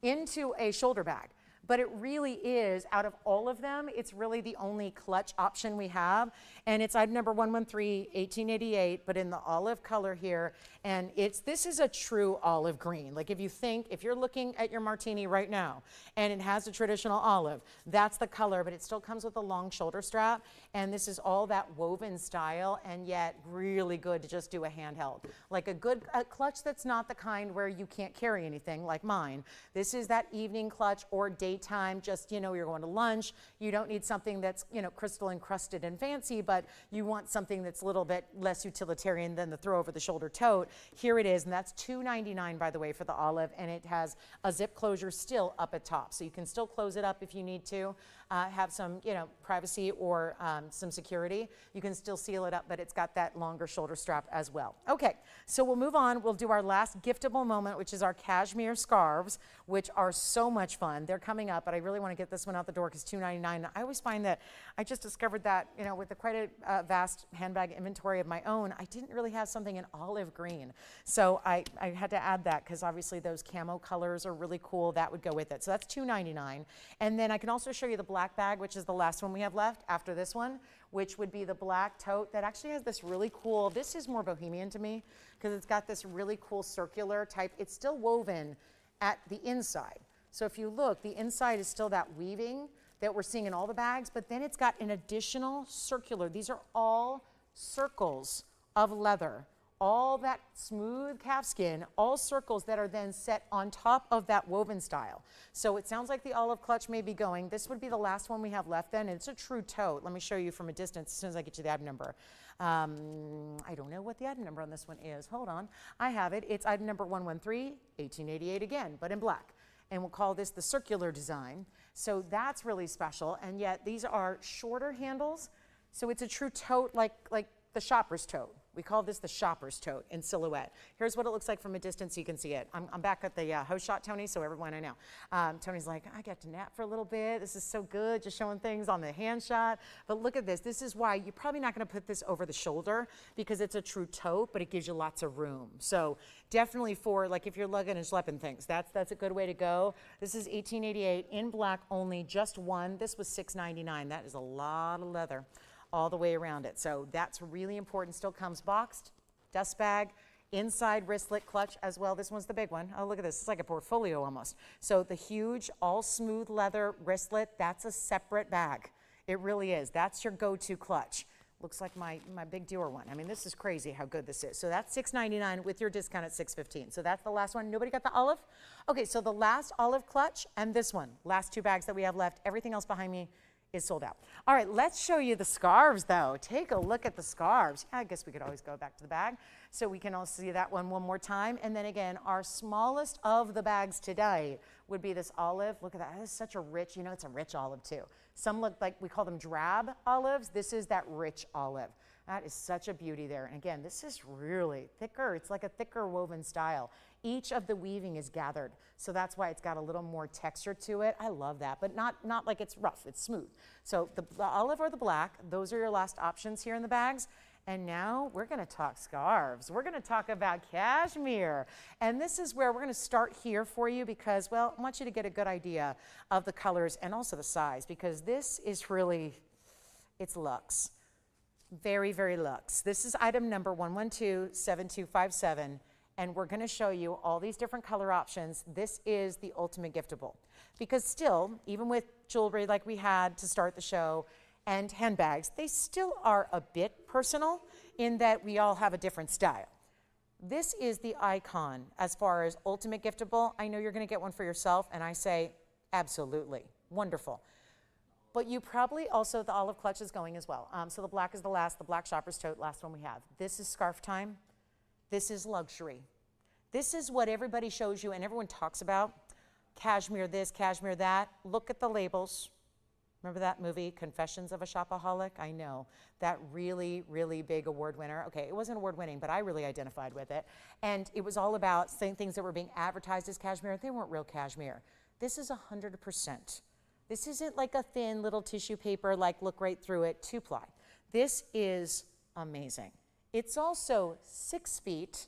into a shoulder bag, but it really is, out of all of them, it's really the only clutch option we have, and it's item number 113, 1888, but in the olive color here, and this is a true olive green. Like if you're looking at your martini right now, and it has a traditional olive, that's the color, but it still comes with a long shoulder strap, and this is all that woven style, and yet really good to just do a handheld. Like a good clutch that's not the kind where you can't carry anything like mine. This is that evening clutch or daytime, just, you know, you're going to lunch. You don't need something that's, you know, crystal encrusted and fancy, but you want something that's a little bit less utilitarian than the throw over the shoulder tote. Here it is, and that's $299, by the way, for the olive, and it has a zip closure still up at top. So you can still close it up if you need to, have some, you know, privacy or some security. You can still seal it up, but it's got that longer shoulder strap as well. Okay, so we'll move on. We'll do our last giftable moment, which is our cashmere scarves, which are so much fun. They're coming up, but I really want to get this one out the door because $299. I always find that I just discovered that, you know, with quite a vast handbag inventory of my own, I didn't really have something in olive green. So I had to add that because obviously those camo colors are really cool. That would go with it. So that's $299. And then I can also show you the black bag, which is the last one we have left after this one, which would be the black tote that actually has this really cool, this is more bohemian to me because it's got this really cool circular type. It's still woven at the inside. So if you look, the inside is still that weaving that we're seeing in all the bags, but then it's got an additional circular. These are all circles of leather, all that smooth calfskin, all circles that are then set on top of that woven style. So it sounds like the olive clutch may be going. This would be the last one we have left then, and it's a true tote. Let me show you from a distance as soon as I get you the item number. I don't know what the item number on this one is. Hold on. I have it. It's item number 113, 1888 again, but in black. And we'll call this the circular design. So that's really special, and yet these are shorter handles. So it's a true tote like the shopper's tote. We call this the shopper's tote in silhouette. Here's what it looks like from a distance so you can see it. I'm back at the host shot, Tony, so everyone I know. Tony's like, I got to nap for a little bit. This is so good, just showing things on the hand shot. But look at this. This is why you're probably not going to put this over the shoulder because it's a true tote, but it gives you lots of room. So definitely for, like, if you're lugging and schlepping things, that's a good way to go. This is 1888 in black only, just one. This was $699. That is a lot of leather all the way around it. So that's really important. Still comes boxed, dust bag, inside wristlet clutch as well. This one's the big one. Oh, look at this. It's like a portfolio almost. So the huge, all smooth leather wristlet, that's a separate bag. It really is. That's your go-to clutch. Looks like my big Dior one. I mean, this is crazy how good this is. So that's $699 with your discount at $615. So that's the last one. Nobody got the olive? Okay, so the last olive clutch and this one. Last two bags that we have left. Everything else behind me is sold out. All right, let's show you the scarves though. Take a look at the scarves. I guess we could always go back to the bag so we can all see that one more time. And then again, our smallest of the bags today would be this olive. Look at that, that is such a rich, you know, it's a rich olive too. Some look like, we call them drab olives. This is that rich olive. That is such a beauty there. And again, this is really thicker. It's like a thicker woven style. Each of the weaving is gathered. So that's why it's got a little more texture to it. I love that, but not like it's rough, it's smooth. So the olive or the black, those are your last options here in the bags. And now we're gonna talk scarves. We're gonna talk about cashmere. And this is where we're gonna start here for you because, well, I want you to get a good idea of the colors and also the size because this is really, it's luxe. Very, very luxe. This is item number 1127257, and we're gonna show you all these different color options. This is the ultimate giftable. Because still, even with jewelry like we had to start the show and handbags, they still are a bit personal in that we all have a different style. This is the icon as far as ultimate giftable. I know you're gonna get one for yourself, and I say, absolutely, wonderful. But you probably also, the olive clutch is going as well. So the black is the last, the black shopper's tote, last one we have. This is scarf time. This is luxury. This is what everybody shows you and everyone talks about. Cashmere this, cashmere that. Look at the labels. Remember that movie, Confessions of a Shopaholic? I know, that really, really big award winner. Okay, it wasn't award winning, but I really identified with it. And it was all about saying things that were being advertised as cashmere. They weren't real cashmere. This is 100%. This isn't like a thin little tissue paper, like look right through it, 2-ply. This is amazing. It's also 6 feet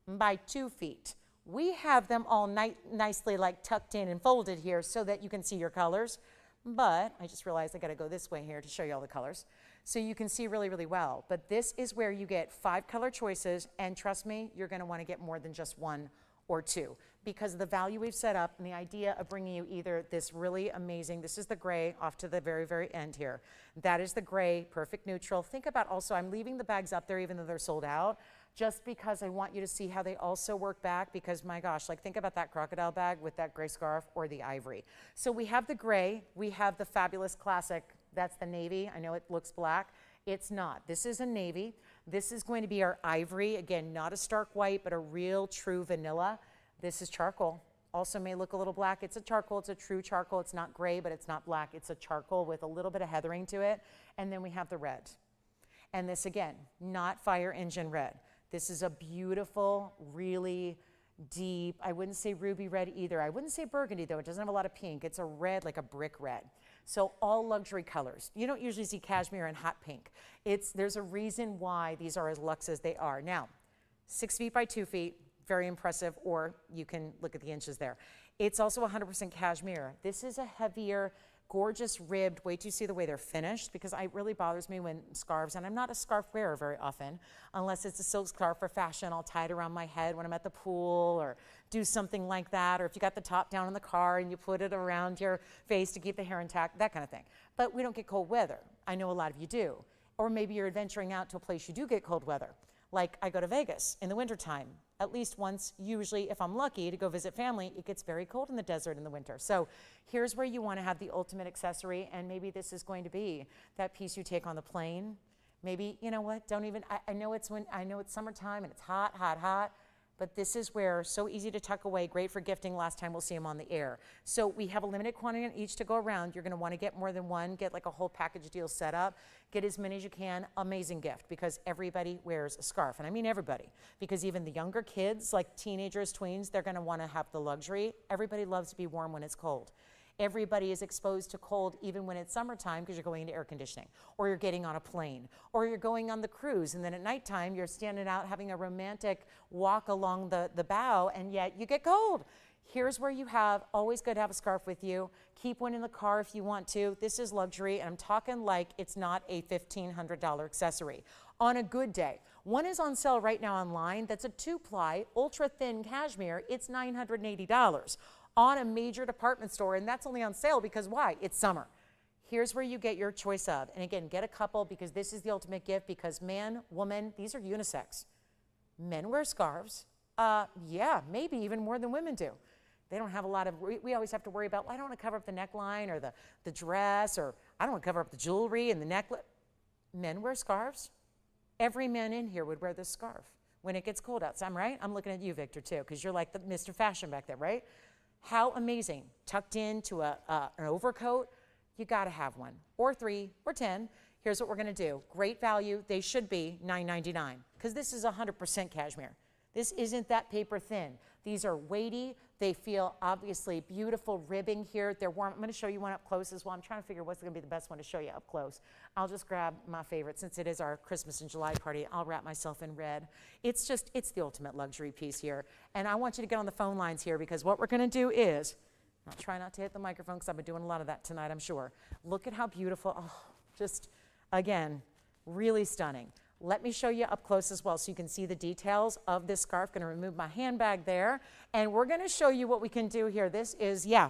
by 2 feet. We have them all nicely like tucked in and folded here so that you can see your colors. But I just realized I gotta go this way here to show you all the colors. So you can see really, really well. But this is where you get 5 color choices, and trust me, you're gonna wanna get more than just 1 or 2 because of the value we've set up and the idea of bringing you either this really amazing, this is the gray off to the very, very end here. That is the gray, perfect neutral. Think about also, I'm leaving the bags up there even though they're sold out, just because I want you to see how they also work back because my gosh, like think about that crocodile bag with that gray scarf or the ivory. So we have the gray, we have the fabulous classic, that's the navy. I know it looks black. It's not. This is a navy. This is going to be our ivory. Again, not a stark white, but a real true vanilla. This is charcoal. Also may look a little black. It's a charcoal. It's a true charcoal. It's not gray, but it's not black. It's a charcoal with a little bit of heathering to it. And then we have the red. And this, again, not fire engine red. This is a beautiful, really deep, I wouldn't say ruby red either. I wouldn't say burgundy, though. It doesn't have a lot of pink. It's a red, like a brick red. So all luxury colors. You don't usually see cashmere and hot pink. There's a reason why these are as luxe as they are. Now, 6 feet by 2 feet, very impressive, or you can look at the inches there. It's also 100% cashmere. This is a heavier, gorgeous ribbed. Wait till you see the way they're finished, because it really bothers me when scarves, and I'm not a scarf wearer very often, unless it's a silk scarf for fashion. I'll tie it around my head when I'm at the pool or do something like that, or if you got the top down in the car and you put it around your face to keep the hair intact, that kind of thing. But we don't get cold weather. I know a lot of you do. Or maybe you're adventuring out to a place you do get cold weather. Like I go to Vegas in the wintertime, at least once, usually if I'm lucky to go visit family, it gets very cold in the desert in the winter. So here's where you want to have the ultimate accessory, and maybe this is going to be that piece you take on the plane. Maybe, you know what, don't even, I know it's summertime and it's hot, hot, hot, but this is where, so easy to tuck away, great for gifting. Last time we'll see them on the air. So we have a limited quantity on each to go around. You're gonna wanna get more than one, get like a whole package deal set up, get as many as you can. Amazing gift, because everybody wears a scarf. And I mean everybody, because even the younger kids, like teenagers, tweens, they're gonna wanna have the luxury. Everybody loves to be warm when it's cold. Everybody is exposed to cold even when it's summertime because you're going into air conditioning, or you're getting on a plane, or you're going on the cruise, and then at nighttime you're standing out having a romantic walk along the bow, and yet you get cold. Here's where you have, always good to have a scarf with you. Keep one in the car if you want to. This is luxury, and I'm talking like it's not a $1,500 accessory. On a good day. One is on sale right now online. That's a 2-ply, ultra-thin cashmere. It's $980. On a major department store, and that's only on sale because why? It's summer. Here's where you get your choice of, and again, get a couple, because this is the ultimate gift, because man, woman, these are unisex. Men wear scarves, yeah, maybe even more than women do. They don't have a lot of, we always have to worry about, well, I don't want to cover up the neckline or the dress, or I don't want to cover up the jewelry and the necklace. Men wear scarves. Every man in here would wear this scarf when it gets cold outside, right? I'm looking at you, Victor, too, because you're like the Mr. Fashion back there, right? How amazing. Tucked into an overcoat, you got to have one, or 3 or 10. Here's what we're going to do. Great value. They should be $9.99 because this is 100% cashmere. This isn't that paper thin. These are weighty. They feel obviously beautiful ribbing here. They're warm. I'm going to show you one up close as well. I'm trying to figure what's going to be the best one to show you up close. I'll just grab my favorite. Since it is our Christmas in July party, I'll wrap myself in red. It's the ultimate luxury piece here. And I want you to get on the phone lines here because what we're going to do is, I'll try not to hit the microphone because I've been doing a lot of that tonight, I'm sure. Look at how beautiful. Oh, just, again, really stunning. Let me show you up close as well so you can see the details of this scarf. Going to remove my handbag there. And we're going to show you what we can do here. This is, yeah.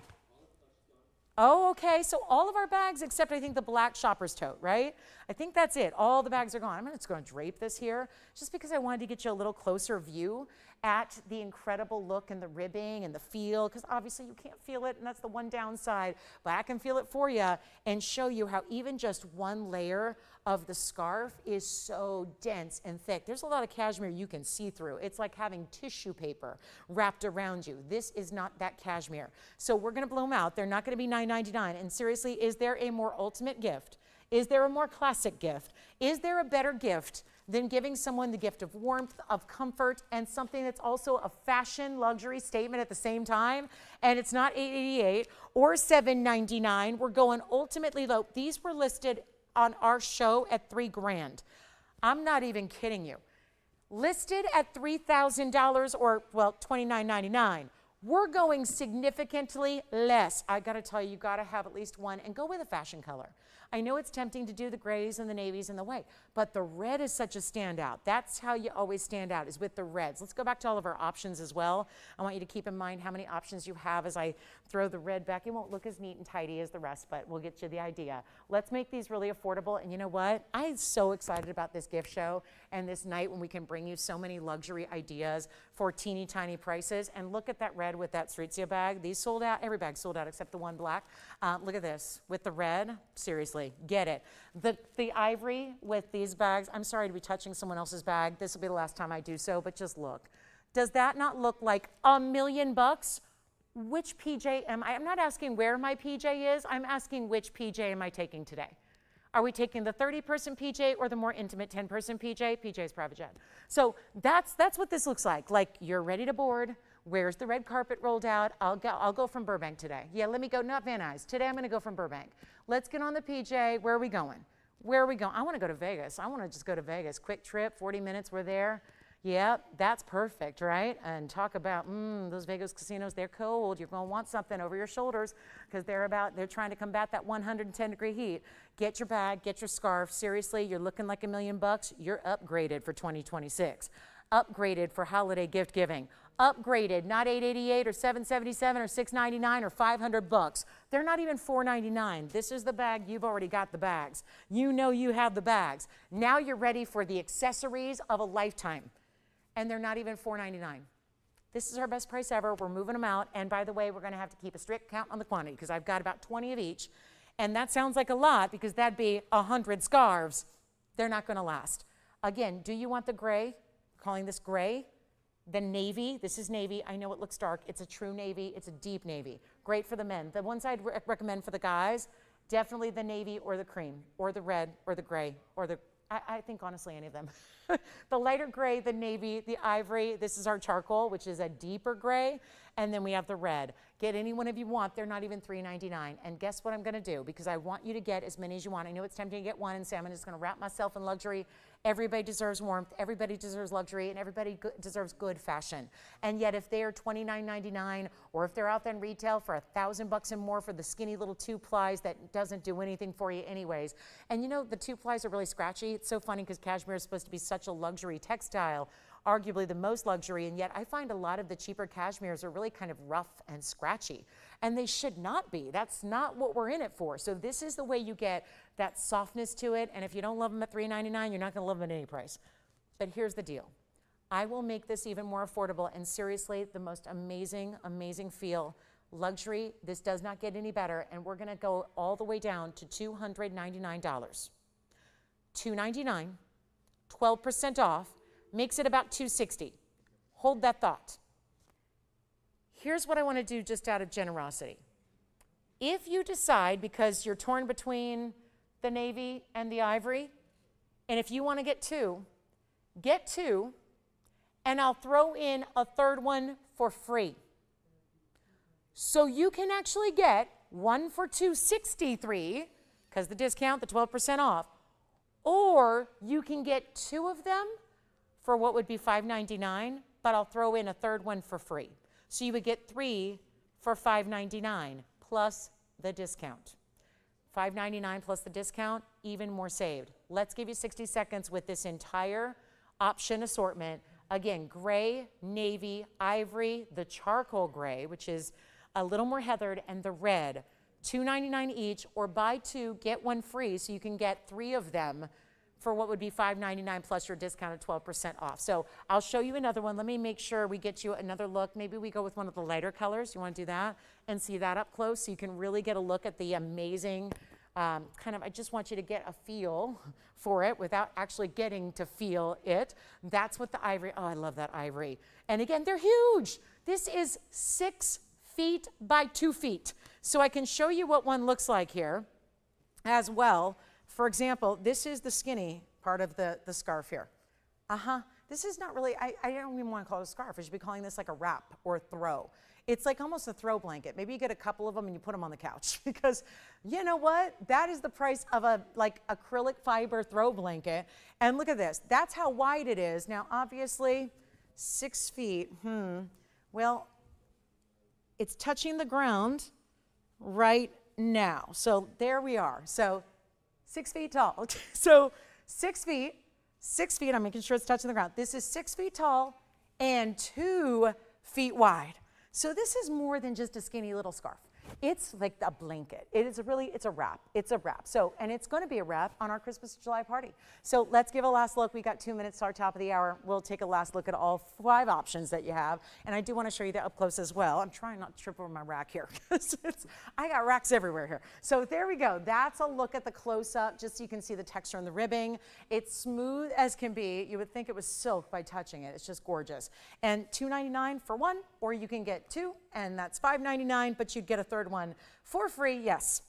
Oh, okay. So all of our bags except I think the black shopper's tote, right? I think that's it. All the bags are gone. I'm just going to drape this here just because I wanted to get you a little closer view at the incredible look and the ribbing and the feel, because obviously you can't feel it, and that's the one downside, but I can feel it for you and show you how even just one layer of the scarf is so dense and thick. There's a lot of cashmere you can see through. It's like having tissue paper wrapped around you. This is not that cashmere. So we're going to blow them out. They're not going to be $9.99. And seriously, is there a more ultimate gift? Is there a more classic gift? Is there a better gift than giving someone the gift of warmth, of comfort, and something that's also a fashion luxury statement at the same time? And it's not $8.88 or $7.99. We're going ultimately low. These were listed on our show at $3,000. I'm not even kidding you. Listed at $3,000 or, well, $29.99. We're going significantly less. I got to tell you, you got to have at least one and go with a fashion color. I know it's tempting to do the grays and the navies and the white, but the red is such a standout. That's how you always stand out, is with the reds. Let's go back to all of our options as well. I want you to keep in mind how many options you have as I throw the red back. It won't look as neat and tidy as the rest, but we'll get you the idea. Let's make these really affordable. And you know what? I'm so excited about this gift show and this night when we can bring you so many luxury ideas for teeny tiny prices. And look at that red with that Srizia bag. These sold out. Every bag sold out except the one black. Look at this with the red. Seriously. Get it. The ivory with these bags, I'm sorry to be touching someone else's bag. This will be the last time I do so, but just look. Does that not look like $1 million? Which PJ am I? I'm not asking where my PJ is. I'm asking which PJ am I taking today? Are we taking the 30-person PJ or the more intimate 10-person PJ? PJ's private jet. So that's what this looks like. Like you're ready to board. Where's the red carpet rolled out? I'll go from Burbank today. Yeah, let me go, not Van Nuys. Today I'm going to go from Burbank. Let's get on the PJ. Where are we going? Where are we going? I want to go to Vegas. I want to just go to Vegas. Quick trip, 40 minutes, we're there. Yeah, that's perfect, right? And talk about, those Vegas casinos, they're cold. You're going to want something over your shoulders because they're trying to combat that 110-degree heat. Get your bag, get your scarf. Seriously, you're looking like $1 million. You're upgraded for 2026. Upgraded for holiday gift giving. Upgraded, not $888 or $777 or $699 or $500. They're not even $499. This is the bag. You've already got the bags. You know you have the bags. Now you're ready for the accessories of a lifetime. And they're not even $499. This is our best price ever. We're moving them out. And by the way, we're going to have to keep a strict count on the quantity because I've got about 20 of each. And that sounds like a lot because that'd be 100 scarves. They're not going to last. Again, do you want the gray? Calling this gray. The navy, this is navy. I know it looks dark. It's a true navy. It's a deep navy. Great for the men. The ones I'd recommend for the guys, definitely the navy or the cream or the red or the gray or the, I think honestly any of them. The lighter gray, the navy, the ivory. This is our charcoal, which is a deeper gray. And then we have the red. Get any one of you want. They're not even $3.99. And guess what I'm going to do? Because I want you to get as many as you want. I know it's tempting to get one and say, I'm just going to wrap myself in luxury. Everybody deserves warmth. Everybody deserves luxury. And everybody deserves good fashion. And yet if they are $29.99 or if they're out there in retail for $1,000 and more for the skinny little 2-plies that doesn't do anything for you anyways. And you know, the 2-plies are really scratchy. It's so funny because cashmere is supposed to be such a luxury textile, arguably the most luxury, and yet I find a lot of the cheaper cashmeres are really kind of rough and scratchy, and they should not be. That's not what we're in it for. So this is the way you get that softness to it, and if you don't love them at $3.99, you're not going to love them at any price. But here's the deal. I will make this even more affordable, and seriously, the most amazing, amazing feel. Luxury, this does not get any better, and we're gonna go all the way down to $299. $299, 12% off, makes it about $260. Hold that thought. Here's what I wanna do just out of generosity. If you decide, because you're torn between the navy and the ivory, and if you wanna get two, and I'll throw in a third one for free. So you can actually get one for $263, because the discount, the 12% off, or you can get two of them for what would be $599, but I'll throw in a third one for free. So you would get three for $599 plus the discount. $599 plus the discount, even more saved. Let's give you 60 seconds with this entire option assortment. Again, gray, navy, ivory, the charcoal gray, which is a little more heathered, and the red. $299 each, or buy two, get one free, so you can get three of them for what would be $599 plus your discount of 12% off. So I'll show you another one. Let me make sure we get you another look. Maybe we go with one of the lighter colors. You want to do that and see that up close so you can really get a look at the amazing I just want you to get a feel for it without actually getting to feel it. That's what the ivory, oh, I love that ivory. And again, they're huge. This is 6 feet by 2 feet. So I can show you what one looks like here as well. For example, this is the skinny part of the scarf here. This is not really, I don't even want to call it a scarf. I should be calling this like a wrap or a throw. It's like almost a throw blanket. Maybe you get a couple of them and you put them on the couch because you know what? That is the price of a like acrylic fiber throw blanket. And look at this. That's how wide it is. Now, obviously, 6 feet. Well, it's touching the ground right now. So there we are. So 6 feet tall. So 6 feet, 6 feet. I'm making sure it's touching the ground. This is 6 feet tall and 2 feet wide. So this is more than just a skinny little scarf. It's like a blanket. It's a wrap. It's a wrap. So, and it's going to be a wrap on our Christmas July party. So let's give a last look. We got 2 minutes to our top of the hour. We'll take a last look at all 5 options that you have. And I do want to show you that up close as well. I'm trying not to trip over my rack here because I got racks everywhere here. So there we go. That's a look at the close-up, just so you can see the texture and the ribbing. It's smooth as can be. You would think it was silk by touching it. It's just gorgeous. And $299 for one, or you can get 2, and that's $599, but you'd get a third one for free. Yes.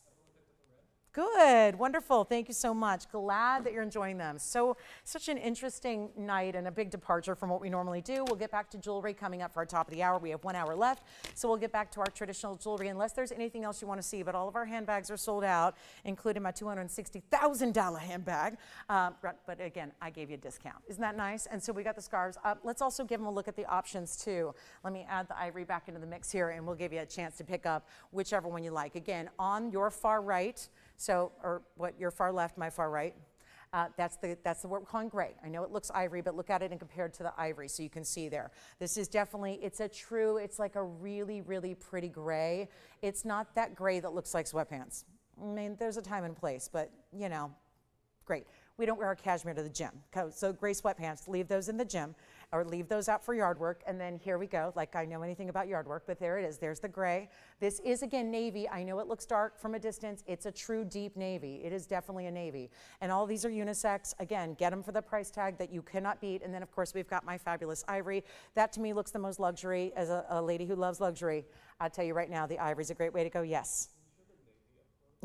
Good, wonderful. Thank you so much. Glad that you're enjoying them. So, such an interesting night and a big departure from what we normally do. We'll get back to jewelry coming up for our top of the hour. We have 1 hour left, so we'll get back to our traditional jewelry unless there's anything else you want to see. But all of our handbags are sold out, including my $260,000 handbag. But again, I gave you a discount. Isn't that nice? And so we got the scarves up. Let's also give them a look at the options too. Let me add the ivory back into the mix here, and we'll give you a chance to pick up whichever one you like. Again, on your far right. So, or what, your far left, my far right. That's what we're calling gray. I know it looks ivory, but look at it and compared to the ivory so you can see there. This is definitely, it's like a really, really pretty gray. It's not that gray that looks like sweatpants. I mean, there's a time and place, but you know, great. We don't wear our cashmere to the gym. So gray sweatpants, leave those in the gym or leave those out for yard work. And then here we go, like I know anything about yard work, but there it is. There's the gray. This is, again, navy. I know it looks dark from a distance. It's a true deep navy. It is definitely a navy. And all these are unisex. Again, get them for the price tag that you cannot beat. And then, of course, we've got my fabulous ivory. That, to me, looks the most luxury. As a lady who loves luxury, I'll tell you right now, the ivory is a great way to go. Yes.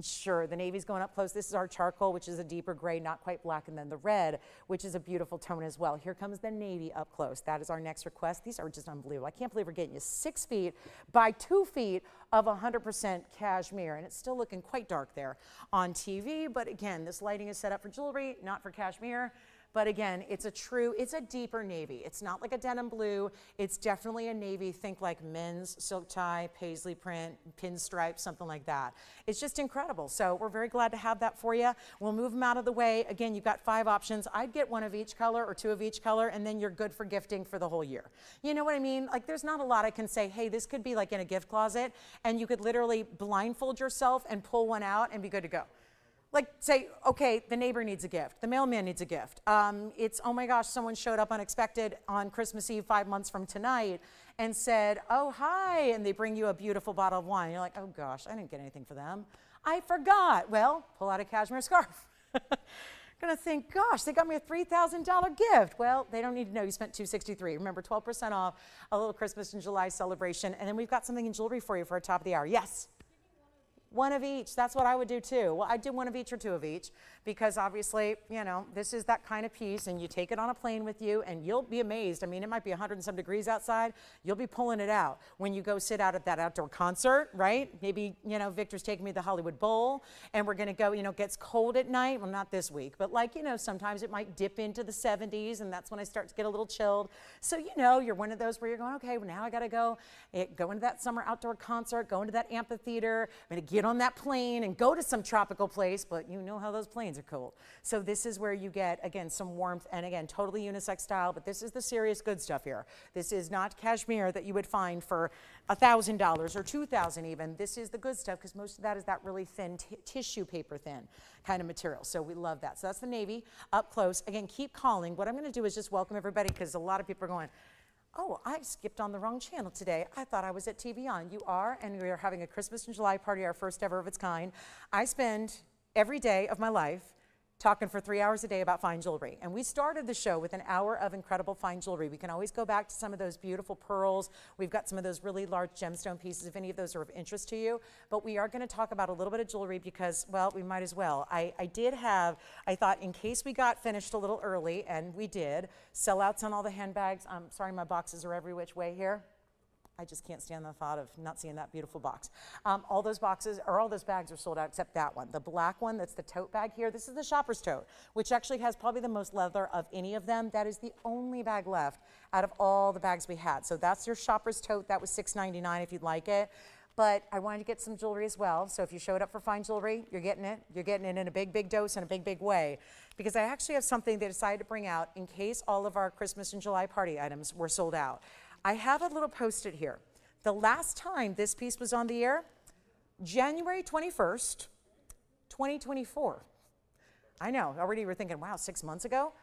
Sure, the navy's going up close. This is our charcoal, which is a deeper gray, not quite black, and then the red, which is a beautiful tone as well. Here comes the navy up close. That is our next request. These are just unbelievable. I can't believe we're getting you 6 feet by 2 feet of 100% cashmere, and it's still looking quite dark there on TV, but again, this lighting is set up for jewelry, not for cashmere. But again, it's a deeper navy. It's not like a denim blue. It's definitely a navy. Think like men's silk tie, paisley print, pinstripe, something like that. It's just incredible. So we're very glad to have that for you. We'll move them out of the way. Again, you've got 5 options. I'd get 1 of each color or 2 of each color, and then you're good for gifting for the whole year. You know what I mean? Like there's not a lot I can say, hey, this could be like in a gift closet, and you could literally blindfold yourself and pull one out and be good to go. Like say, okay, the neighbor needs a gift, the mailman needs a gift. It's, oh my gosh, someone showed up unexpected on Christmas Eve 5 months from tonight and said, oh, hi, and they bring you a beautiful bottle of wine. You're like, oh gosh, I didn't get anything for them. I forgot. Well, pull out a cashmere scarf. Gonna think, gosh, they got me a $3,000 gift. Well, they don't need to know you spent $263. Remember, 12% off, a little Christmas in July celebration, and then we've got something in jewelry for you for our top of the hour. Yes? One of each. That's what I would do too. Well, I did one of each or two of each because obviously, you know, this is that kind of piece and you take it on a plane with you and you'll be amazed. I mean, it might be 100 and some degrees outside. You'll be pulling it out when you go sit out at that outdoor concert, right? Maybe, you know, Victor's taking me to the Hollywood Bowl and we're going to go, you know, it gets cold at night. Well, not this week, but like, you know, sometimes it might dip into the 70s and that's when I start to get a little chilled. So, you know, you're one of those where you're going, okay, well, now I got to go into that summer outdoor concert, go into that amphitheater. I'm going to get on that plane and go to some tropical place, but you know how those planes are cold. So this is where you get, again, some warmth and again, totally unisex style, but this is the serious good stuff here. This is not cashmere that you would find for $1,000 or $2,000 even. This is the good stuff because most of that is that really thin tissue paper thin kind of material. So we love that. So that's the navy up close. Again, keep calling. What I'm going to do is just welcome everybody because a lot of people are going, oh, I skipped on the wrong channel today. I thought I was at TVON. You are, and we are having a Christmas in July party, our first ever of its kind. I spend every day of my life talking for 3 hours a day about fine jewelry. And we started the show with an hour of incredible fine jewelry. We can always go back to some of those beautiful pearls. We've got some of those really large gemstone pieces, if any of those are of interest to you. But we are going to talk about a little bit of jewelry because, well, we might as well. I thought in case we got finished a little early, and we did, sellouts on all the handbags. I'm sorry, my boxes are every which way here. I just can't stand the thought of not seeing that beautiful box. All those boxes, or all those bags are sold out except that one. The black one, that's the tote bag here. This is the shopper's tote, which actually has probably the most leather of any of them. That is the only bag left out of all the bags we had. So that's your shopper's tote. That was $6.99 if you'd like it. But I wanted to get some jewelry as well. So if you showed up for fine jewelry, you're getting it. You're getting it in a big, big dose and a big, big way. Because I actually have something they decided to bring out in case all of our Christmas and July party items were sold out. I have a little post-it here. The last time this piece was on the air, January 21st, 2024. I know, already you were thinking, wow, 6 months ago?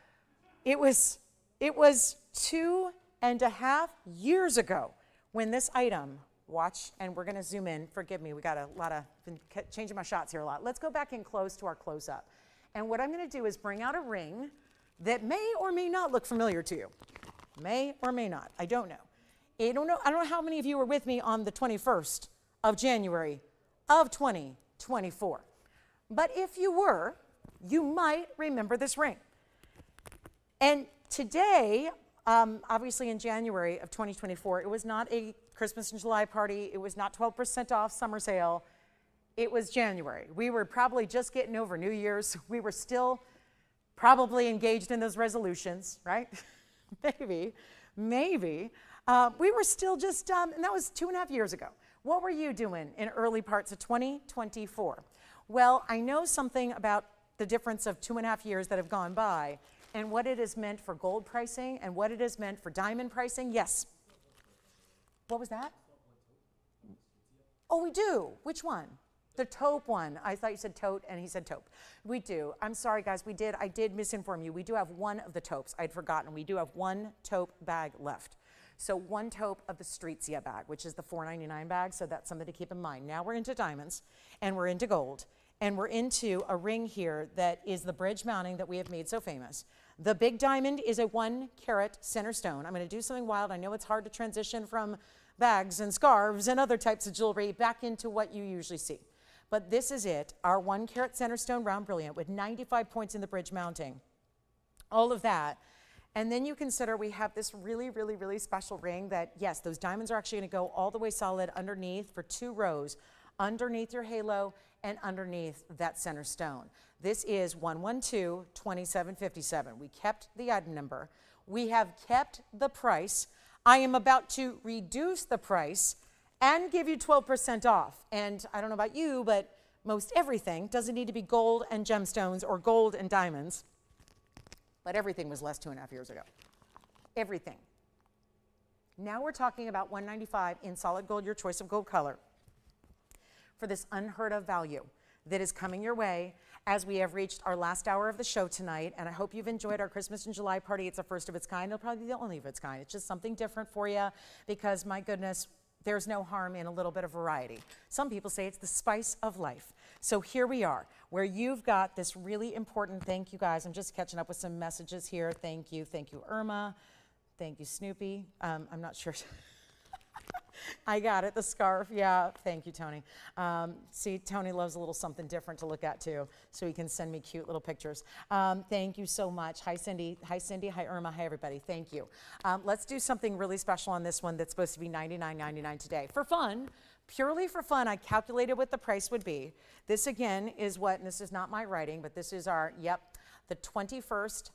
It was 2.5 years ago when this item, watch, and we're gonna zoom in, forgive me, we got a lot of, been changing my shots here a lot. Let's go back in close to our close-up. And what I'm gonna do is bring out a ring that may or may not look familiar to you. May or may not, I don't know. I don't know how many of you were with me on the 21st of January of 2024. But if you were, you might remember this ring. And today, obviously in January of 2024, it was not a Christmas and July party. It was not 12% off summer sale. It was January. We were probably just getting over New Year's. We were still probably engaged in those resolutions, right? Maybe. We were still just, and that was 2.5 years ago. What were you doing in early parts of 2024? Well, I know something about the difference of 2.5 years that have gone by and what it has meant for gold pricing and what it has meant for diamond pricing. Yes. What was that? Oh, we do. Which one? The taupe one. I thought you said tote, and he said taupe. We do. I'm sorry, guys. I did misinform you. We do have one of the taupes. I'd forgotten. We do have one taupe bag left. So one taupe of the Streetzia bag, which is the $4.99 bag. So that's something to keep in mind. Now we're into diamonds, and we're into gold, and we're into a ring here that is the bridge mounting that we have made so famous. The big diamond is a 1 carat center stone. I'm going to do something wild. I know it's hard to transition from bags and scarves and other types of jewelry back into what you usually see. But this is it, our 1 carat center stone round brilliant with 95 points in the bridge mounting. All of that. And then you consider we have this really, really, really special ring that, yes, those diamonds are actually going to go all the way solid underneath for 2 rows, underneath your halo and underneath that center stone. This is 112-2757. We kept the item number. We have kept the price. I am about to reduce the price and give you 12% off. And I don't know about you, but most everything doesn't need to be gold and gemstones or gold and diamonds. But everything was less 2.5 years ago. Everything. Now we're talking about $195 in solid gold, your choice of gold color, for this unheard of value. that is coming your way as we have reached our last hour of the show tonight. And I hope you've enjoyed our Christmas in July party. It's a first of its kind. It'll probably be the only of its kind. It's just something different for you because, my goodness, there's no harm in a little bit of variety. Some people say it's the spice of life. So here we are, where you've got this really important, thank you guys. I'm just catching up with some messages here. Thank you, Irma. Thank you, Snoopy. I'm not sure. I got it, the scarf, yeah. Thank you, Tony. See, Tony loves a little something different to look at too, so he can send me cute little pictures. Thank you so much. Hi, Cindy. Hi, Cindy. Hi, Irma. Hi, everybody. Thank you. Let's do something really special on this one that's supposed to be $99.99 today. For fun, purely for fun, I calculated what the price would be. This, again, is what, and this is not my writing, but this is our, the 21st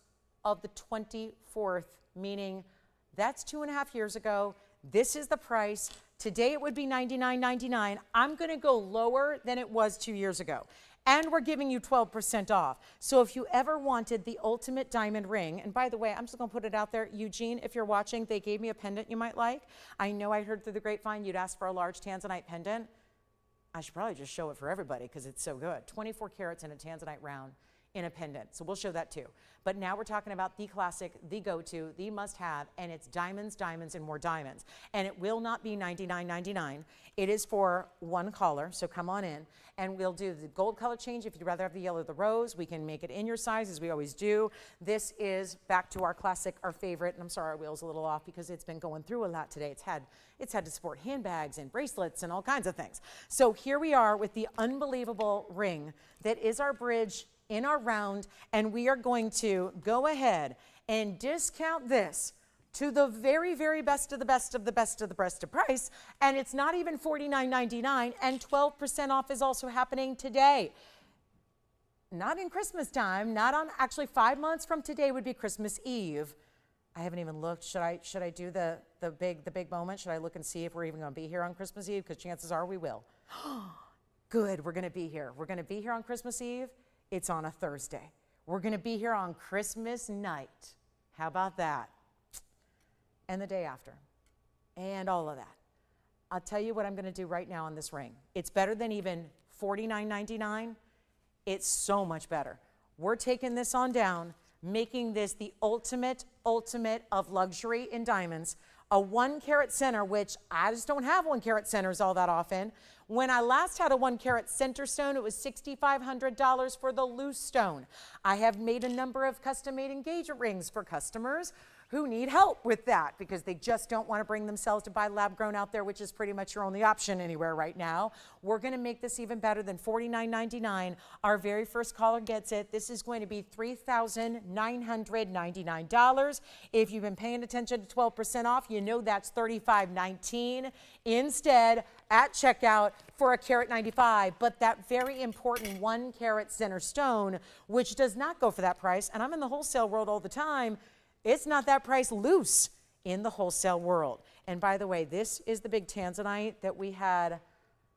of the 24th, meaning that's 2.5 years ago. This is the price. Today it would be $99.99. I'm going to go lower than it was 2 years ago. And we're giving you 12% off. So if you ever wanted the ultimate diamond ring, and by the way, I'm just going to put it out there. Eugene, if you're watching, they gave me a pendant you might like. I know I heard through the grapevine you'd ask for a large tanzanite pendant. I should probably just show it for everybody because it's so good. 24 carats in a tanzanite round in a pendant. So we'll show that too. But now we're talking about the classic, the go-to, the must-have, and it's diamonds, diamonds, and more diamonds. And it will not be $99.99. It is for one caller, so come on in. And we'll do the gold color change. If you'd rather have the yellow or the rose, we can make it in your size, as we always do. This is back to our classic, our favorite, and I'm sorry our wheel's a little off because it's been going through a lot today. It's had to support handbags and bracelets and all kinds of things. So here we are with the unbelievable ring that is our bridge in our round, and we are going to go ahead and discount this to the very, very best of the best of the best of the best of price, and it's not even $49.99, and 12% off is also happening today. Not in Christmas time, not on, actually 5 months from today would be Christmas Eve. I haven't even looked. Should I do the big moment? Should I look and see if we're even going to be here on Christmas Eve? Because chances are we will. Good, we're going to be here. We're going to be here on Christmas Eve. It's on a Thursday. We're going to be here on Christmas night. How about that? And the day after. And all of that. I'll tell you what I'm going to do right now on this ring. It's better than even $49.99. It's so much better. We're taking this on down, making this the ultimate of luxury in diamonds. A 1 carat center, which I just don't have 1 carat centers all that often. When I last had a 1 carat center stone, it was $6,500 for the loose stone. I have made a number of custom-made engagement rings for customers who need help with that because they just don't want to bring themselves to buy lab grown out there, which is pretty much your only option anywhere right now. We're going to make this even better than $49.99. Our very first caller gets it. This is going to be $3,999. If you've been paying attention to 12% off, you know that's $35.19 instead at checkout for a carat 95. But that very important 1 carat center stone, which does not go for that price, and I'm in the wholesale world all the time, it's not that price loose in the wholesale world. And by the way, this is the big tanzanite that we had.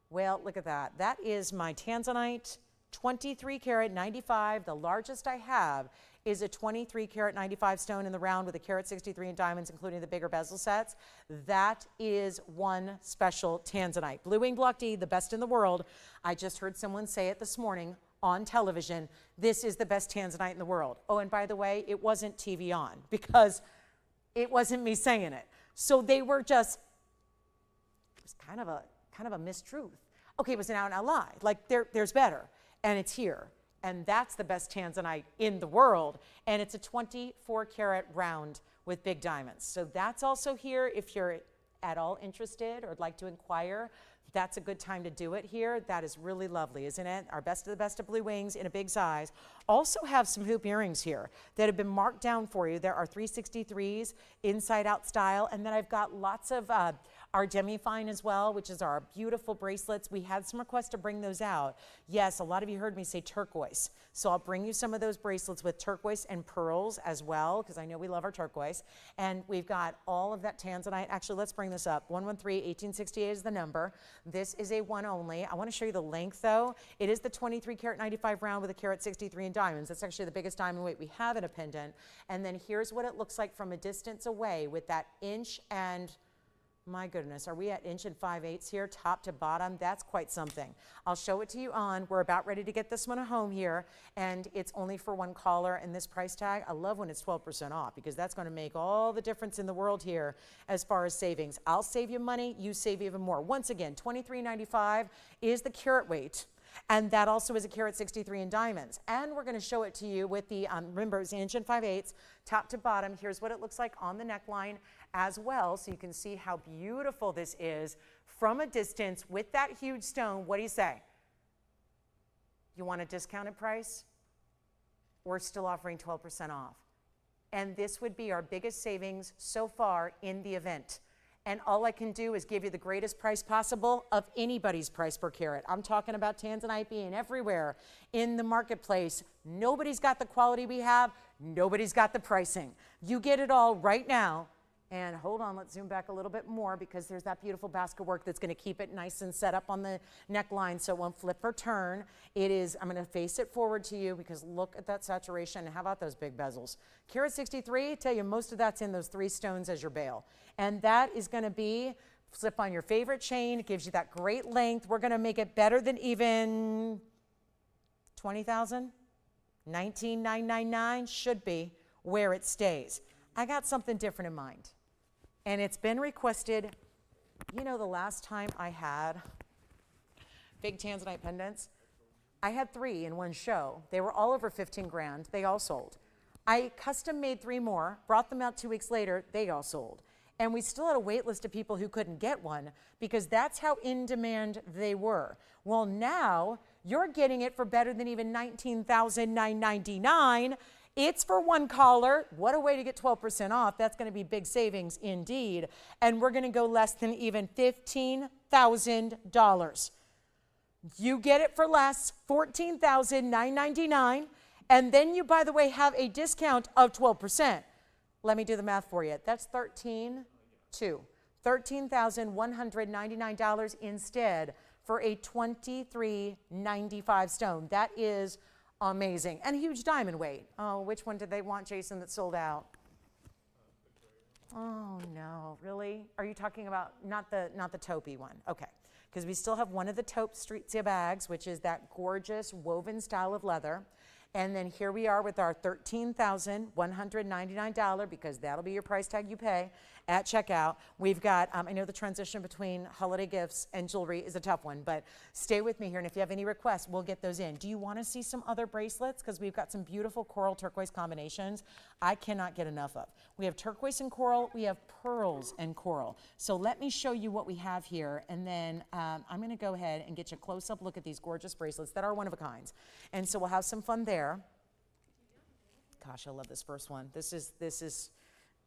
Well, look at that. That is my tanzanite 23 carat 95. The largest I have is a 23 carat 95 stone in the round with a carat 63 in diamonds, including the bigger bezel sets. That is one special tanzanite. Blue Wing Block D, the best in the world. I just heard someone say it this morning on television. This is the best tanzanite in the world. Oh, and by the way, it wasn't TVON because it wasn't me saying it. So they were just, it was kind of a mistruth. Okay, it was an out and out lie. Like there's better, and it's here. And that's the best tanzanite in the world. And it's a 24 carat round with big diamonds. So that's also here if you're at all interested or would like to inquire. That's a good time to do it here. That is really lovely, isn't it? Our best of the best of blue wings in a big size. Also have some hoop earrings here that have been marked down for you. There are 363s, inside out style. And then I've got lots of our demi-fine as well, which is our beautiful bracelets. We had some requests to bring those out. Yes, a lot of you heard me say turquoise. So I'll bring you some of those bracelets with turquoise and pearls as well, because I know we love our turquoise. And we've got all of that tanzanite. Actually, let's bring this up. 113-1868 is the number. This is a one only. I want to show you the length though. It is the 23 carat 95 round with a carat 63 in diamonds. That's actually the biggest diamond weight we have in a pendant. And then here's what it looks like from a distance away with that inch and My goodness, are we at 1 5/8 here, top to bottom? That's quite something. I'll show it to you on. We're about ready to get this one home here, and it's only for one caller, and this price tag, I love when it's 12% off because that's going to make all the difference in the world here as far as savings. I'll save you money, you save even more. Once again, $23.95 is the carat weight. And that also is a carat 63 in diamonds. And we're going to show it to you with the, remember, it's 1 5/8, top to bottom. Here's what it looks like on the neckline as well. So you can see how beautiful this is from a distance with that huge stone. What do you say? You want a discounted price? We're still offering 12% off. And this would be our biggest savings so far in the event. And all I can do is give you the greatest price possible of anybody's price per carat. I'm talking about tanzanite being everywhere in the marketplace. Nobody's got the quality we have. Nobody's got the pricing. You get it all right now. And hold on, let's zoom back a little bit more because there's that beautiful basket work that's going to keep it nice and set up on the neckline so it won't flip or turn. It is, I'm going to face it forward to you because look at that saturation. And how about those big bezels? Carat 63, tell you most of that's in those 3 stones as your bail. And that is going to be, slip on your favorite chain. It gives you that great length. We're going to make it better than even 20,000. 19,999 should be where it stays. I got something different in mind. And it's been requested. You know, the last time I had big tanzanite pendants, I had 3 in one show. They were all over 15 grand. They all sold. I custom made 3 more, brought them out 2 weeks later. They all sold. And we still had a wait list of people who couldn't get one because that's how in demand they were. Well, now you're getting it for better than even $19,999. It's for one caller. What a way to get 12% off. That's going to be big savings indeed. And we're going to go less than even $15,000. You get it for less, $14,999. And then you, by the way, have a discount of 12%. Let me do the math for you. That's $13,199 instead for a $23.95 stone. That is amazing. And a huge diamond weight. Oh, which one did they want, Jason, that sold out? Oh, no, really? Are you talking about not the taupey one? Okay, because we still have one of the taupe Streetzia bags, which is that gorgeous woven style of leather. And then here we are with our $13,199 because that'll be your price tag you pay at checkout. We've got, I know the transition between holiday gifts and jewelry is a tough one, but stay with me here. And if you have any requests, we'll get those in. Do you want to see some other bracelets? Because we've got some beautiful coral turquoise combinations I cannot get enough of. We have turquoise and coral. We have pearls and coral. So let me show you what we have here. And then I'm going to go ahead and get you a close-up look at these gorgeous bracelets that are one of a kind. And so we'll have some fun there. Gosh, I love this first one. This is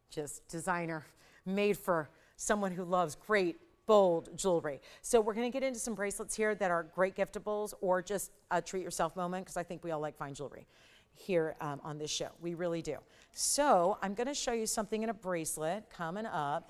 just designer, made for someone who loves great, bold jewelry. So we're going to get into some bracelets here that are great giftables or just a treat yourself moment because I think we all like fine jewelry here on this show. We really do. So I'm going to show you something in a bracelet coming up.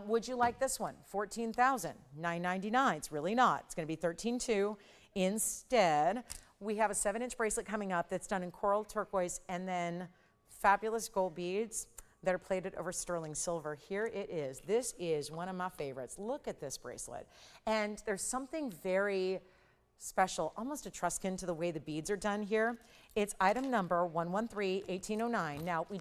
Would you like this one? $14,999. It's really not. It's going to be $13,200 instead. We have a 7-inch bracelet coming up that's done in coral turquoise and then fabulous gold beads that are plated over sterling silver. Here it is. This is one of my favorites. Look at this bracelet. And there's something very special, almost Etruscan to the way the beads are done here. It's item number 113-1809. Now, we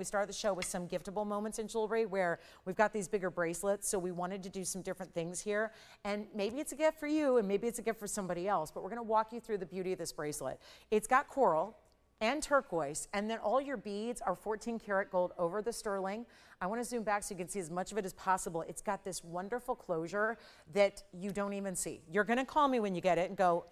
started the show with some giftable moments in jewelry where we've got these bigger bracelets, so we wanted to do some different things here. And maybe it's a gift for you, and maybe it's a gift for somebody else, but we're gonna walk you through the beauty of this bracelet. It's got coral and turquoise, and then all your beads are 14 karat gold over the sterling. I want to zoom back so you can see as much of it as possible. It's got this wonderful closure that you don't even see. You're going to call me when you get it and go,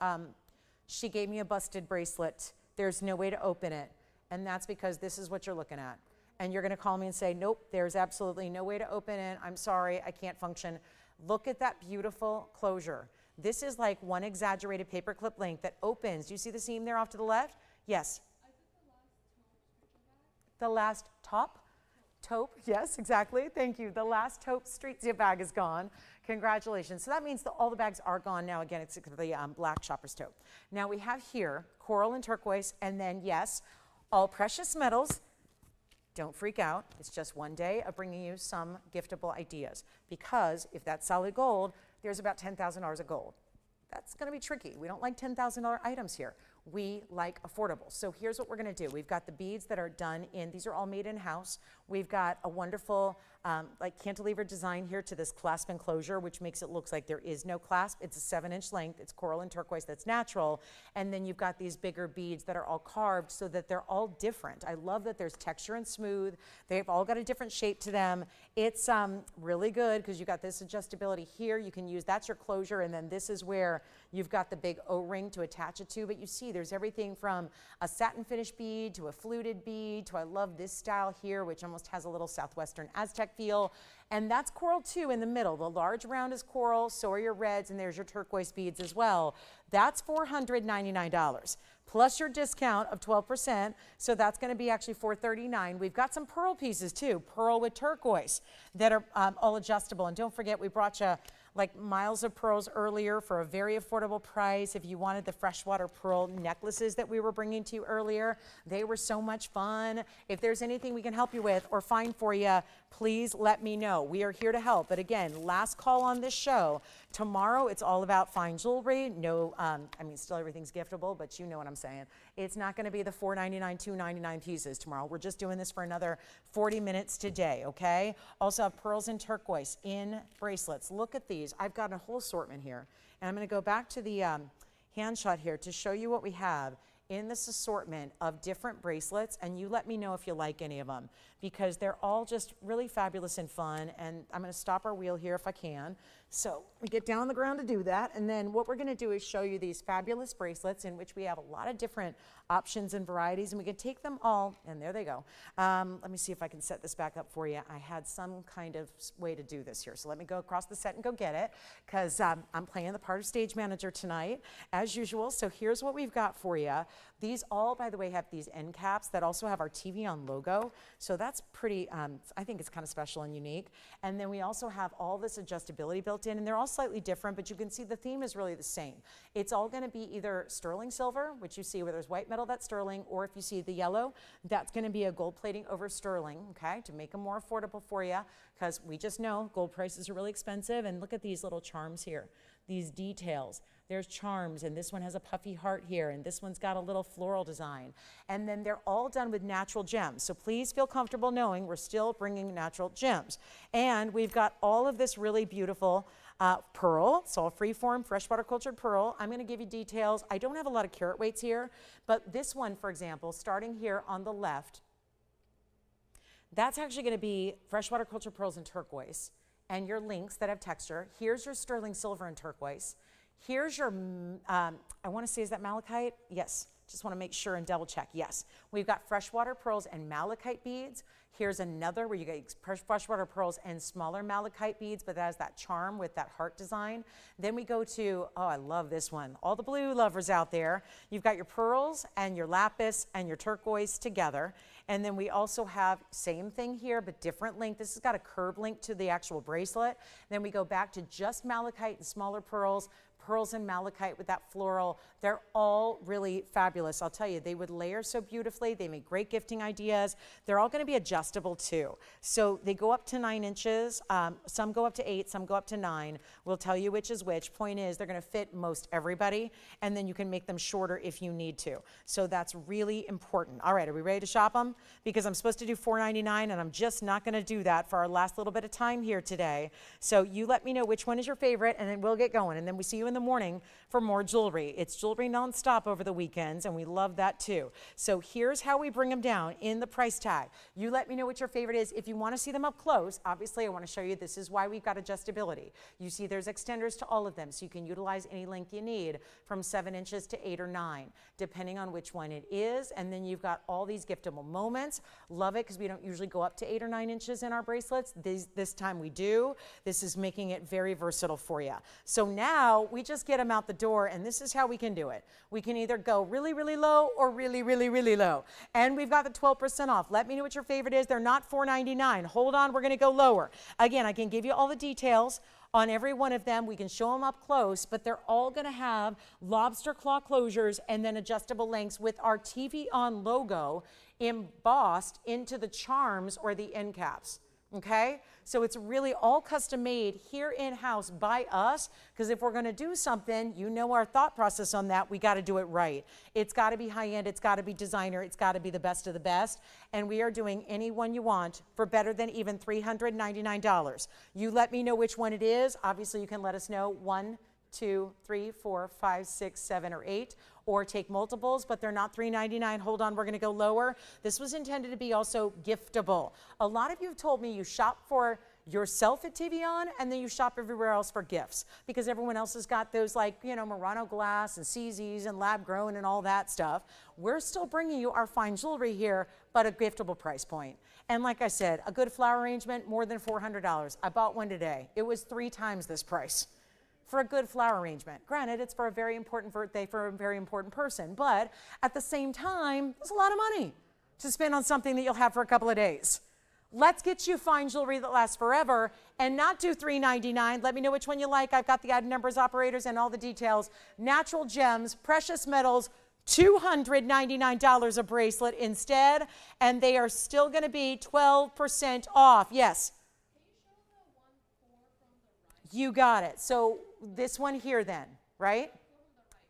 she gave me a busted bracelet. There's no way to open it. And that's because this is what you're looking at. And you're going to call me and say, nope, there's absolutely no way to open it. I'm sorry, I can't function. Look at that beautiful closure. This is like one exaggerated paperclip length that opens. Do you see the seam there off to the left? Yes. The last top? Taupe, yes, exactly. Thank you. The last taupe Streetzia bag is gone. Congratulations. So that means that all the bags are gone now. Again, it's the black shopper's taupe. Now we have here coral and turquoise, and then, yes, all precious metals. don't freak out. It's just one day of bringing you some giftable ideas, because if that's solid gold, there's about $10,000 of gold. That's going to be tricky. We don't like $10,000 items here. We like affordable. So here's what we're going to do. We've got the beads that are done in, these are all made in-house. We've got a wonderful like cantilever design here to this clasp enclosure, which makes it look like there is no clasp. It's a 7-inch length. It's coral and turquoise. That's natural. And then you've got these bigger beads that are all carved so that they're all different. I love that there's texture and smooth. They've all got a different shape to them. It's really good because you've got this adjustability here. You can use, that's your closure, and then this is where you've got the big O-ring to attach it to. But you see there's everything from a satin finish bead to a fluted bead to, I love this style here, which almost has a little Southwestern Aztec feel. And that's coral too in the middle. The large round is coral, so are your reds, and there's your turquoise beads as well. That's $499 plus your discount of 12%, so that's going to be actually $439. We've got some pearl pieces too, pearl with turquoise, that are all adjustable. And don't forget, we brought you like miles of pearls earlier for a very affordable price. If you wanted the freshwater pearl necklaces that we were bringing to you earlier, they were so much fun. If there's anything we can help you with or find for you, please let me know. We are here to help. But again, last call on this show. Tomorrow, it's all about fine jewelry. No, I mean, still everything's giftable, but you know what I'm saying. It's not going to be the $499, $299 pieces tomorrow. We're just doing this for another 40 minutes today, okay? Also have pearls and turquoise in bracelets. Look at these. I've got a whole assortment here. And I'm going to go back to the hand shot here to show you what we have in this assortment of different bracelets, and you let me know if you like any of them, because they're all just really fabulous and fun. And I'm going to stop our wheel here if I can. So we get down on the ground to do that, and then what we're going to do is show you these fabulous bracelets in which we have a lot of different options and varieties, and we can take them all, and there they go. Let me see if I can set this back up for you. I had some kind of way to do this here, so let me go across the set and go get it, because I'm playing the part of stage manager tonight, as usual. So here's what we've got for you. These all, by the way, have these end caps that also have our TVON logo, so that's pretty, I think it's kind of special and unique. And then we also have all this adjustability built in, and they're all slightly different, but you can see the theme is really the same. It's all going to be either sterling silver, which you see where there's white metal, that's sterling, or if you see the yellow, that's going to be a gold plating over sterling, okay, to make them more affordable for you, because we just know gold prices are really expensive. And look at these little charms here, these details. There's charms, and this one has a puffy heart here, and this one's got a little floral design. And then they're all done with natural gems. So please feel comfortable knowing we're still bringing natural gems. And we've got all of this really beautiful pearl. It's all freeform, freshwater cultured pearl. I'm going to give you details. I don't have a lot of carat weights here, but this one, for example, starting here on the left, that's actually going to be freshwater cultured pearls and turquoise, and your links that have texture. Here's your sterling silver and turquoise. Here's your, I want to say, is that malachite? Yes. Just want to make sure and double check. Yes. We've got freshwater pearls and malachite beads. Here's another where you get freshwater pearls and smaller malachite beads, but that has that charm with that heart design. Then we go to, oh, I love this one. All the blue lovers out there. You've got your pearls and your lapis and your turquoise together. And then we also have same thing here, but different link. This has got a curved link to the actual bracelet. Then we go back to just malachite and smaller pearls, pearls and malachite with that floral. They're all really fabulous. I'll tell you, they would layer so beautifully. They make great gifting ideas. They're all going to be adjustable too. So they go up to 9 inches. Some go up to 8, some go up to 9. We'll tell you which is which. Point is, they're going to fit most everybody, and then you can make them shorter if you need to. So that's really important. All right, are we ready to shop them? Because I'm supposed to do $4.99, and I'm just not going to do that for our last little bit of time here today. So you let me know which one is your favorite, and then we'll get going. And then we see you in the morning for more jewelry. It's jewelry nonstop over the weekends, and we love that too. So here's how we bring them down in the price tag. You let me know what your favorite is. If you want to see them up close, obviously I want to show you this is why we've got adjustability. You see there's extenders to all of them, so you can utilize any length you need from 7 inches to 8 or 9, depending on which one it is. And then you've got all these giftable moments. Love it, because we don't usually go up to 8 or 9 inches in our bracelets. This time we do. This is making it very versatile for you. So now we just get them out the door, and this is how we can do it. We can either go really, really low or really, really, really low. And we've got the 12% off. Let me know what your favorite is. They're not $4.99. Hold on, we're going to go lower. Again, I can give you all the details on every one of them. We can show them up close, but they're all going to have lobster claw closures and then adjustable links with our TVON logo embossed into the charms or the end caps. Okay, so it's really all custom made here in-house by us, because if we're going to do something, you know our thought process on that, we got to do it right. It's got to be high-end, it's got to be designer, it's got to be the best of the best, and we are doing any one you want for better than even $399. You let me know which one it is. Obviously, you can let us know 1, 2, 3, 4, 5, 6, 7, or 8, or take multiples, but they're not $399. Hold on, we're gonna go lower. This was intended to be also giftable. A lot of you have told me you shop for yourself at TVON and then you shop everywhere else for gifts, because everyone else has got those, like, you know, Murano glass and CZs and lab grown and all that stuff. We're still bringing you our fine jewelry here, but a giftable price point. And like I said, a good flower arrangement, more than $400. I bought one today. It was 3 times this price for a good flower arrangement. Granted, it's for a very important birthday for a very important person, but at the same time, it's a lot of money to spend on something that you'll have for a couple of days. Let's get you fine jewelry that lasts forever and not do $399. Let me know which one you like. I've got the item numbers, operators, and all the details. Natural gems, precious metals, $299 a bracelet instead, and they are still gonna be 12% off. Yes? You got it. So this one here then, right?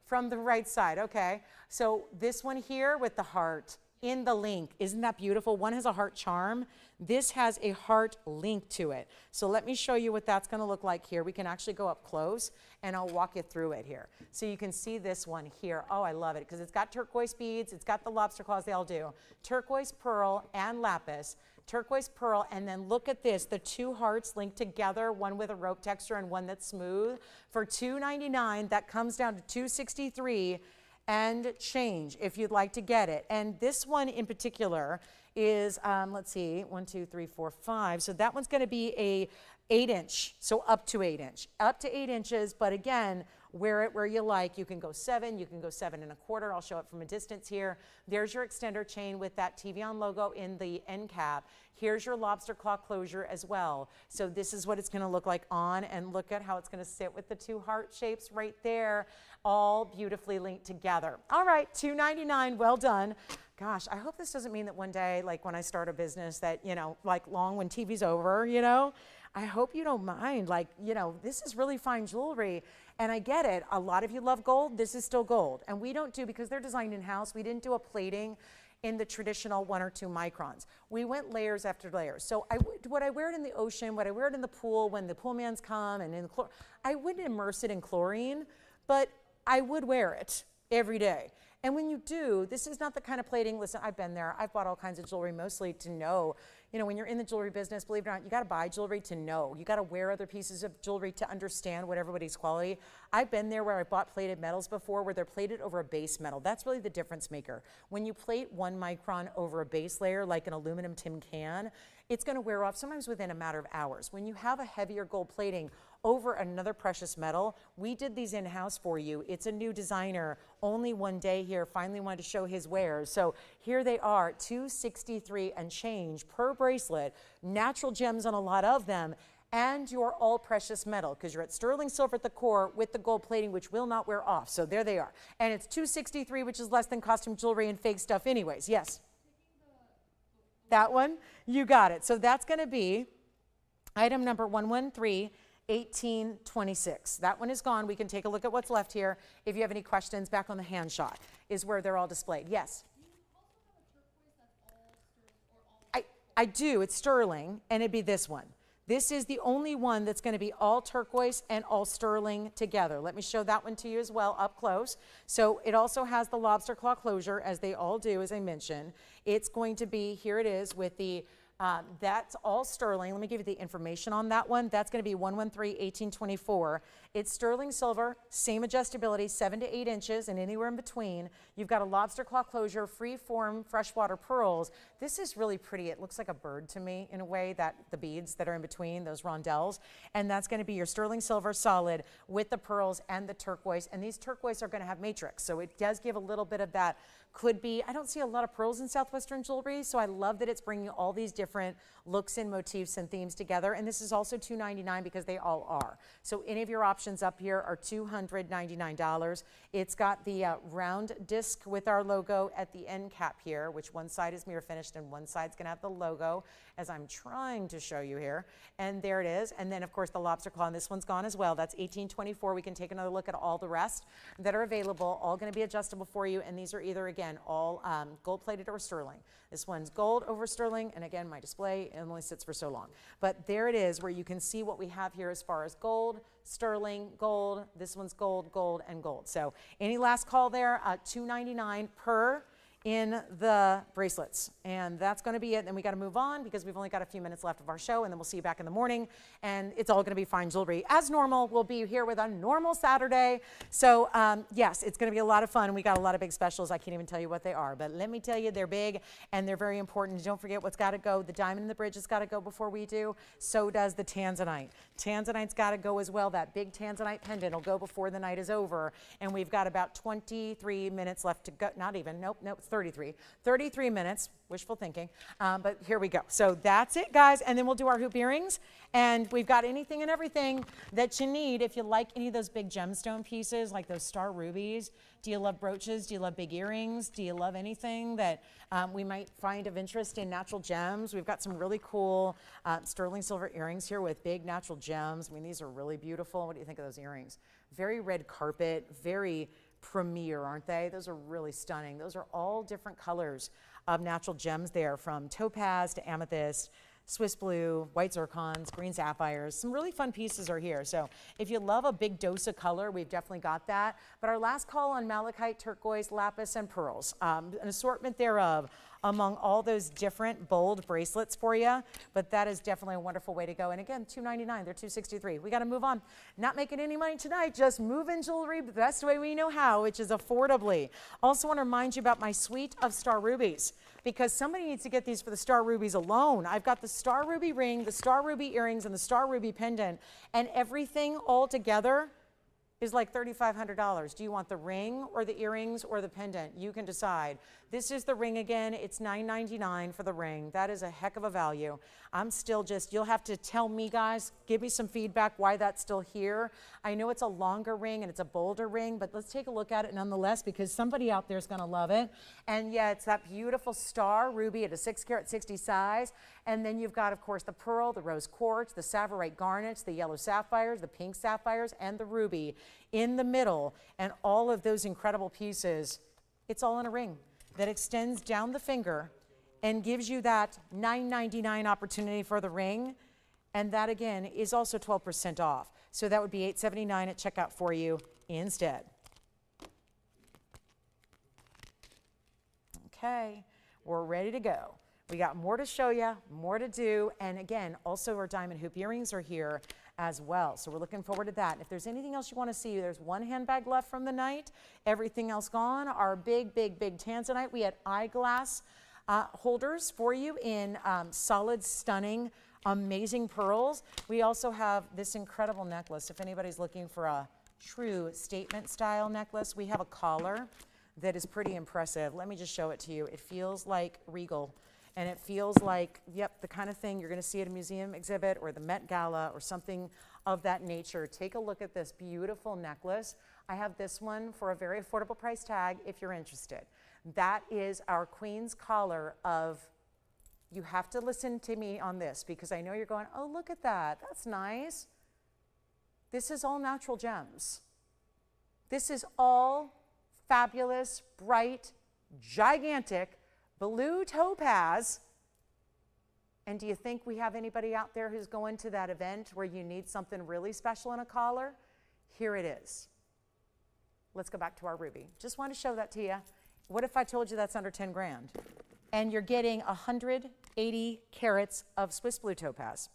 From the right side, okay. So this one here with the heart in the link, isn't that beautiful? One has a heart charm. This has a heart link to it. So let me show you what that's gonna look like here. We can actually go up close and I'll walk you through it here. So you can see this one here. Oh, I love it, because it's got turquoise beads, it's got the lobster claws, they all do. Turquoise, pearl, and lapis. Turquoise, pearl, and then look at this, the 2 hearts linked together, one with a rope texture and one that's smooth. For $299, that comes down to $263 and change if you'd like to get it. And this one in particular is, let's see, 1, 2, 3, 4, 5. So that one's gonna be a 8-inch, so up to 8-inch. Up to 8 inches, but again, wear it where you like. You can go 7, you can go 7 1/4. I'll show it from a distance here. There's your extender chain with that TVON logo in the end cap. Here's your lobster claw closure as well. So this is what it's gonna look like on, and look at how it's gonna sit with the 2 heart shapes right there, all beautifully linked together. All right, $299, well done. Gosh, I hope this doesn't mean that one day, like when I start a business that, you know, like long when TV's over, you know, I hope you don't mind. Like, you know, this is really fine jewelry. And I get it. A lot of you love gold. This is still gold. And we don't do, because they're designed in-house, we didn't do a plating in the traditional 1 or 2 microns. We went layers after layers. So would I wear it in the ocean? Would I wear it in the pool when the pool mans come and in the chlorine? I wouldn't immerse it in chlorine, but I would wear it every day. And when you do, this is not the kind of plating, listen, I've been there. I've bought all kinds of jewelry mostly to know. You know, when you're in the jewelry business, believe it or not, you got to buy jewelry to know. You got to wear other pieces of jewelry to understand what everybody's quality. I've been there where I bought plated metals before, where they're plated over a base metal. That's really the difference maker. When you plate 1 micron over a base layer, like an aluminum tin can, it's going to wear off sometimes within a matter of hours. When you have a heavier gold plating over another precious metal, we did these in-house for you. It's a new designer, only one day here, finally wanted to show his wares. So here they are, $263 and change per bracelet, natural gems on a lot of them, and your all precious metal, because you're at sterling silver at the core with the gold plating, which will not wear off. So there they are. And it's $263, which is less than costume jewelry and fake stuff anyways. Yes? That one? You got it. So that's going to be item number 113-1826. That one is gone. We can take a look at what's left here. If you have any questions, back on the hand shot is where they're all displayed. Yes? I do. It's sterling, and it'd be this one. This is the only one that's going to be all turquoise and all sterling together. Let me show that one to you as well up close. So it also has the lobster claw closure, as they all do, as I mentioned. It's going to be, here it is with the, that's all sterling. Let me give you the information on that one. That's going to be 113-1824. It's sterling silver, same adjustability, 7 to 8 inches and anywhere in between. You've got a lobster claw closure, free form freshwater pearls. This is really pretty. It looks like a bird to me in a way, that the beads that are in between, those rondelles. And that's going to be your sterling silver solid with the pearls and the turquoise. And these turquoise are going to have matrix. So it does give a little bit of that could be, I don't see a lot of pearls in Southwestern jewelry, so I love that it's bringing all these different looks and motifs and themes together. And this is also $299 because they all are. So any of your options up here are $299. It's got the round disc with our logo at the end cap here, which one side is mirror finished and one side's gonna have the logo, as I'm trying to show you here. And there it is. And then of course the lobster claw, and this one's gone as well. That's $1824. We can take another look at all the rest that are available, all gonna be adjustable for you. And these are either, again, all gold plated or sterling. This one's gold over sterling. And again, my display only sits for so long. But there it is, where you can see what we have here as far as gold, sterling, gold. This one's gold, gold, and gold. So any last call there, $299 per in the bracelets. And that's going to be it. Then we got to move on because we've only got a few minutes left of our show, and then we'll see you back in the morning. And it's all going to be fine jewelry. As normal, we'll be here with a normal Saturday. So yes, it's going to be a lot of fun. We got a lot of big specials. I can't even tell you what they are, but let me tell you, they're big and they're very important. Don't forget what's got to go. The diamond in the bridge has got to go before we do. So does the tanzanite. Tanzanite's got to go as well. That big tanzanite pendant will go before the night is over. And we've got about 23 minutes left to go. Not even, nope, it's 33 minutes, wishful thinking, but here we go. So that's it, guys, and then we'll do our hoop earrings, and we've got anything and everything that you need. If you like any of those big gemstone pieces, like those star rubies, do you love brooches? Do you love big earrings? Do you love anything that we might find of interest in natural gems? We've got some really cool sterling silver earrings here with big natural gems. I mean, these are really beautiful. What do you think of those earrings? Very red carpet, very premier, aren't they? Those are really stunning. Those are all different colors of natural gems there, from topaz to amethyst, Swiss blue, white zircons, green sapphires. Some really fun pieces are here. So if you love a big dose of color, we've definitely got that. But our last call on malachite, turquoise, lapis, and pearls. An assortment thereof among all those different bold bracelets for you. But that is definitely a wonderful way to go. And again, $299, they're $263. We got to move on. Not making any money tonight, just moving jewelry the best way we know how, which is affordably. Also want to remind you about my suite of star rubies, because somebody needs to get these for the star rubies alone. I've got the star ruby ring, the star ruby earrings, and the star ruby pendant, and everything all together is like $3,500. Do you want the ring or the earrings or the pendant? You can decide. This is the ring again. It's $999 for the ring. That is a heck of a value. I'm still just, you'll have to tell me, guys, give me some feedback why that's still here. I know it's a longer ring and it's a bolder ring, but let's take a look at it nonetheless, because somebody out there is going to love it. And yeah, it's that beautiful star ruby at a 6 carat 60 size. And then you've got, of course, the pearl, the rose quartz, the savorite garnets, the yellow sapphires, the pink sapphires, and the ruby in the middle. And all of those incredible pieces, it's all in a ring that extends down the finger and gives you that $999 opportunity for the ring. And that, again, is also 12% off. So that would be $879 at checkout for you instead. Okay, we're ready to go. We got more to show you, more to do. And again, also our diamond hoop earrings are here as well. So we're looking forward to that. If there's anything else you want to see, there's one handbag left from the night. Everything else gone. Our big tanzanite. We had eyeglass holders for you in solid, stunning, amazing pearls. We also have this incredible necklace. If anybody's looking for a true statement style necklace, we have a collar that is pretty impressive. Let me just show it to you. It feels like regal. And it feels like, yep, the kind of thing you're going to see at a museum exhibit or the Met Gala or something of that nature. Take a look at this beautiful necklace. I have this one for a very affordable price tag if you're interested. That is our Queen's collar of, you have to listen to me on this because I know you're going, oh, look at that. That's nice. This is all natural gems. This is all fabulous, bright, gigantic blue topaz. And do you think we have anybody out there who's going to that event where you need something really special in a collar? Here it is. Let's go back to our ruby. Just want to show that to you. What if I told you that's under 10 grand? And you're getting 180 carats of Swiss blue topaz.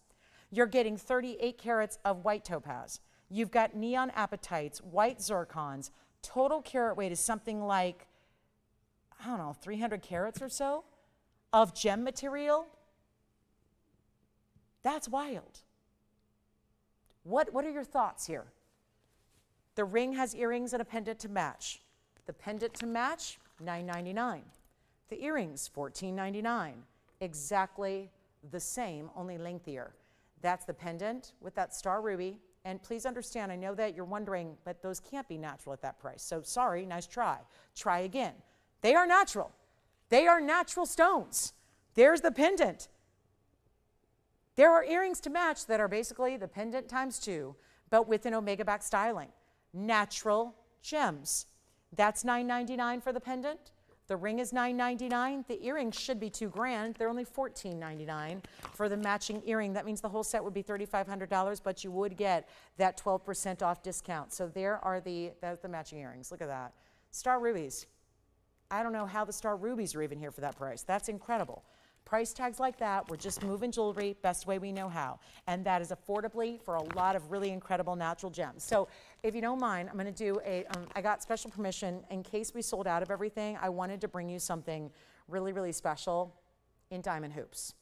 You're getting 38 carats of white topaz. You've got neon apatites, white zircons. Total carat weight is something like, I don't know, 300 carats or so of gem material. That's wild. What are your thoughts here? The ring has earrings and a pendant to match. The pendant to match, $9.99. The earrings, $14.99. Exactly the same, only lengthier. That's the pendant with that star ruby. And please understand, I know that you're wondering, but those can't be natural at that price. So sorry, nice try. Try again. They are natural. They are natural stones. There's the pendant. There are earrings to match that are basically the pendant times 2, but with an omega back styling. Natural gems. That's $9.99 for the pendant. The ring is $9.99. The earrings should be $2,000. They're only $14.99 for the matching earring. That means the whole set would be $3,500, but you would get that 12% off discount. So that's the matching earrings. Look at that. Star rubies. I don't know how the star rubies are even here for that price. That's incredible. Price tags like that, we're just moving jewelry best way we know how. And that is affordably for a lot of really incredible natural gems. So if you don't mind, I'm going to do I got special permission in case we sold out of everything. I wanted to bring you something really, really special in diamond hoops.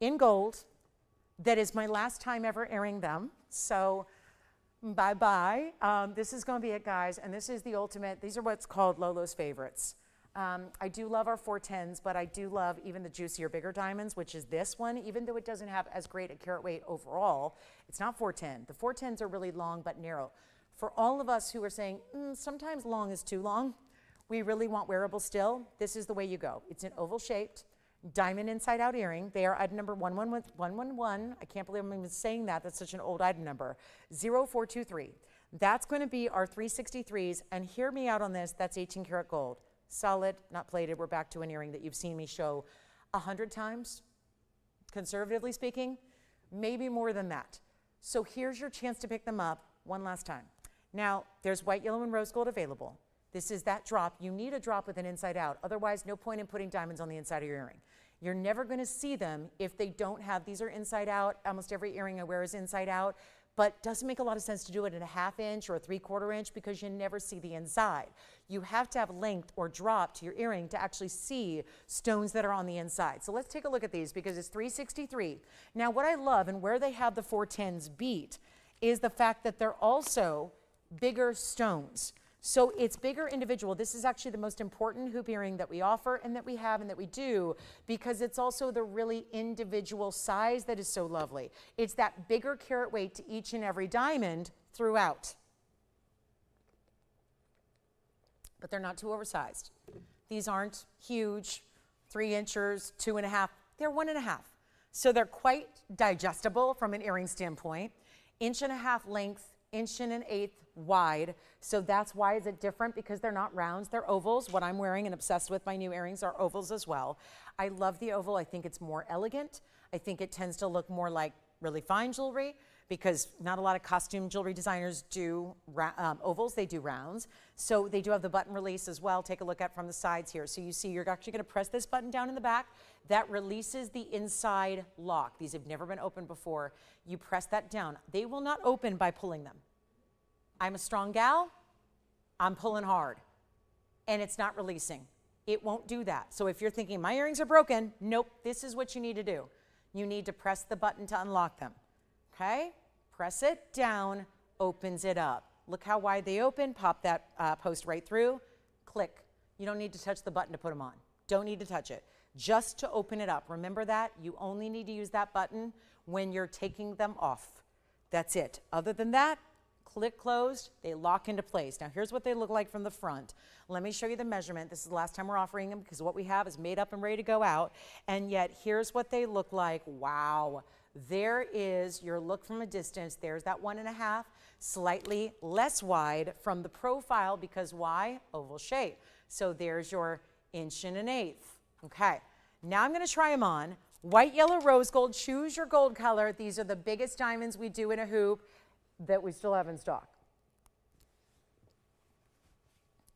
In gold, that is my last time ever airing them. So bye-bye. This is going to be it, guys. And this is the ultimate. These are what's called Lolo's favorites. I do love our 410s, but I do love even the juicier, bigger diamonds, which is this one. Even though it doesn't have as great a carat weight overall, it's not 410. The 410s are really long but narrow. For all of us who are saying, sometimes long is too long, we really want wearable still, this is the way you go. It's an oval-shaped, diamond inside-out earring. They are item number 111. I can't believe I'm even saying that. That's such an old item number. 0423. That's going to be our 363s. And hear me out on this. That's 18 karat gold. Solid, not plated. We're back to an earring that you've seen me show 100 times, conservatively speaking, maybe more than that. So here's your chance to pick them up one last time. Now, there's white, yellow, and rose gold available. This is that drop. You need a drop with an inside out. Otherwise, no point in putting diamonds on the inside of your earring. You're never going to see them if they don't have, these are inside out. Almost every earring I wear is inside out. But doesn't make a lot of sense to do it in a 1/2 inch or a 3/4 inch because you never see the inside. You have to have length or drop to your earring to actually see stones that are on the inside. So let's take a look at these because it's 363. Now what I love and where they have the 410s beat is the fact that they're also bigger stones. So it's bigger individual. This is actually the most important hoop earring that we offer and that we have and that we do because it's also the really individual size that is so lovely. It's that bigger carat weight to each and every diamond throughout. But they're not too oversized. These aren't huge, 3 inches, 2.5. They're 1.5. So they're quite digestible from an earring standpoint. 1.5 inch length, 1.125 inches wide. So that's why is it different because they're not rounds, they're ovals. What I'm wearing and obsessed with my new earrings are ovals as well. I love the oval. I think it's more elegant. I think it tends to look more like really fine jewelry because not a lot of costume jewelry designers do ovals, they do rounds. So they do have the button release as well. Take a look at from the sides here. So you see you're actually going to press this button down in the back. That releases the inside lock. These have never been opened before. You press that down. They will not open by pulling them. I'm a strong gal, I'm pulling hard, and it's not releasing. It won't do that. So if you're thinking, my earrings are broken, nope, this is what you need to do. You need to press the button to unlock them, okay? Press it down, opens it up. Look how wide they open, pop that post right through, click. You don't need to touch the button to put them on. Don't need to touch it, just to open it up. Remember that, you only need to use that button when you're taking them off. That's it. Other than that, click closed, they lock into place. Now here's what they look like from the front. Let me show you the measurement. This is the last time we're offering them because what we have is made up and ready to go out. And yet here's what they look like. Wow. There is your look from a distance. There's that 1.5, slightly less wide from the profile because why? Oval shape. So there's your 1.125 inches. Okay. Now I'm going to try them on. White, yellow, rose gold. Choose your gold color. These are the biggest diamonds we do in a hoop that we still have in stock.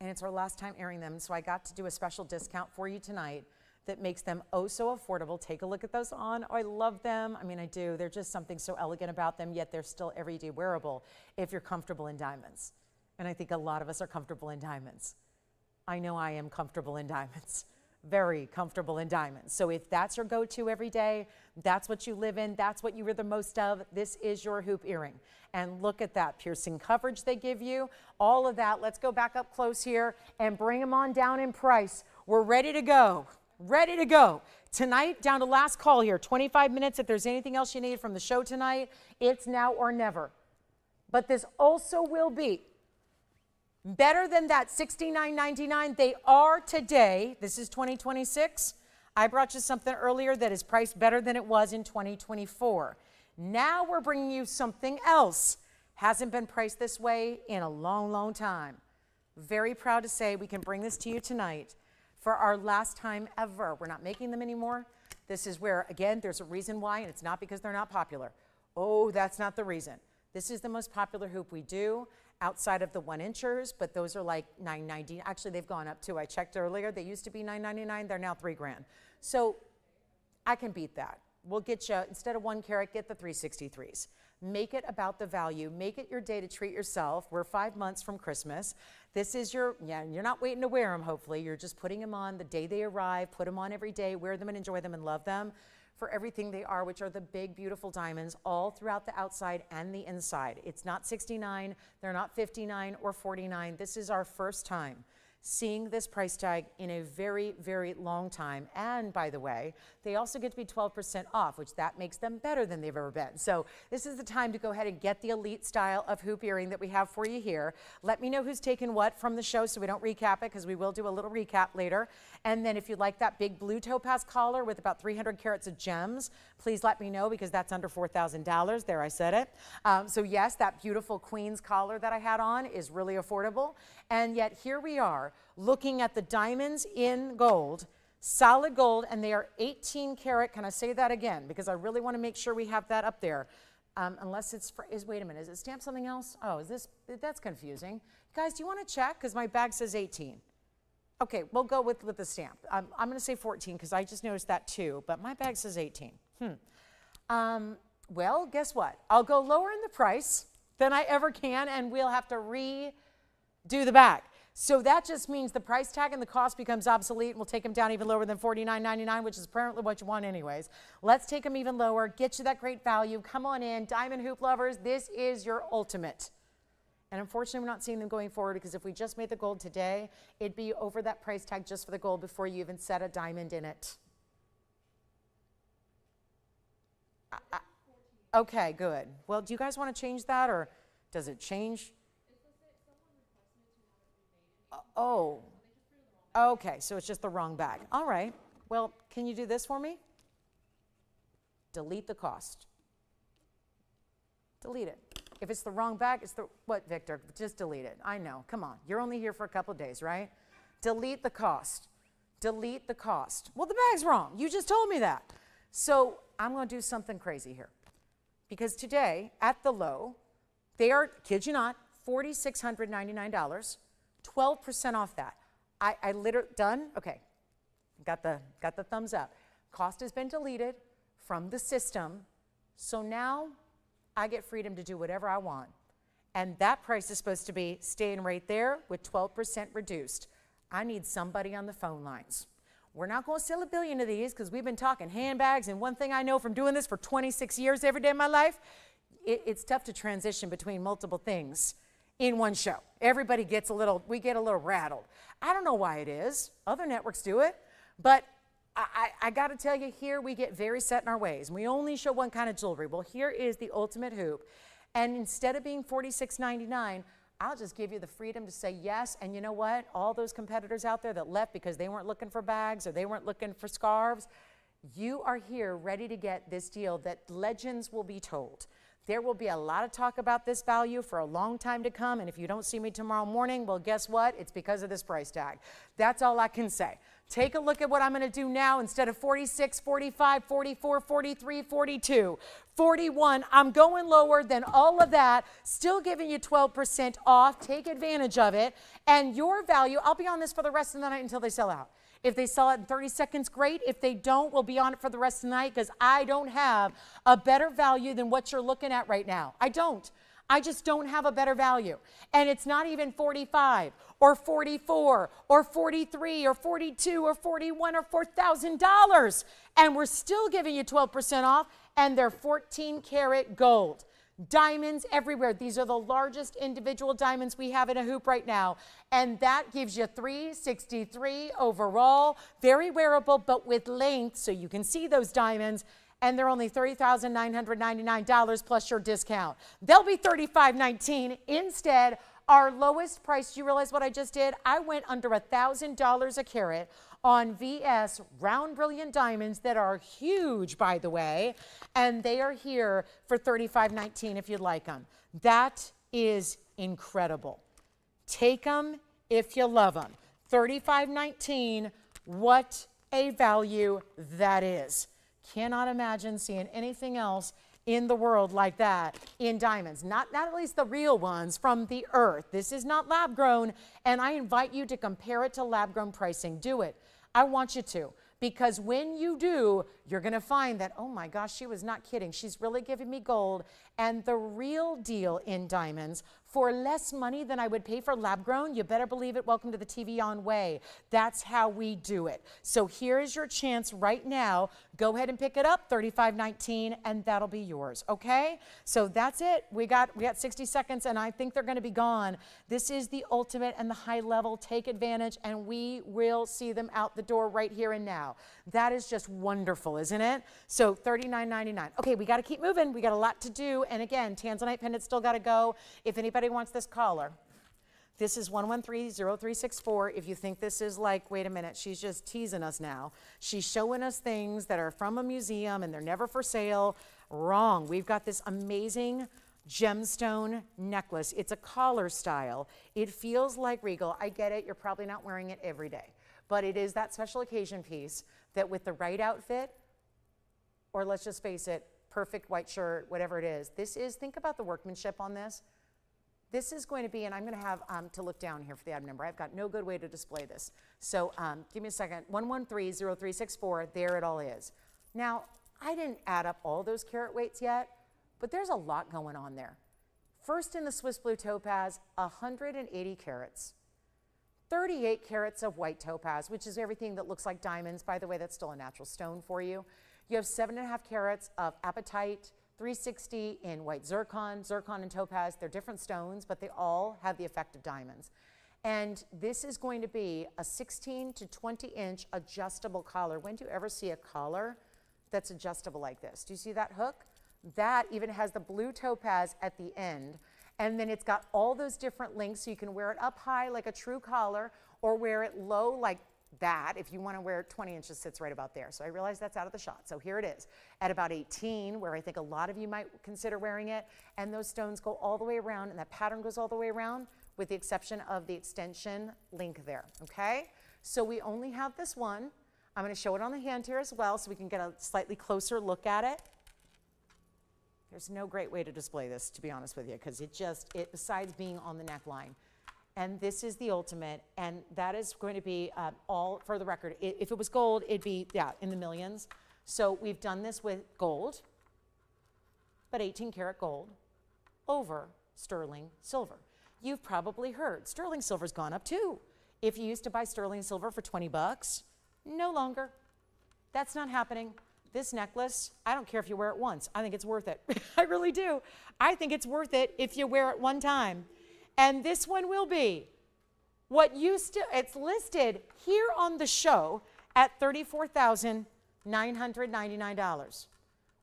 And it's our last time airing them, so I got to do a special discount for you tonight that makes them oh so affordable. Take a look at those on. Oh, I love them. I mean, I do. There's just something so elegant about them, yet they're still everyday wearable if you're comfortable in diamonds. And I think a lot of us are comfortable in diamonds. I know I am comfortable in diamonds. very comfortable in diamonds. So if that's your go-to every day, that's what you live in, that's what you wear the most of, this is your hoop earring. And look at that piercing coverage they give you, all of that. Let's go back up close here and bring them on down in price. We're ready to go. Ready to go. Tonight, down to last call here, 25 minutes. If there's anything else you need from the show tonight, it's now or never. But this also will be better than that $69.99 they are today. This is 2026. I brought you something earlier that is priced better than it was in 2024. Now we're bringing you something else. Hasn't been priced this way in a long, long time. Very proud to say we can bring this to you tonight for our last time ever. We're not making them anymore. This is where, again, there's a reason why, and it's not because they're not popular. Oh, that's not the reason. This is the most popular hoop we do outside of the 1-inchers, but those are like $9.90. Actually, they've gone up too. I checked earlier. They used to be $9.99. They're now $3,000. So I can beat that. We'll get you, instead of 1 carat, get the 363s. Make it about the value. Make it your day to treat yourself. We're 5 months from Christmas. This is your, you're not waiting to wear them, hopefully. You're just putting them on the day they arrive. Put them on every day. Wear them and enjoy them and love them for everything they are, which are the big, beautiful diamonds all throughout the outside and the inside. It's not 69, they're not 59 or 49. This is our first time seeing this price tag in a very, very long time. And by the way, they also get to be 12% off, which that makes them better than they've ever been. So this is the time to go ahead and get the elite style of hoop earring that we have for you here. Let me know who's taken what from the show so we don't recap it, because we will do a little recap later. And then if you'd like that big blue topaz collar with about 300 carats of gems, please let me know, because that's under $4,000. There, I said it. So yes, that beautiful queen's collar that I had on is really affordable. And yet here we are looking at the diamonds in gold, solid gold, and they are 18 karat. Can I say that again? Because I really want to make sure we have that up there. Unless it's, wait a minute, is it stamped something else? Oh, is this, that's confusing. Guys, do you want to check? Because my bag says 18. Okay, we'll go with the stamp. I'm going to say 14 because I just noticed that too, but my bag says 18. Well, guess what? I'll go lower in the price than I ever can, and we'll have to redo the bag. So that just means the price tag and the cost becomes obsolete, and we'll take them down even lower than $49.99, which is apparently what you want anyways. Let's take them even lower, get you that great value. Come on in, diamond hoop lovers, this is your ultimate. And unfortunately, we're not seeing them going forward, because if we just made the gold today, it'd be over that price tag just for the gold before you even set a diamond in it. Okay, good. Well, do you guys want to change that, or does it change? Oh, okay, so it's just the wrong bag. All right, well, can you do this for me? Delete the cost. Delete it. If it's the wrong bag, it's the, what, Victor? Just delete it. I know, come on. You're only here for a couple of days, right? Delete the cost. Delete the cost. Well, the bag's wrong. You just told me that. So I'm going to do something crazy here. Because today, at the low, they are, kid you not, $4,699. 12% off that. I literally, done? Okay, got the thumbs up. Cost has been deleted from the system, so now I get freedom to do whatever I want. And that price is supposed to be staying right there with 12% reduced. I need somebody on the phone lines. We're not going to sell a billion of these, because we've been talking handbags, and one thing I know from doing this for 26 years every day of my life, it's tough to transition between multiple things in one show. Everybody gets a little, we get a little rattled. I don't know why it is. Other networks do it. But I got to tell you, here we get very set in our ways. We only show one kind of jewelry. Well, here is the ultimate hoop. And instead of being $46.99, I'll just give you the freedom to say yes. And you know what? All those competitors out there that left because they weren't looking for bags or they weren't looking for scarves, you are here ready to get this deal that legends will be told. There will be a lot of talk about this value for a long time to come, and if you don't see me tomorrow morning, well, guess what? It's because of this price tag. That's all I can say. Take a look at what I'm going to do now. Instead of 46, 45, 44, 43, 42, 41, I'm going lower than all of that, still giving you 12% off. Take advantage of it, and your value, I'll be on this for the rest of the night until they sell out. If they sell it in 30 seconds, great. If they don't, we'll be on it for the rest of the night, because I don't have a better value than what you're looking at right now. I don't. I just don't have a better value. And it's not even 45 or 44 or 43 or 42 or 41 or $4,000. And we're still giving you 12% off, and they're 14 karat gold. Diamonds everywhere. These are the largest individual diamonds we have in a hoop right now. And that gives you 363 overall. Very wearable, but with length, so you can see those diamonds. And they're only $30,999 plus your discount. They'll be $35.19 instead. Our lowest price, do you realize what I just did? I went under $1,000 a carat on VS round brilliant diamonds that are huge, by the way, and they are here for $35.19 if you'd like them. That is incredible. Take them if you love them. $35.19, what a value that is. Cannot imagine seeing anything else in the world like that in diamonds. Not at least the real ones from the earth. This is not lab grown, and I invite you to compare it to lab grown pricing. Do it. I want you to, because when you do, you're going to find that, oh my gosh, she was not kidding. She's really giving me gold and the real deal in diamonds for less money than I would pay for lab grown. You better believe it. Welcome to the TVON way. That's how we do it. So here is your chance right now. Go ahead and pick it up, $35.19, and that'll be yours. Okay? So that's it. We got 60 seconds, and I think they're going to be gone. This is the ultimate and the high level. Take advantage, and we will see them out the door right here and now. That is just wonderful, isn't it? So $39.99. Okay, we got to keep moving. We got a lot to do. And again, tanzanite pendant still got to go. If anybody wants this collar, this is 113-0364. If you think this is like, wait a minute, she's just teasing us now. She's showing us things that are from a museum and they're never for sale. Wrong. We've got this amazing gemstone necklace. It's a collar style. It feels like regal. I get it. You're probably not wearing it every day. But it is that special occasion piece that with the right outfit, or let's just face it, perfect white shirt, whatever it is. This is, think about the workmanship on this. This is going to be, and I'm going to have to look down here for the item number. I've got no good way to display this. So give me a second. 113-0364, there it all is. Now, I didn't add up all those carat weights yet, but there's a lot going on there. First in the Swiss Blue Topaz, 180 carats. 38 carats of white topaz, which is everything that looks like diamonds. By the way, that's still a natural stone for you. You have 7.5 carats of apatite, 360 in white zircon. Zircon and topaz, they're different stones, but they all have the effect of diamonds. And this is going to be a 16 to 20 inch adjustable collar. When do you ever see a collar that's adjustable like this? Do you see that hook? That even has the blue topaz at the end. And then it's got all those different lengths, so you can wear it up high like a true collar or wear it low like that. If you want to wear it 20 inches, sits right about there. So I realize that's out of the shot. So here it is at about 18, where I think a lot of you might consider wearing it. And those stones go all the way around, and that pattern goes all the way around, with the exception of the extension link there. Okay? So we only have this one. I'm going to show it on the hand here as well so we can get a slightly closer look at it. There's no great way to display this, to be honest with you, because it besides being on the neckline. And this is the ultimate, and that is going to be all, for the record, if it was gold, it'd be, yeah, in the millions. So we've done this with gold, but 18 karat gold over sterling silver. You've probably heard sterling silver's gone up too. If you used to buy sterling silver for 20 bucks, no longer. That's not happening. This necklace, I don't care if you wear it once. I think it's worth it. I really do. I think it's worth it if you wear it one time. And this one will be it's listed here on the show at $34,999.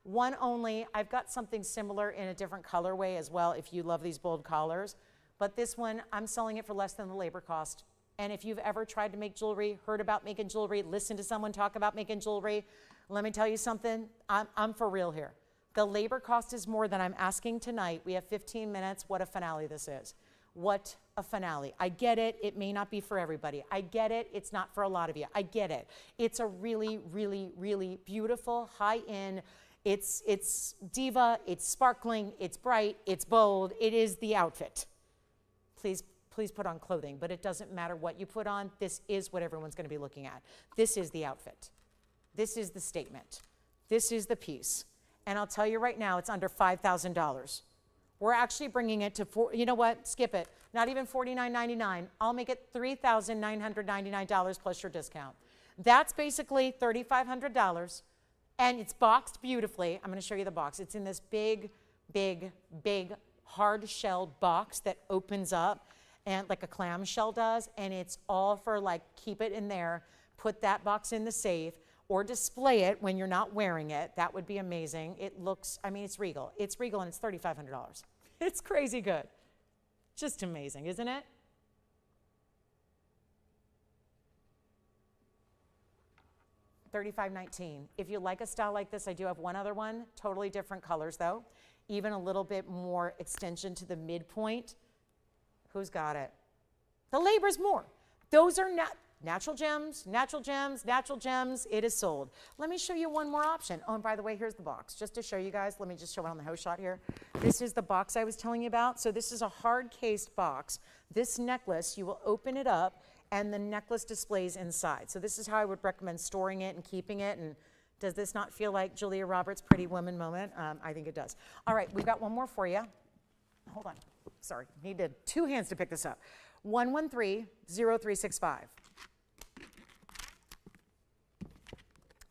One only. I've got something similar in a different colorway as well if you love these bold collars. But this one, I'm selling it for less than the labor cost. And if you've ever tried to make jewelry, heard about making jewelry, listened to someone talk about making jewelry, let me tell you something, I'm for real here. The labor cost is more than I'm asking tonight. We have 15 minutes. What a finale this is. What a finale. I get it. It may not be for everybody. I get it. It's not for a lot of you. I get it. It's a really, really, really beautiful, high-end. It's diva. It's sparkling. It's bright. It's bold. It is the outfit. Please put on clothing, but it doesn't matter what you put on. This is what everyone's going to be looking at. This is the outfit. This is the statement. This is the piece. And I'll tell you right now, it's under $5,000. We're actually bringing it to, you know what, skip it. Not even $49.99. I'll make it $3,999 plus your discount. That's basically $3,500, and it's boxed beautifully. I'm going to show you the box. It's in this big, big, big hard-shelled box that opens up and like a clamshell does, and it's all for like keep it in there, put that box in the safe, or display it when you're not wearing it. That would be amazing. It looks, I mean, it's regal. It's regal, and it's $3,500. It's crazy good. Just amazing, isn't it? $35.19. If you like a style like this, I do have one other one, totally different colors though, even a little bit more extension to the midpoint. Who's got it? The labor's more. Those are natural gems, natural gems, natural gems. It is sold. Let me show you one more option. Oh, and by the way, here's the box. Just to show you guys, let me just show it on the host shot here. This is the box I was telling you about. So this is a hard cased box. This necklace, you will open it up and the necklace displays inside. So this is how I would recommend storing it and keeping it. And does this not feel like Julia Roberts' Pretty Woman moment? I think it does. All right, we've got one more for you. Hold on. Sorry, needed two hands to pick this up. 113-0365.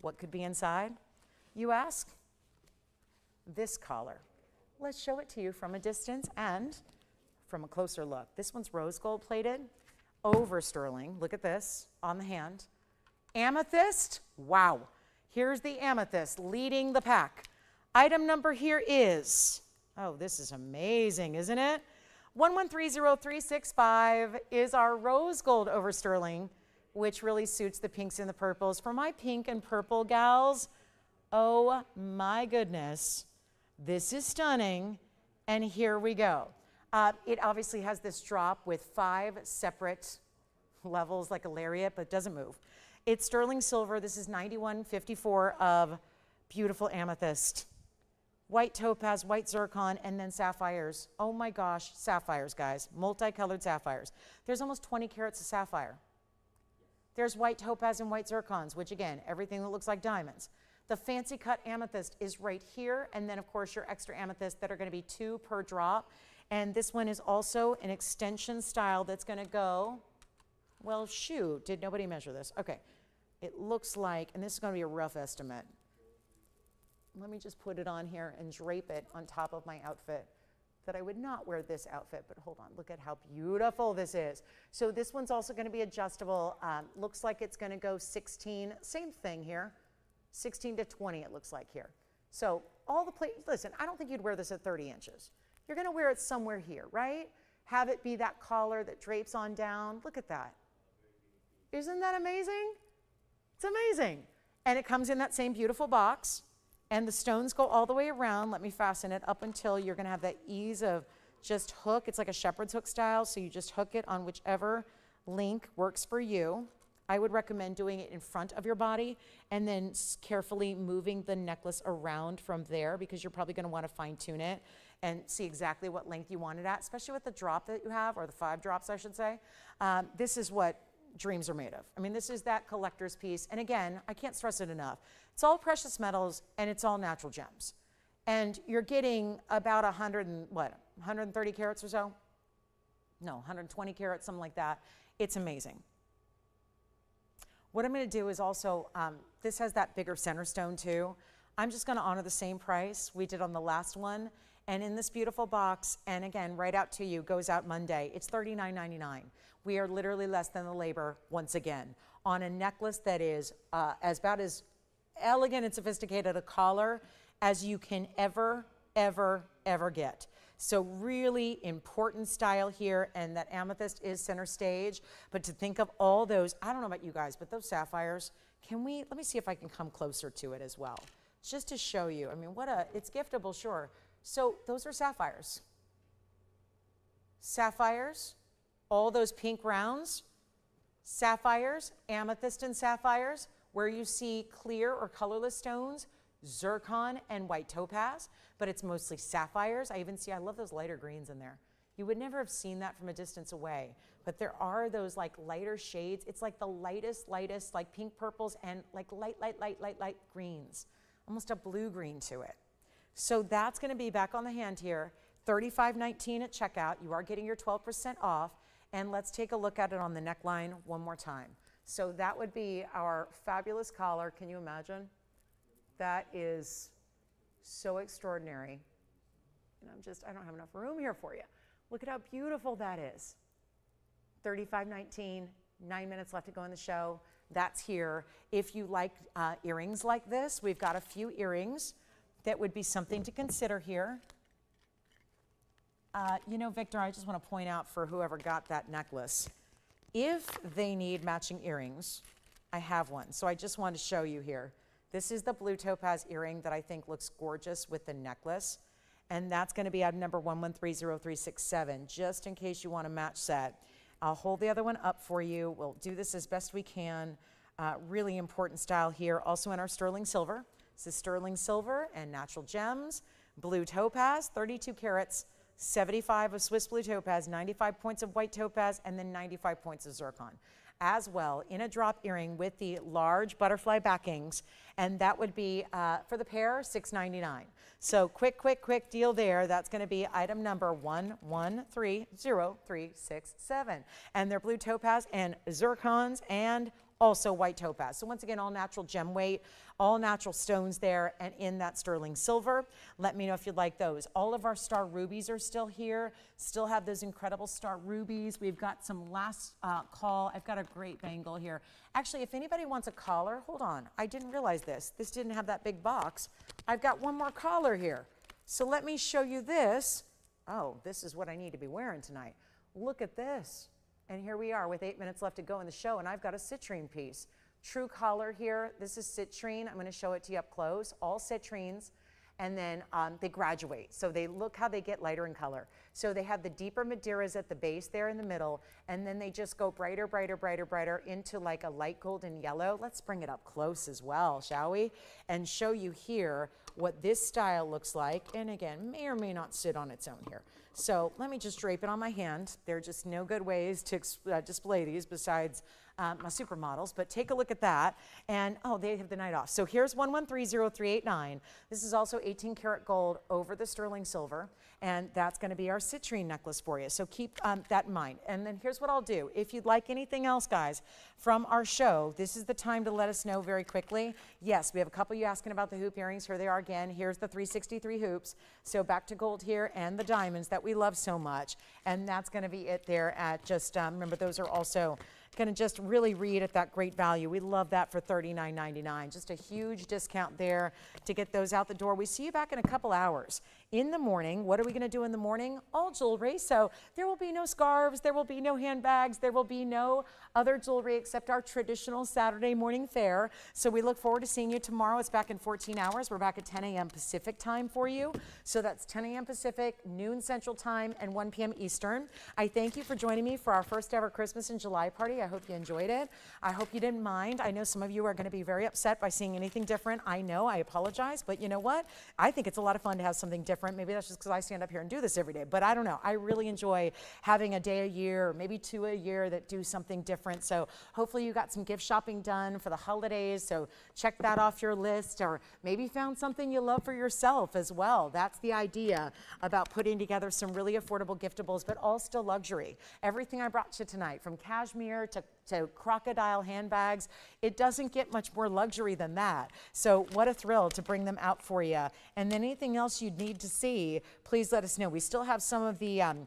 What could be inside, you ask? This collar. Let's show it to you from a distance and from a closer look. This one's rose gold plated over sterling. Look at this on the hand. Amethyst, wow. Here's the amethyst leading the pack. Item number here is, oh, this is amazing, isn't it? 1130365 is our rose gold over sterling, which really suits the pinks and the purples. For my pink and purple gals, oh my goodness, this is stunning. And here we go. It obviously has this drop with 5 separate levels like a lariat, but it doesn't move. It's sterling silver. This is 9154 of beautiful amethyst. White topaz, white zircon, and then sapphires. Oh my gosh, sapphires, guys. Multicolored sapphires. There's almost 20 carats of sapphire. There's white topaz and white zircons, which again, everything that looks like diamonds. The fancy cut amethyst is right here, and then of course your extra amethyst that are going to be 2 per drop. And this one is also an extension style that's going to go, well, shoot, did nobody measure this? Okay, it looks like, and this is going to be a rough estimate. Let me just put it on here and drape it on top of my outfit. That I would not wear this outfit, but hold on, look at how beautiful this is. So this one's also going to be adjustable. Looks like it's going to go 16, same thing here, 16 to 20 it looks like here. So all the listen, I don't think you'd wear this at 30 inches. You're going to wear it somewhere here, right? Have it be that collar that drapes on down. Look at that. Isn't that amazing? It's amazing. And it comes in that same beautiful box. And the stones go all the way around. Let me fasten it up until you're going to have that ease of just hook. It's like a shepherd's hook style, so you just hook it on whichever link works for you. I would recommend doing it in front of your body and then carefully moving the necklace around from there, because you're probably going to want to fine tune it and see exactly what length you want it at, especially with the drop that you have, or the 5 drops I should say. This is what dreams are made of. I mean, this is that collector's piece. And again, I can't stress it enough. It's all precious metals and it's all natural gems. And you're getting about 130 carats or so? No, 120 carats, something like that. It's amazing. What I'm going to do is also, this has that bigger center stone too. I'm just going to honor the same price we did on the last one. And in this beautiful box, and again, right out to you, goes out Monday. It's $39.99. We are literally less than the labor once again on a necklace that is about as elegant and sophisticated a collar as you can ever get. So really important style here, and that amethyst is center stage. But to think of all those, I don't know about you guys, but those sapphires, let me see if I can come closer to it as well, just to show you. I mean, it's giftable, sure. So those are sapphires. Sapphires, all those pink rounds, sapphires, amethyst and sapphires, where you see clear or colorless stones, zircon and white topaz, but it's mostly sapphires. I love those lighter greens in there. You would never have seen that from a distance away, but there are those like lighter shades. It's like the lightest, like pink purples and like light greens, almost a blue green to it. So that's going to be back on the hand here, $35.19 at checkout. You are getting your 12% off. And let's take a look at it on the neckline one more time. So that would be our fabulous collar. Can you imagine? That is so extraordinary. And I don't have enough room here for you. Look at how beautiful that is. $35.19, 9 minutes left to go in the show. That's here. If you like earrings like this, we've got a few earrings that would be something to consider here. You know, Victor, I just want to point out for whoever got that necklace, if they need matching earrings, I have one. So I just want to show you here. This is the blue topaz earring that I think looks gorgeous with the necklace. And that's going to be item number 113037, just in case you want to match that. I'll hold the other one up for you. We'll do this as best we can. Really important style here. Also in our sterling silver. This is sterling silver and natural gems. Blue topaz, 32 carats, 75 of Swiss blue topaz, 95 points of white topaz, and then 95 points of zircon. As well, in a drop earring with the large butterfly backings, and that would be, for the pair, $6.99. So quick deal there. That's going to be item number 113037. And they're blue topaz and zircons and also white topaz. So once again, all natural gem weight, all natural stones there, and in that sterling silver. Let me know if you'd like those. All of our star rubies are still here. Still have those incredible star rubies. We've got some last call. I've got a great bangle here. Actually, if anybody wants a collar, hold on. I didn't realize this. This didn't have that big box. I've got one more collar here. So let me show you this. Oh, this is what I need to be wearing tonight. Look at this. And here we are with 8 minutes left to go in the show, and I've got a citrine piece. True collar here. This is citrine. I'm going to show it to you up close. All citrines. And then they graduate. So they look how they get lighter in color. So they have the deeper Madeiras at the base there in the middle, and then they just go brighter, brighter, brighter, brighter into like a light golden yellow. Let's bring it up close as well, shall we? And show you here what this style looks like. And again, may or may not sit on its own here. So let me just drape it on my hand. There are just no good ways to display these besides my supermodels, but take a look at that. And oh, they have the night off. So here's 113039. This is also 18 karat gold over the sterling silver, and that's going to be our citrine necklace for you. So keep that in mind. And then here's what I'll do. If you'd like anything else, guys, from our show, this is the time to let us know very quickly. Yes, we have a couple of you asking about the hoop earrings. Here they are again. Here's the 363 hoops. So back to gold here, and the diamonds that we love so much. And that's going to be it there at just, remember, those are also going to just really read at that great value. We love that for $39.99. Just a huge discount there to get those out the door. We see you back in a couple hours. In the morning, what are we going to do in the morning? All jewelry. So there will be no scarves, there will be no handbags, there will be no other jewelry except our traditional Saturday morning fare. So we look forward to seeing you tomorrow. It's back in 14 hours. We're back at 10 a.m. Pacific time for you. So that's 10 a.m. Pacific, noon Central time, and 1 p.m. Eastern. I thank you for joining me for our first ever Christmas in July party. I hope you enjoyed it. I hope you didn't mind. I know some of you are going to be very upset by seeing anything different. I know, I apologize, but you know what? I think it's a lot of fun to have something different. Maybe that's just because I stand up here and do this every day, but I don't know. I really enjoy having a day a year, or maybe 2 a year that do something different. So hopefully you got some gift shopping done for the holidays. So check that off your list, or maybe found something you love for yourself as well. That's the idea about putting together some really affordable giftables, but all still luxury. Everything I brought you tonight, from cashmere to crocodile handbags, it doesn't get much more luxury than that. So what a thrill to bring them out for you. And then anything else you'd need to see, please let us know. We still have some of the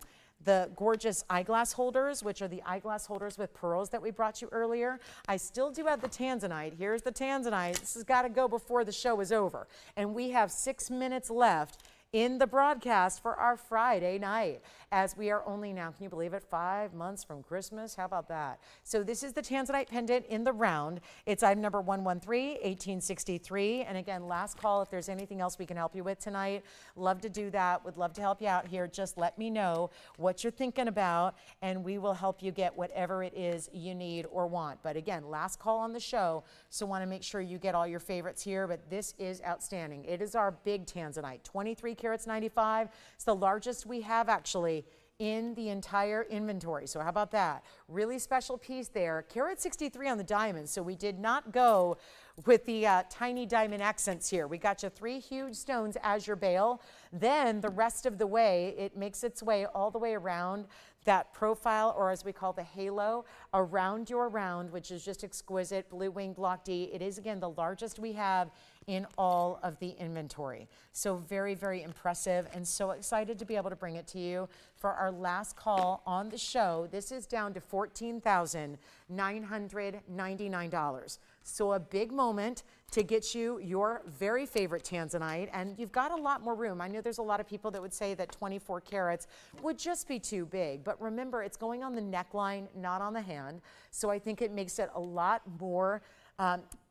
gorgeous eyeglass holders, which are the eyeglass holders with pearls that we brought you earlier. I still do have the tanzanite. Here's the tanzanite. This has got to go before the show is over. And we have 6 minutes left in the broadcast for our Friday night, as we are only now, can you believe it, 5 months from Christmas? How about that? So this is the tanzanite pendant in the round. It's item number 113-1863. And again, last call if there's anything else we can help you with tonight. Love to do that. Would love to help you out here. Just let me know what you're thinking about, and we will help you get whatever it is you need or want. But again, last call on the show, so want to make sure you get all your favorites here. But this is outstanding. It is our big tanzanite, 23 carats 95. It's the largest we have actually in the entire inventory. So how about that? Really special piece there. Carat 63 on the diamonds. So we did not go with the tiny diamond accents here. We got you 3 huge stones as your bail. Then the rest of the way, it makes its way all the way around that profile, or as we call the halo, around your round, which is just exquisite. Blue wing block D. It is, again, the largest we have in all of the inventory. So very, very impressive, and so excited to be able to bring it to you for our last call on the show. This is down to $14,999. So a big moment to get you your very favorite tanzanite, and you've got a lot more room. I know there's a lot of people that would say that 24 carats would just be too big, but remember, it's going on the neckline, not on the hand. So I think it makes it a lot more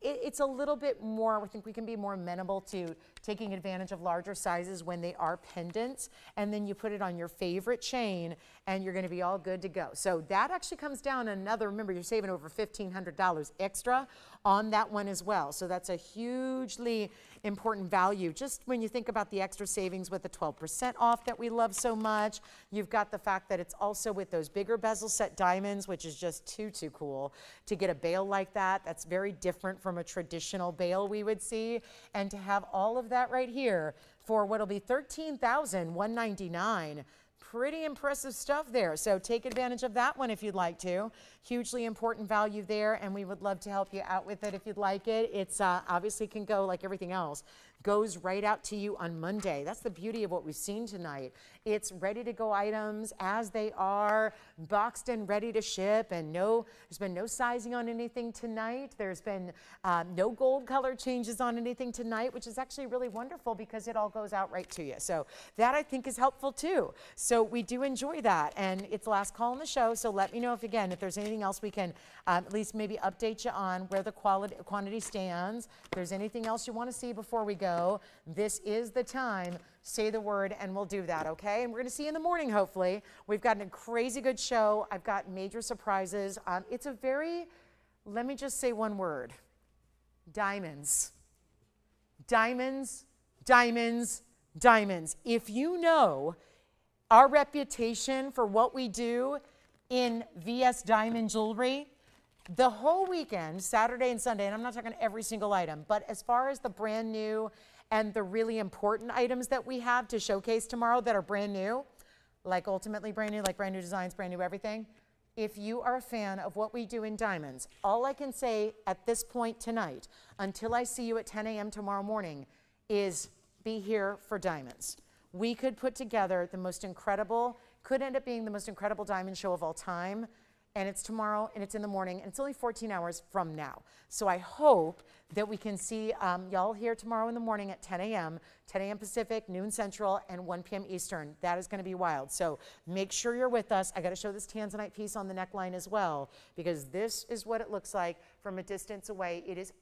it's a little bit more, I think we can be more amenable to taking advantage of larger sizes when they are pendants, and then you put it on your favorite chain and you're going to be all good to go. So that actually comes down another, remember, you're saving over $1,500 extra on that one as well. So that's a hugely important value. Just when you think about the extra savings with the 12% off that we love so much, you've got the fact that it's also with those bigger bezel set diamonds, which is just too cool to get a bail like that. That's very different from a traditional bail we would see, and to have all of that right here for what'll be $13,199. Pretty impressive stuff there. So take advantage of that one if you'd like to. Hugely important value there, and we would love to help you out with it if you'd like it. It's obviously can go like everything else. Goes right out to you on Monday. That's the beauty of what we've seen tonight. It's ready to go items as they are, boxed and ready to ship, and there's been no sizing on anything tonight. There's been no gold color changes on anything tonight, which is actually really wonderful because it all goes out right to you. So that I think is helpful too. So we do enjoy that, and it's the last call on the show. So let me know if there's anything else we can at least maybe update you on where the quantity stands. If there's anything else you want to see before we go, this is the time. Say the word and we'll do that, okay? And we're going to see you in the morning, hopefully. We've got a crazy good show. I've got major surprises. It's a very, let me just say one word, diamonds. Diamonds, diamonds, diamonds. If you know our reputation for what we do in VS Diamond Jewelry, the whole weekend, Saturday and Sunday, and I'm not talking every single item, but as far as the brand new and the really important items that we have to showcase tomorrow that are brand new, like ultimately brand new, like brand new designs, brand new everything, if you are a fan of what we do in diamonds, all I can say at this point tonight, until I see you at 10 a.m. tomorrow morning, is be here for diamonds. We could put together the most incredible, could end up being the most incredible diamond show of all time. And it's tomorrow, and it's in the morning, and it's only 14 hours from now. So I hope that we can see y'all here tomorrow in the morning at 10 a.m., 10 a.m. Pacific, noon Central, and 1 p.m. Eastern. That is going to be wild. So make sure you're with us. I got to show this tanzanite piece on the neckline as well, because this is what it looks like from a distance away. It is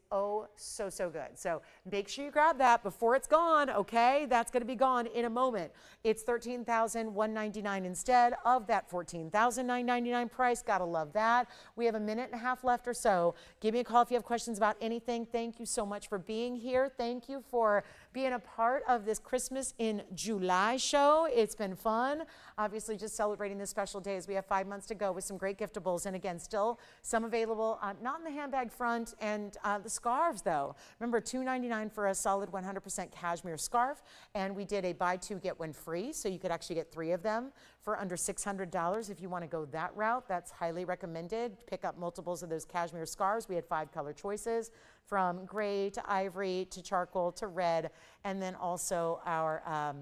so good. So make sure you grab that before it's gone, okay? That's going to be gone in a moment. It's $13,199 instead of that $14,999 price. Gotta love that. We have a minute and a half left or so. Give me a call if you have questions about anything. Thank you so much for being here. Thank you for being a part of this Christmas in July show. It's been fun. Obviously, just celebrating this special day as we have 5 months to go with some great giftables. And again, still some available, not in the handbag front, and the scarves though. Remember, $2.99 for a solid 100% cashmere scarf. And we did a buy two, get one free. So you could actually get 3 of them for under $600. If you want to go that route, that's highly recommended. Pick up multiples of those cashmere scarves. We had 5 color choices, from gray to ivory to charcoal to red, and then also our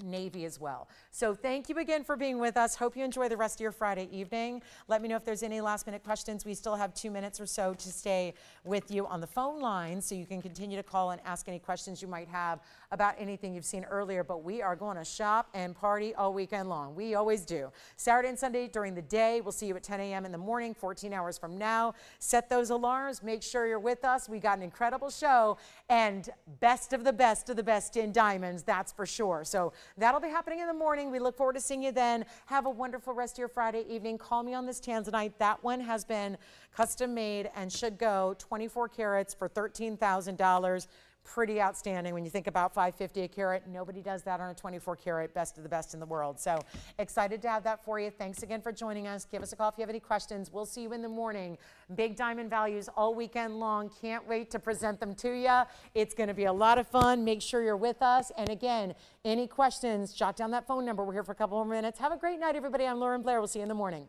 navy as well. So thank you again for being with us. Hope you enjoy the rest of your Friday evening. Let me know if there's any last minute questions. We still have 2 minutes or so to stay with you on the phone line, so you can continue to call and ask any questions you might have about anything you've seen earlier. But we are going to shop and party all weekend long. We always do. Saturday and Sunday during the day. We'll see you at 10 a.m. in the morning, 14 hours from now. Set those alarms. Make sure you're with us. We got an incredible show, and best of the best in diamonds, that's for sure. So that'll be happening in the morning. We look forward to seeing you then. Have a wonderful rest of your Friday evening. Call me on this tanzanite. That one has been custom made and should go 24 carats for $13,000. pretty outstanding when you think about 550 a carat. Nobody does that on a 24 karat, best of the best in the world. So excited to have that for you. Thanks again for joining us. Give us a call if you have any questions. We'll see you in the morning. Big diamond values all weekend long. Can't wait to present them to you. It's going to be a lot of fun. Make sure you're with us. And again, any questions, jot down that phone number. We're here for a couple more minutes. Have a great night, everybody. I'm Lauren Blair. We'll see you in the morning.